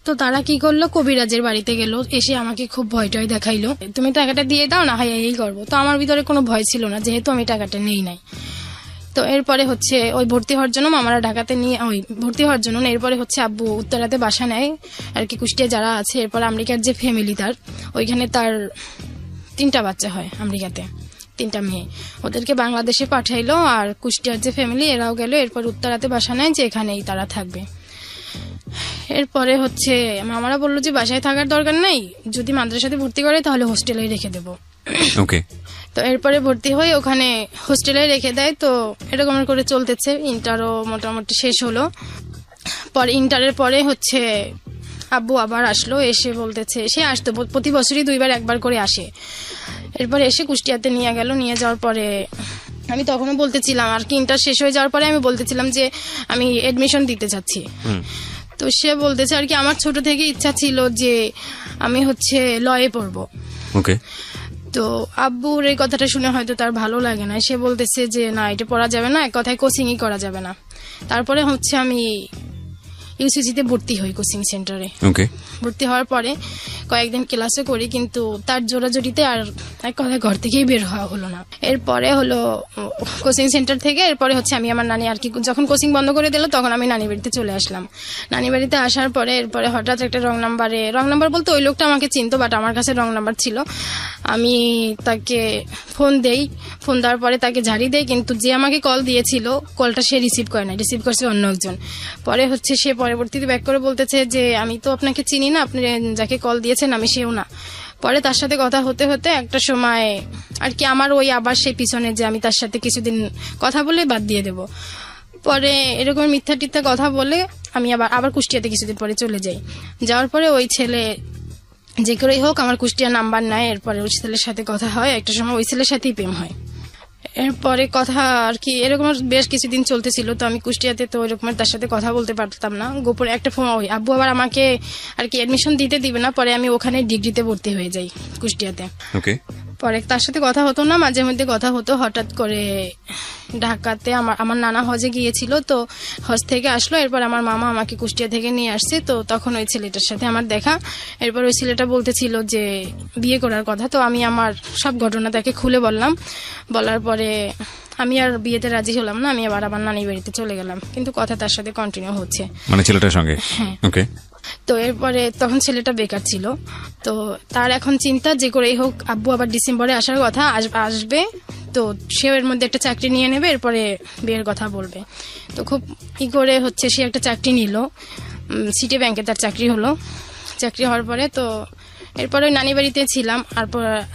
তো তারা কি করলো, কবিরাজের বাড়িতে গেল, এসে আমাকে খুব ভয় টয় দেখাইলো, তুমি টাকাটা দিয়ে দাও না হয় এই করবো। তো আমার ভিতরে কোনো ভয় ছিল না, যেহেতু আমি টাকাটা নেই নাই। তো এরপরে হচ্ছে ওই ভর্তি হওয়ার জন্য মামারা ঢাকাতে নিয়ে ভর্তি হওয়ার জন্য এরপরে হচ্ছে আব্বু উত্তরাতে বাসা নেয় আর কি, কুষ্টিয়া যারা আছে। এরপর আমেরিকার যে ফ্যামিলি তার, ওইখানে তার 3টা বাচ্চা হয় আমেরিকাতে, 3টা মেয়ে। ওদেরকে বাংলাদেশে পাঠাইলো, আর কুষ্টিয়ার যে ফ্যামিলি এরাও গেল। এরপর উত্তরাতে বাসা নেয় যে এখানেই তারা থাকবে। এরপরে হচ্ছে মামারা বললো যে বাসায় থাকার দরকার নাই, যদি মাদ্রাসাতে ভর্তি করে তাহলে হোস্টেলে রেখে দেবো। ওকে। তো এরপরে ভর্তি হয়ে ওখানে হোস্টেলে রেখে দেয়। তো এরকম করে চলতেছে। ইন্টারও মোটামুটি শেষ হলো। পরে ইন্টারের পরে হচ্ছে আব্বু আবার আসলো, এসে বলতেছে, সে আসতো প্রতি বছরই 2 বার 1 বার করে আসে। এরপরে এসে কুষ্টিয়াতে নিয়ে গেল, নিয়ে যাওয়ার পরে আমি তখনও বলতেছিলাম আর কি, ইন্টার শেষ হয়ে যাওয়ার পরে আমি বলতেছিলাম যে আমি এডমিশন দিতে চাচ্ছি। তো সে বলতেছে আর কি, আমার ছোট থেকে ইচ্ছা ছিল যে আমি হচ্ছে লয়ে পড়বো। ওকে। তো আব্বুর এই কথাটা শুনে হয়তো তার ভালো লাগে না, সে বলতেছে যে না, এটা পড়া যাবে না, এক কথায় কোচিংই করা যাবে না। তারপরে হচ্ছে আমি ইউসিসিতে ভর্তি হই কোচিং সেন্টারে। ওকে। ভর্তি হওয়ার পরে কয়েকদিন ক্লাসে করি, কিন্তু তার জোরাজোরিতে আর এক কথায় ঘর থেকেই বের হওয়া হলো না। এরপরে হলো কোচিং সেন্টার থেকে এরপরে হচ্ছে আমি আমার নানি আর কি, যখন কোচিং বন্ধ করে দিল তখন আমি নানি বাড়িতে চলে আসলাম। নানি বাড়িতে আসার পরে এরপরে হঠাৎ একটা রং নাম্বার বলতে ওই লোকটা আমাকে চিনতো, বাট আমার কাছে রং নাম্বার ছিল। আমি তাকে ফোন দেওয়ার পরে তাকে ঝাড়ি দেই, কিন্তু যে আমাকে কল দিয়েছিল কলটা সে রিসিভ করে না, রিসিভ করছে অন্য একজন। পরে হচ্ছে সে পরবর্তীতে ব্যাক করে বলতেছে যে আমি তো আপনাকে চিনি না, আপনি যাকে কল দিয়েছেন আমি সেও না। পরে তার সাথে কথা হতে হতে একটা সময় আর কি আমার ওই আবার সেই পিছনে যে আমি তার সাথে কিছুদিন কথা বলে বাদ দিয়ে দেব। পরে এরকম মিথ্যা টিথ্যা কথা বলে আমি আবার কুষ্টিয়াতে কিছুদিন পরে চলে যাই। যাওয়ার পরে ওই ছেলে যে করেই হোক আমার কুষ্টিয়া নাম্বার নেয়, এরপরে ওই ছেলের সাথে কথা হয়, একটা সময় ওই ছেলের সাথেই প্রেম হয়। এরপরে কথা আর কি এরকম বেশ কিছুদিন চলতেছিল। তো আমি কুষ্টিয়াতে তো ওইরকম তার সাথে কথা বলতে পারতাম না, গোপনে একটা ফোন, ওই আব্বু আবার আমাকে আর কি এডমিশন দিবে না, পরে আমি ওখানে ডিগ্রিতে ভর্তি হয়ে যাই কুষ্টিয়াতে। ওকে। পরে তার সাথে কথা হতো না, মাঝে মধ্যে কথা হতো। হঠাৎ করে ঢাকাতে আমার নানা হজে গিয়েছিল, তো হজ থেকে আসলো, এরপর আমার মামা আমাকে কুষ্টিয়া থেকে নিয়ে আসছে। তো তখন ওই ছেলেটার সাথে আমার দেখা। এরপর ওই ছেলেটা বলতেছিল যে বিয়ে করার কথা। তো আমি আমার সব ঘটনা তাকে খুলে বলার পরে আমি আর বিয়েতে রাজি হলাম না, আমি আবার আমার নানি বাড়িতে চলে গেলাম, কিন্তু কথা তার সাথে কন্টিনিউ হচ্ছে, মানে ছেলেটার সঙ্গে। হ্যাঁ। ওকে। তো এরপরে তখন ছেলেটা বেকার ছিল, তো তার এখন চিন্তা যে করেই হোক আব্বু আবার ডিসেম্বরে আসার কথা, আসবে, তো সে এর মধ্যে একটা চাকরি নিয়ে নেবে, এরপরে বিয়ের কথা বলবে। তো খুব করে হচ্ছে সে একটা চাকরি নিল, সিটি ব্যাংকে তার চাকরি হলো। চাকরি হওয়ার পরে তো এরপরে ওই নানি বাড়িতে ছিলাম, আর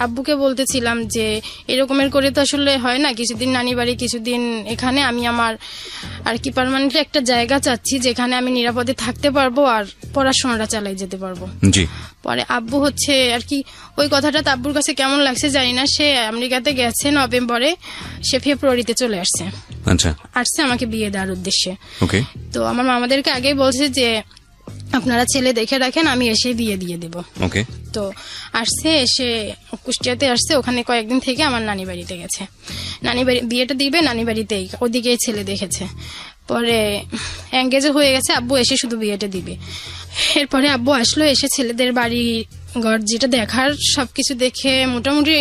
আব্বুকে বলতেছিলাম যে এরকমের করে তো আসলে হয় না, কিছুদিন নানি বাড়ি কিছুদিন এখানে, আমি আমার আর কি পার্মানেন্টলি একটা জায়গা চাচ্ছি যেখানে আমি নিরাপদে থাকতে পারবো আর পড়াশোনাটা চালাই যেতে পারবো। জি। পরে আব্বু হচ্ছে আর কি ওই কথাটা তো আব্বুর কাছে কেমন লাগছে জানি না, সে আমেরিকাতে গেছে নভেম্বরে, সে ফেব্রুয়ারিতে চলে আসছে। আচ্ছা। আসছে আমাকে বিয়ে দেওয়ার উদ্দেশ্যে। ওকে। তো আমার মামাদেরকে আগেই বলছে যে আপনারা ছেলে দেখে রাখেন, আমি এসে বিয়ে দিয়ে দেব। ওকে। তো আসছে, এসে কুষ্টিয়াতে আসছে, ওখানে কয়েকদিন থেকে আমার নানি বাড়িতে গেছে, নানি বাড়ি বিয়েটা দিবে নানি বাড়িতেই, ওদিকে ছেলে দেখেছে। পরে এঙ্গেজও হয়ে গেছে, আব্বু এসে শুধু বিয়েটা দিবে। এরপরে আব্বু আসলো, এসে ছেলেদের বাড়ি ঘর যেটা দেখার সবকিছু দেখে মোটামুটি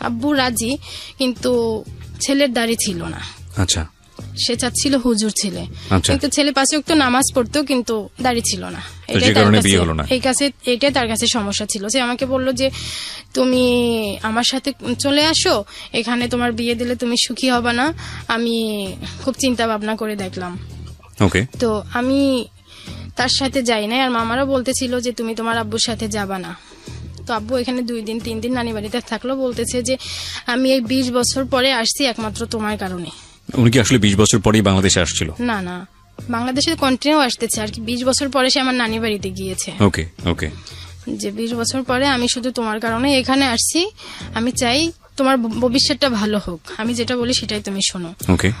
আব্বু রাজি, কিন্তু ছেলের দাড়ি ছিল না। আচ্ছা। সে চাচ্ছিল হুজুর ছেলে, আচ্ছা। কিন্তু ছেলে 5 ওয়াক্ত নামাজ পড়তো, কিন্তু দাড়ি ছিল না। এটাই তার কাছে সমস্যা ছিল। সে আমাকে বললো যে তুমি আমার সাথে চলে আসো, এখানে তোমার বিয়ে দিলে তুমি সুখী হবে না। আমি খুব চিন্তা ভাবনা করে দেখলাম। ওকে। তো আমি তার সাথে যাই না, আর মামারও বলতেছিল যে তুমি তোমার আব্বুর সাথে যাবা না। তো আব্বু এখানে 2 দিন 3 দিন নানি বাড়িতে থাকলো, বলতেছে যে আমি এই 20 বছর পরে আসছি একমাত্র তোমার কারণে। উনি কি আসলে 20 বছর পরেই বাংলাদেশে আসছিল? না, বাংলাদেশে কন্টিনিউ আসতেছে আর কি, 20 বছর পরে সে আমার নানি বাড়িতে গিয়েছে। ওকে। ওকে। যে 20 বছর পরে আমি শুধু তোমার কারণে এখানে আসছি, আমি চাই তোমার ভবিষ্যৎটা ভালো হোক, আমি যেটা বলি সেটাই তুমি শোনো। ওকে।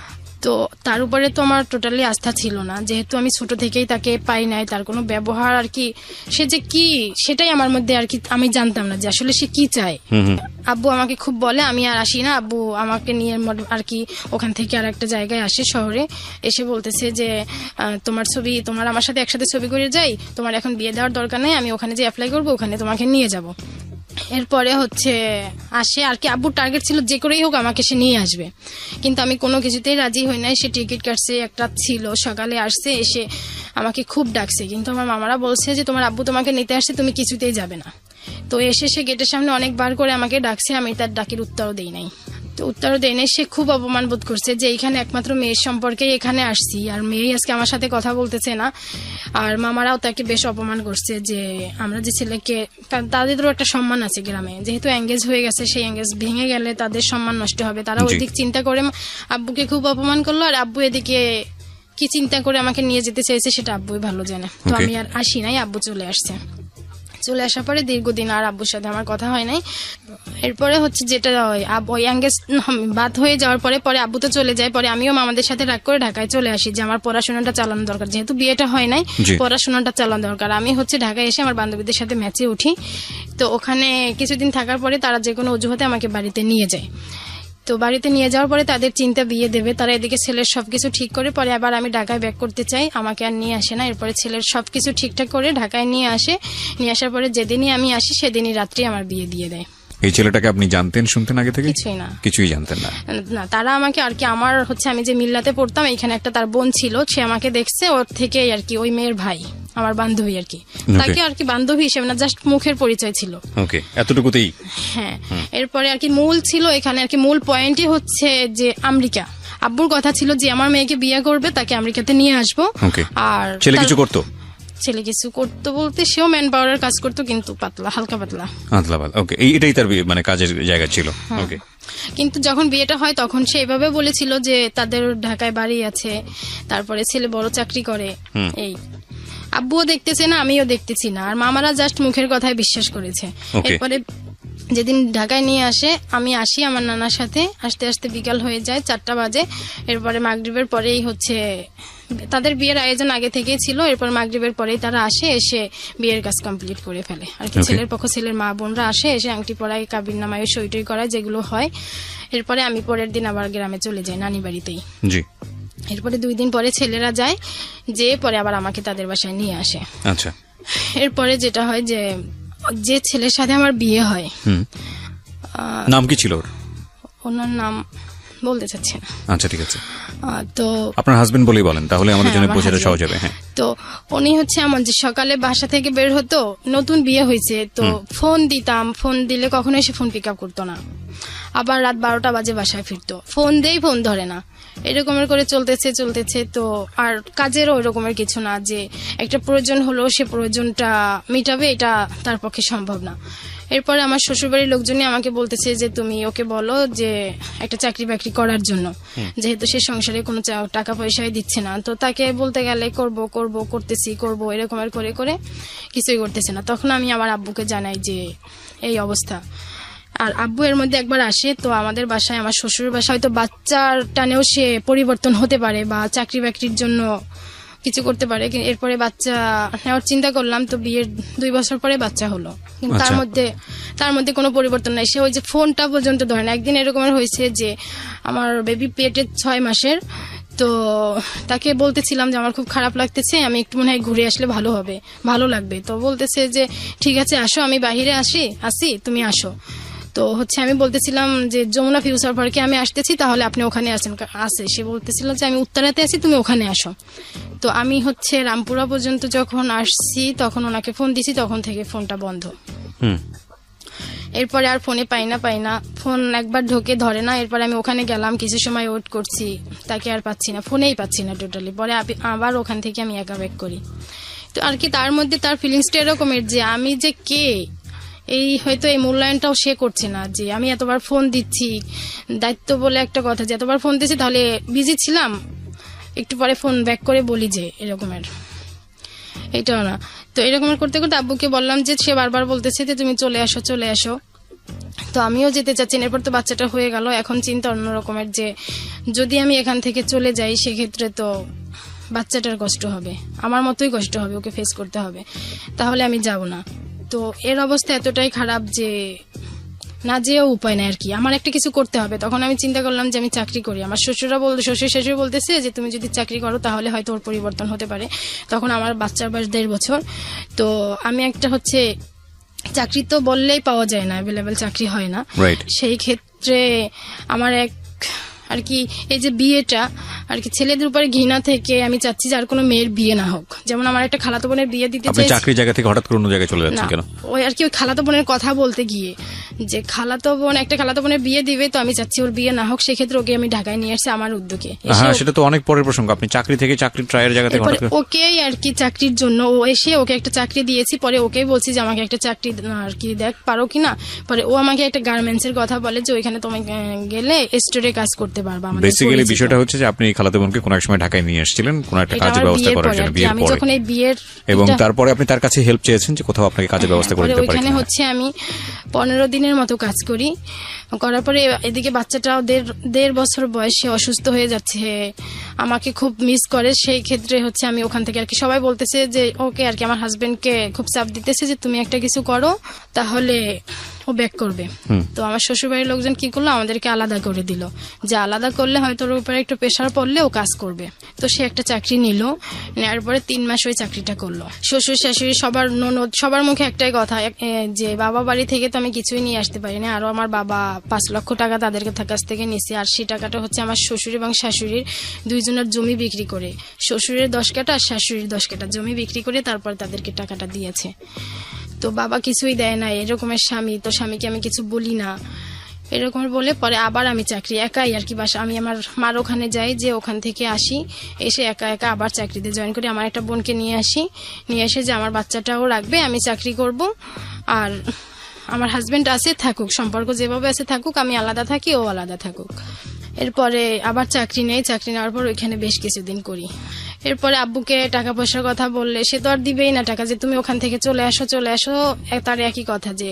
তো তার উপরে তো আমার টোটালি আস্থা ছিল না, যেহেতু আমি ছোট থেকেই তাকে পাই নাই, তার কোনো ব্যবহার আর কি, সে যে কি সেটাই আমার মধ্যে আর কি, আমি জানতাম না যে আসলে সে কি চায়। আব্বু আমাকে খুব বলে, আমি আর আসি না, আব্বু আমাকে নিয়ে আর কি ওখান থেকে আর একটা জায়গায় আসে শহরে, এসে বলতেছে যে তোমার আমার সাথে একসাথে ছবি করে যাই, তোমার এখন বিয়ে দেওয়ার দরকার নেই, আমি ওখানে যে অ্যাপ্লাই করবো ওখানে তোমাকে নিয়ে যাব। এরপরে হচ্ছে আসে আর কি, আব্বুর টার্গেট ছিল যে করেই হোক আমাকে সে নিয়ে আসবে, কিন্তু আমি কোনো কিছুতেই রাজি হই নাই। সে টিকিট কাটছে, একটা ছিল, সকালে আসছে, এসে আমাকে খুব ডাকছে, কিন্তু আমার মামারা বলছে যে তোমার আব্বু তোমাকে নিতে আসছে, তুমি কিছুতেই যাবে না। তো এসে সে গেটের সামনে অনেকবার করে আমাকে ডাকছে, আমি তার ডাকের উত্তরও দেই নাই। তো উত্তরও দেয় নাই, সে খুব অপমান বোধ করছে যে এইখানে একমাত্র মেয়ের সম্পর্কে এখানে আসছি, আর মেয়েই আজকে আমার সাথে কথা বলতেছে না। আর মামারাও তাকে বেশ অপমান করছে যে আমরা যে ছেলেকে, তাদেরও একটা সম্মান আছে গ্রামে, যেহেতু এঙ্গেজ হয়ে গেছে, সেই এঙ্গেজ ভেঙে গেলে তাদের সম্মান নষ্ট হবে, তারা ওই দিক চিন্তা করে আব্বুকে খুব অপমান করলো। আর আব্বু এদিকে কি চিন্তা করে আমাকে নিয়ে যেতে চেয়েছে সেটা আব্বুই ভালো জানে। তো আমি আর আসি নাই, আব্বু চলে আসছে। চলে আসার পরে দীর্ঘদিন আর আব্বুর সাথে আমার কথা হয় নাই। এরপরে হচ্ছে যেটা ওই বাদ হয়ে যাওয়ার পরে আব্বু তো চলে যায়, পরে আমিও মামাদের সাথে রাগ করে ঢাকায় চলে আসি যে আমার পড়াশোনাটা চালানো দরকার, যেহেতু বিয়েটা হয় নাই পড়াশোনাটা চালানো দরকার। আমি হচ্ছে ঢাকায় এসে আমার বান্ধবীদের সাথে ম্যাচে উঠি। তো ওখানে কিছুদিন থাকার পরে তারা যে কোনো অজুহাতে আমাকে বাড়িতে নিয়ে যায়। তো বাড়িতে নিয়ে যাওয়ার পরে তাদের চিন্তা বিয়ে দেবে, তারা এদিকে ছেলের সবকিছু ঠিক করে পরে আবার আমি ঢাকায় ব্যাক করতে চাই, আমাকে আর নিয়ে আসে না। এরপরে ছেলের সবকিছু ঠিকঠাক করে ঢাকায় নিয়ে আসে, নিয়ে আসার পরে যেদিনই আমি আসি সেদিনই রাত্রি আমার বিয়ে দিয়ে দেয়। এই ছেলেটাকে আপনি জানতেন শুনতেন আগে থেকে? কিছুই না, কিছুই জানতেন না। না, তারা আমাকে আর কি, আমার হচ্ছে আমি যে মিল্লাতে পড়তাম এখানে একটা তার বোন ছিল, সে আমাকে দেখছে, ওর থেকে আর কি ওই মেয়ের ভাই আমার বান্ধবী আর কি, তাকে আর কি বান্ধবী হিসেবে না, জাস্ট মুখের পরিচয় ছিল। ওকে, এতটুকুতেই। হ্যাঁ, এরপরে আর কি মূল ছিল এখানে আর কি, মূল পয়েন্টই হচ্ছে যে আমেরিকা। আব্বুর কথা ছিল যে আমার মেয়েকে বিয়ে করবে, তাকে আমেরিকাতে নিয়ে আসবো। আর ছেলে কিছু করতো? ছেলে কিছু করতো বলতে সেও ম্যান পাওয়ারের কাজ করতো, কিন্তু পাতলা, হালকা পাতলা। ওকে, এটাই তার মানে কাজের জায়গা ছিল। ওকে, কিন্তু যখন বিয়েটা হয় তখন সে এইভাবে বলেছিল যে তাদের ঢাকায় বাড়ি আছে, তারপরে ছেলে বড় চাকরি করে। এই আব্বুও দেখতেছে না, আমিও দেখতেছি না, আর মামারা জাস্ট মুখের কথায় বিশ্বাস করেছে। এরপরে যেদিন ঢাকায় নিয়ে আসে, আমি আসি আমার নানার সাথে, আসতে আসতে বিকাল হয়ে যায় 4টা বাজে। এরপরে মাগরিবের পরেই হচ্ছে তাদের বিয়ের আয়োজন আগে থেকেই ছিল, এরপর মাগরিবের পরেই তারা আসে, এসে বিয়ের কাজ কমপ্লিট করে ফেলে আর কি। ছেলের পক্ষ ছেলের মা বোনরা আসে, এসে আংটি পরায়, কাবির নামায়, সইটই করায়, যেগুলো হয়। এরপরে আমি পরের দিন আবার গ্রামে চলে যাই নানি বাড়িতেই। জি। এরপরে 2 দিন পরে ছেলেরা যায়, যে পরে আবার আমাকে তাদের বাসায় নিয়ে আসে। আচ্ছা। এরপরে যেটা হয় যে ছেলের সাথে আমার বিয়ে হয়, নাম কি ছিল ওর? ওনার নাম বলতে চাচ্ছি না। আচ্ছা, ঠিক আছে। তো আপনার হাজবেন্ড বলেই বলেন, তাহলে আমাদের জন্য বোঝাটা সহজ হবে। হ্যাঁ। তো উনি হচ্ছে এমন যে সকালে বাসা থেকে বের হতো, নতুন বিয়ে হয়েছে তো ফোন দিতাম, ফোন দিলে কখনো এসে ফোন পিক আপ করতো না, আবার রাত 12টা বাজে বাসায় ফিরতো, ফোন দেই ফোন ধরে না, এরকমের করে চলতেছে। তো আর কাজেরও এরকমের কিছু না যে একটা প্রয়োজন হলো সে প্রয়োজনটা মিটাবে, এটা তার পক্ষে সম্ভব না। এরপরে আমার শ্বশুরবাড়ির লোকজনই আমাকে বলতেছে যে তুমি ওকে বলো যে একটা চাকরি বাকরি করার জন্য, যেহেতু সে সংসারে কোনো টাকা পয়সাই দিচ্ছে না। তো তাকে বলতে গেলে করবো এরকমের করে করে কিছুই করতেছে না। তখন আমি আমার আব্বুকে জানাই যে এই অবস্থা। আর আব্বু এর মধ্যে একবার আসে, তো আমাদের বাসায়, আমার শ্বশুরের বাসায় হয়তো বাচ্চার টানেও সে পরিবর্তন হতে পারে বা চাকরি বাকরির জন্য কিছু করতে পারে। এরপরে বাচ্চা নেওয়ার চিন্তা করলাম, তো বিয়ের 2 বছর পরে বাচ্চা হলো, কিন্তু তার মধ্যে কোনো পরিবর্তন নাই। সে ওই যে ফোনটা পর্যন্ত ধরে না। একদিন এরকমের হয়েছে যে আমার বেবি পেটে 6 মাসের, তো তাকে বলতেছিলাম যে আমার খুব খারাপ লাগতেছে, আমি একটু মনে হয় ঘুরে আসলে ভালো লাগবে। তো বলতেছে যে ঠিক আছে আসো, আমি বাহিরে আসি তুমি আসো। তো হচ্ছে আমি বলতেছিলাম যে যমুনা ফিউচার পার্কে আমি আসতেছি, তাহলে আপনি ওখানে আসে। সে বলতেছিল যে আমি উত্তরাতে আছি, তুমি ওখানে আসো। তো আমি হচ্ছে রামপুরা পর্যন্ত যখন আসছি তখন ওনাকে ফোন দিছি, তখন থেকে ফোনটা বন্ধ। এরপরে আর ফোনে পাই না, ফোন একবার ঢোকে ধরে না। এরপরে আমি ওখানে গেলাম, কিছু সময় ওয়েট করছি, তাকে আর পাচ্ছি না, ফোনেই পাচ্ছি না টোটালি। পরে আবার ওখান থেকে আমি একা ব্যাক করি। তো আর কি তার মধ্যে তার ফিলিংসটা এরকমের যে আমি যে কে, এই হয়তো এই মূল্যায়নটাও সে করছে না যে আমি এতবার ফোন দিচ্ছি, দায়িত্ব বলে একটা কথা, যে এতবার ফোন দিচ্ছি, তাহলে বিজি ছিলাম, একটু পরে ফোন ব্যাক করে বলি যে এরকমের, এটাও না। তো এরকমের করতে করতে আব্বুকে বললাম যে সে বারবার বলতেছে যে তুমি চলে আসো। তো আমিও যেতে চাচ্ছি। এরপর তো বাচ্চাটা হয়ে গেল, এখন চিন্তা অন্যরকমের যে যদি আমি এখান থেকে চলে যাই সেক্ষেত্রে তো বাচ্চাটার কষ্ট হবে, আমার মতোই কষ্ট হবে, ওকে ফেস করতে হবে, তাহলে আমি যাব না। তো এর অবস্থা এতটাই খারাপ যে না যেও উপায় নাই আর কি, আমার একটা কিছু করতে হবে। তখন আমি চিন্তা করলাম যে আমি চাকরি করি। আমার শ্বশুর শাশুড়ি বলতেছে যে তুমি যদি চাকরি করো তাহলে হয়তো ওর পরিবর্তন হতে পারে। তখন আমার বাচ্চার বয়স 1.5 বছর। তো আমি একটা হচ্ছে চাকরি তো বললেই পাওয়া যায় না, অ্যাভেলেবেল চাকরি হয় না, সেই ক্ষেত্রে আমার আর কি এই যে বিয়েটা আর কি ছেলেদের উপরে ঘৃণা থেকে আমি চাচ্ছি যে আর কোনো মেয়ের বিয়ে না হোক। যেমন আমার একটা খালাতো বোনের বিয়ে দিতে চাই, চাকরি জায়গা থেকে হঠাৎ করে অন্য জায়গায় চলে যাচ্ছেন কেন? ওই আর কি ওই খালাতো বোনের কথা বলতে গিয়ে যে একটা খালাতো বোনের বিয়ে দিবে, তো আমি চাচ্ছি ওর বিয়ে না হোক, সেক্ষেত্রে ওকে আমি ঢাকায় নিয়ে আসছি আমার উদ্যোগে। হ্যাঁ, সেটা তো অনেক পরের প্রসঙ্গ। আপনি চাকরি থেকে চাকরি ট্রায়ের জায়গা থেকে ওকে আর কি চাকরির জন্য ও এসে ওকে একটা চাকরি দিয়েছি, পরে ওকেই বলছি যে আমাকে একটা চাকরি আর কি দেখ পারো কিনা। পরে ও আমাকে একটা গার্মেন্টস এর কথা বলে যে ওইখানে তোমাকে গেলে স্টোরে কাজ করতে করতে পারবা। বেসিক্যালি বিষয়টা হচ্ছে যে আপনি খালাতো বোনকে কোন এক সময় ঢাকায় নিয়ে এসেছিলেন কোন একটা কাজের ব্যবস্থা করার জন্য, বিয়ের আমি পরে, যখন এই বিয়ের এবং তারপরে আপনি তার কাছে হেল্প চেয়েছেন যে কোথাও আপনাকে কাজের ব্যবস্থা করে দিতে পারে। ওইখানে হচ্ছে আমি 15 দিনের মতো কাজ করি, করার পরে এদিকে বাচ্চাটাও 1.5 বছর বয়সে অসুস্থ হয়ে যাচ্ছে, আমাকে খুব মিস করে। সেই ক্ষেত্রে হচ্ছে আমি ওখান থেকে আর কি সবাই বলতেছে যে ওকে আর কি, আমার হাজবেন্ডকে খুব চাপ দিতেছে যে তুমি একটা কিছু করো তাহলে ও ব্যাক করবে। তো আমার শ্বশুরবাড়ির লোকজন কি করলো, আমাদেরকে আলাদা করে দিল, যে আলাদা করলে হয়তো ওর উপরে একটু প্রেশার পড়লে ও কাজ করবে। তো সে একটা চাকরি নিল, নেওয়ার পরে 3 মাস ওই চাকরিটা করলো। শ্বশুর শাশুড়ি সবার ননদ সবার মুখে একটাই কথা, যে বাবা বাড়ি থেকে তো আমি কিছুই নিয়ে আসতে পারিনি, আরো আমার বাবা 5 লক্ষ টাকা তাদের কাছ থেকে নিয়েছে, আর সেই টাকাটা হচ্ছে আমার শ্বশুর এবং শাশুড়ির দুইজনের জমি বিক্রি করে, শ্বশুরের 10 কাঠা আর শাশুড়ির 10 কাঠা জমি বিক্রি করে তারপর তাদেরকে টাকাটা দিয়েছে। তো বাবা কিছুই দেয় না, এরকমের স্বামী, তো স্বামীকে আমি কিছু বলি না, এরকম বলে পরে আবার আমি চাকরি একাই আর কি বাসা, আমি আমার মার ওখানে যাই, যে ওখান থেকে আসি, এসে একা একা আবার চাকরিতে জয়েন করি। আমার একটা বোনকে নিয়ে আসি, নিয়ে এসে যে আমার বাচ্চাটাও রাখবে, আমি চাকরি করব, আর আমার হাজবেন্ড আছে থাকুক, সম্পর্ক যেভাবে আছে থাকুক, আমি আলাদা থাকি, ও আলাদা থাকুক। এরপরে আবার চাকরি নেই, চাকরি নেওয়ার পর ওইখানে বেশ কিছুদিন করি। এরপরে আব্বুকে টাকা পয়সার কথা বললে সে তো আর দিবেই না টাকা, যে তুমি ওখান থেকে চলে আসো। তার একই কথা যে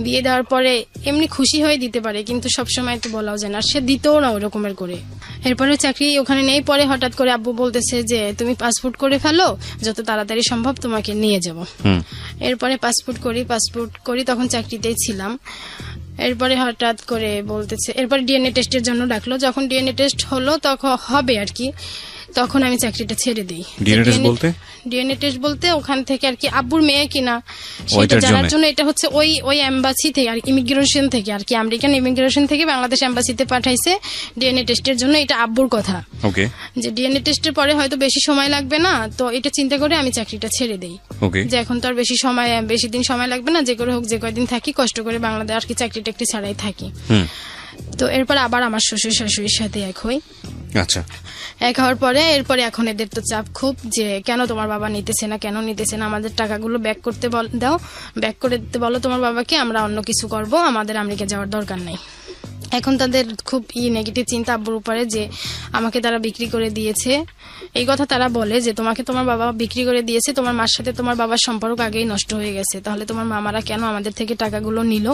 বিয়ে দেওয়ার পরে এমনি খুশি হয়ে দিতে পারে, কিন্তু সবসময় তো বলাও যায় না, সে দিতেও না ওই রকমের করে। এরপরে চাকরি ওখানে নেই, পরে হঠাৎ করে আব্বু বলতেছে যে তুমি পাসপোর্ট করে ফেলো, যত তাড়াতাড়ি সম্ভব তোমাকে নিয়ে যাব। এরপরে পাসপোর্ট করি, তখন চাকরিতেই ছিলাম। এরপরে হঠাৎ করে বলতেছে, এরপরে ডিএনএ টেস্টের জন্য ডাকলো, যখন ডিএনএ টেস্ট হলো তখন হবে আর কি, তখন আমি চাকরিটা ছেড়ে দিই। ডিএনএ টেস্ট বলতে ওখান থেকে আর কি আব্বুর মেয়ে কিনা সেটা জানার জন্য, এটা হচ্ছে ওই এম্বাসি থেকে আর ইমিগ্রেশন থেকে আর কি, আমেরিকান ইমিগ্রেশন থেকে বাংলাদেশ এম্বাসিতে পাঠাইছে ডিএনএ টেস্টের জন্য। এটা আব্বুর কথা, যে ডিএনএ টেস্টের পরে হয়তো বেশি সময় লাগবে না, তো এটা চিন্তা করে আমি চাকরিটা ছেড়ে দেই, যে এখন তো আর বেশি দিন সময় লাগবে না, যে করে হোক যে কয়দিন থাকি কষ্ট করে বাংলাদেশ আর কি চাকরিটা একটু ছাড়াই থাকি। তো এরপর আবার আমার শ্বশুর শাশুড়ির সাথে এক হই। আচ্ছা, এক হওয়ার পরে এরপরে এখন এদের তো চাপ খুব, যে কেন তোমার বাবা নিতেছে না, আমাদের টাকাগুলো ব্যাক করতে দাও, ব্যাক করে দিতে বলো তোমার বাবাকে, আমরা অন্য কিছু করব, আমাদের আমেরিকা যাওয়ার দরকার নাই। এখন তাদের খুব নেগেটিভ চিন্তা আব্বুর উপরে, যে আমাকে তারা বিক্রি করে দিয়েছে, এই কথা তারা বলে যে তোমাকে তোমার বাবা বিক্রি করে দিয়েছে, তোমার মার সাথে তোমার বাবার সম্পর্ক আগেই নষ্ট হয়ে গেছে, তাহলে তোমার মামারা কেন আমাদের থেকে টাকাগুলো নিল,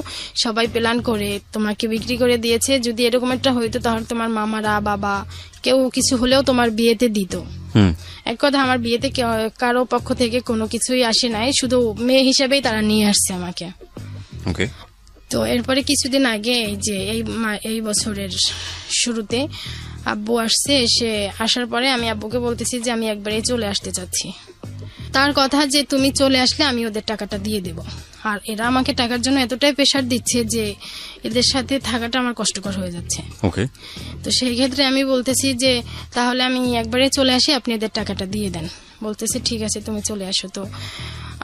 সবাই প্ল্যান করে তোমাকে বিক্রি করে দিয়েছে, যদি এরকম একটা হইতো তাহলে তোমার মামারা বাবা কেউ কিছু হলেও তোমার বিয়েতে দিত। এক কথা আমার বিয়েতে কারো পক্ষ থেকে কোনো কিছুই আসে নাই, শুধু মেয়ে হিসেবেই তারা নিয়ে আসছে আমাকে। তো এরপরে কিছুদিন আগে যে এই বছরের শুরুতে আব্বু আসছে, এসে আসার পরে আমি আব্বুকে বলতেছি যে আমি একবারেই চলে আসতে চাচ্ছি। তার কথা যে তুমি চলে আসলে আমি ওদের টাকাটা দিয়ে দেব, আর এরা আমাকে টাকার জন্য এতটাই প্রেশার দিচ্ছে যে এদের সাথে থাকাটা আমার কষ্টকর হয়ে যাচ্ছে। তো সেই ক্ষেত্রে আমি বলতেছি যে তাহলে আমি একবারে চলে আসি, আপনি এদের টাকাটা দিয়ে দেন। বলতেছে ঠিক আছে তুমি চলে আসো। তো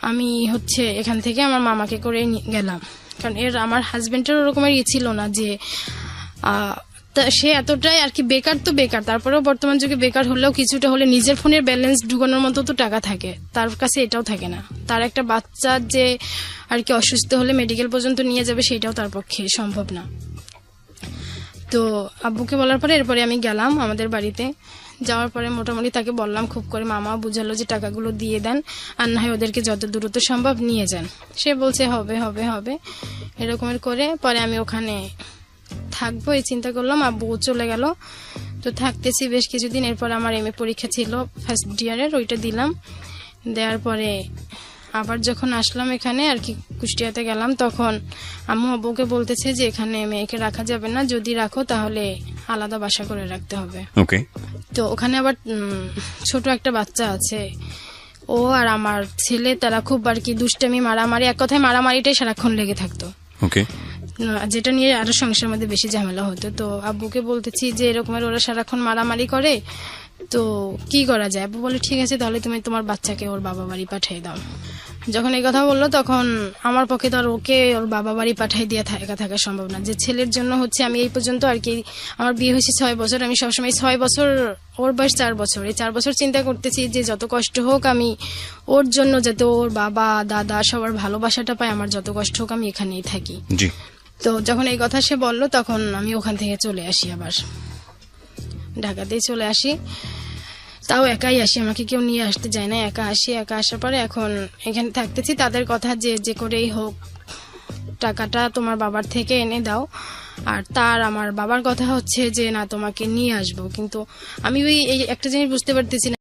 আমি হচ্ছে এখান থেকে আমার মামাকে করে গেলাম, কারণ আমার হাজবেন্ডের ওরকমের ছিল না, যে সে এতটাই আর কি বেকার, তো বেকার, তারপরেও বর্তমান যুগে বেকার হলেও কিছুটা হলে নিজের ফোনের ব্যালেন্স ঢুকানোর মতো তো টাকা থাকে, তার কাছে এটাও থাকে না। তার একটা বাচ্চা যে আর কি অসুস্থ হলে মেডিকেল পর্যন্ত নিয়ে যাবে, সেটাও তার পক্ষে সম্ভব না। তো আব্বুকে বলার পরে এরপরে আমি গেলাম আমাদের বাড়িতে। যাওয়ার পরে মোটামুটি তাকে বললাম খুব করে, মামাও বুঝালো যে টাকাগুলো দিয়ে দেন, আর না হয় ওদেরকে যত দ্রুত সম্ভব নিয়ে যান। সে বলছে হবে হবে হবে এরকমের করে। পরে আমি ওখানে থাকবো এই চিন্তা করলাম, আব্বু চলে গেল। তো থাকতেছি বেশ কিছুদিন। এরপর আমার এমএ পরীক্ষা ছিল ফার্স্ট ইয়ারের, ওইটা দিলাম। দেওয়ার পরে আবার যখন আসলাম এখানে আর কি কুষ্টিয়াতে গেলাম, তখন আম্মু আব্বুকে বলতেছে যে এখানে মেয়েকে রাখা যাবে না, যদি রাখো তাহলে আলাদা বাসা করে রাখতে হবে। তো ওখানে আবার ছোট একটা বাচ্চা আছে, ও আর আমার ছেলে, তারা খুব আর কি দুষ্টামি মারামারি, এক কথায় মারামারিটাই সারাক্ষণ লেগে থাকতো, যেটা নিয়ে আরো সংসারের মধ্যে বেশি ঝামেলা হতো। তো আব্বুকে বলতেছি যে এরকমের ওরা সারাক্ষণ মারামারি করে, তো কি করা যায়? আব্বু বলে ঠিক আছে তাহলে তুমি তোমার বাচ্চাকে ওর বাবা বাড়ি পাঠিয়ে দাও। যখন এই কথা বললো তখন আমার পক্ষে তো আর ওকে ওর বাবা বাড়ি পাঠিয়ে দিয়ে থাকা সম্ভব না। যে ছেলের জন্য হচ্ছে আমি এই পর্যন্ত আর কি, আমার বিয়ে হয়েছে 6 বছর, আমি সবসময় 6 বছর, ওর বয়স 4 বছর, এই 4 বছর চিন্তা করতেছি যে যত কষ্ট হোক আমি ওর জন্য, যাতে ওর বাবা দাদা সবার ভালোবাসাটা পায়, আমার যত কষ্ট হোক আমি এখানেই থাকি। তো যখন এই কথা সে বললো তখন আমি ওখান থেকে চলে আসি আবার। ঢাকাতেই চলে আসি, তাও একাই আসি, আমাকে কেউ নিয়ে আসতে যায় না, একা আসি। একা আসার পরে এখন এখানে থাকতেছি। তাদের কথা যে করেই হোক টাকাটা তোমার বাবার থেকে এনে দাও, আর আমার বাবার কথা হচ্ছে যে না তোমাকে নিয়ে আসবো। কিন্তু আমি ওই একটা জিনিস বুঝতে পারতেছি না,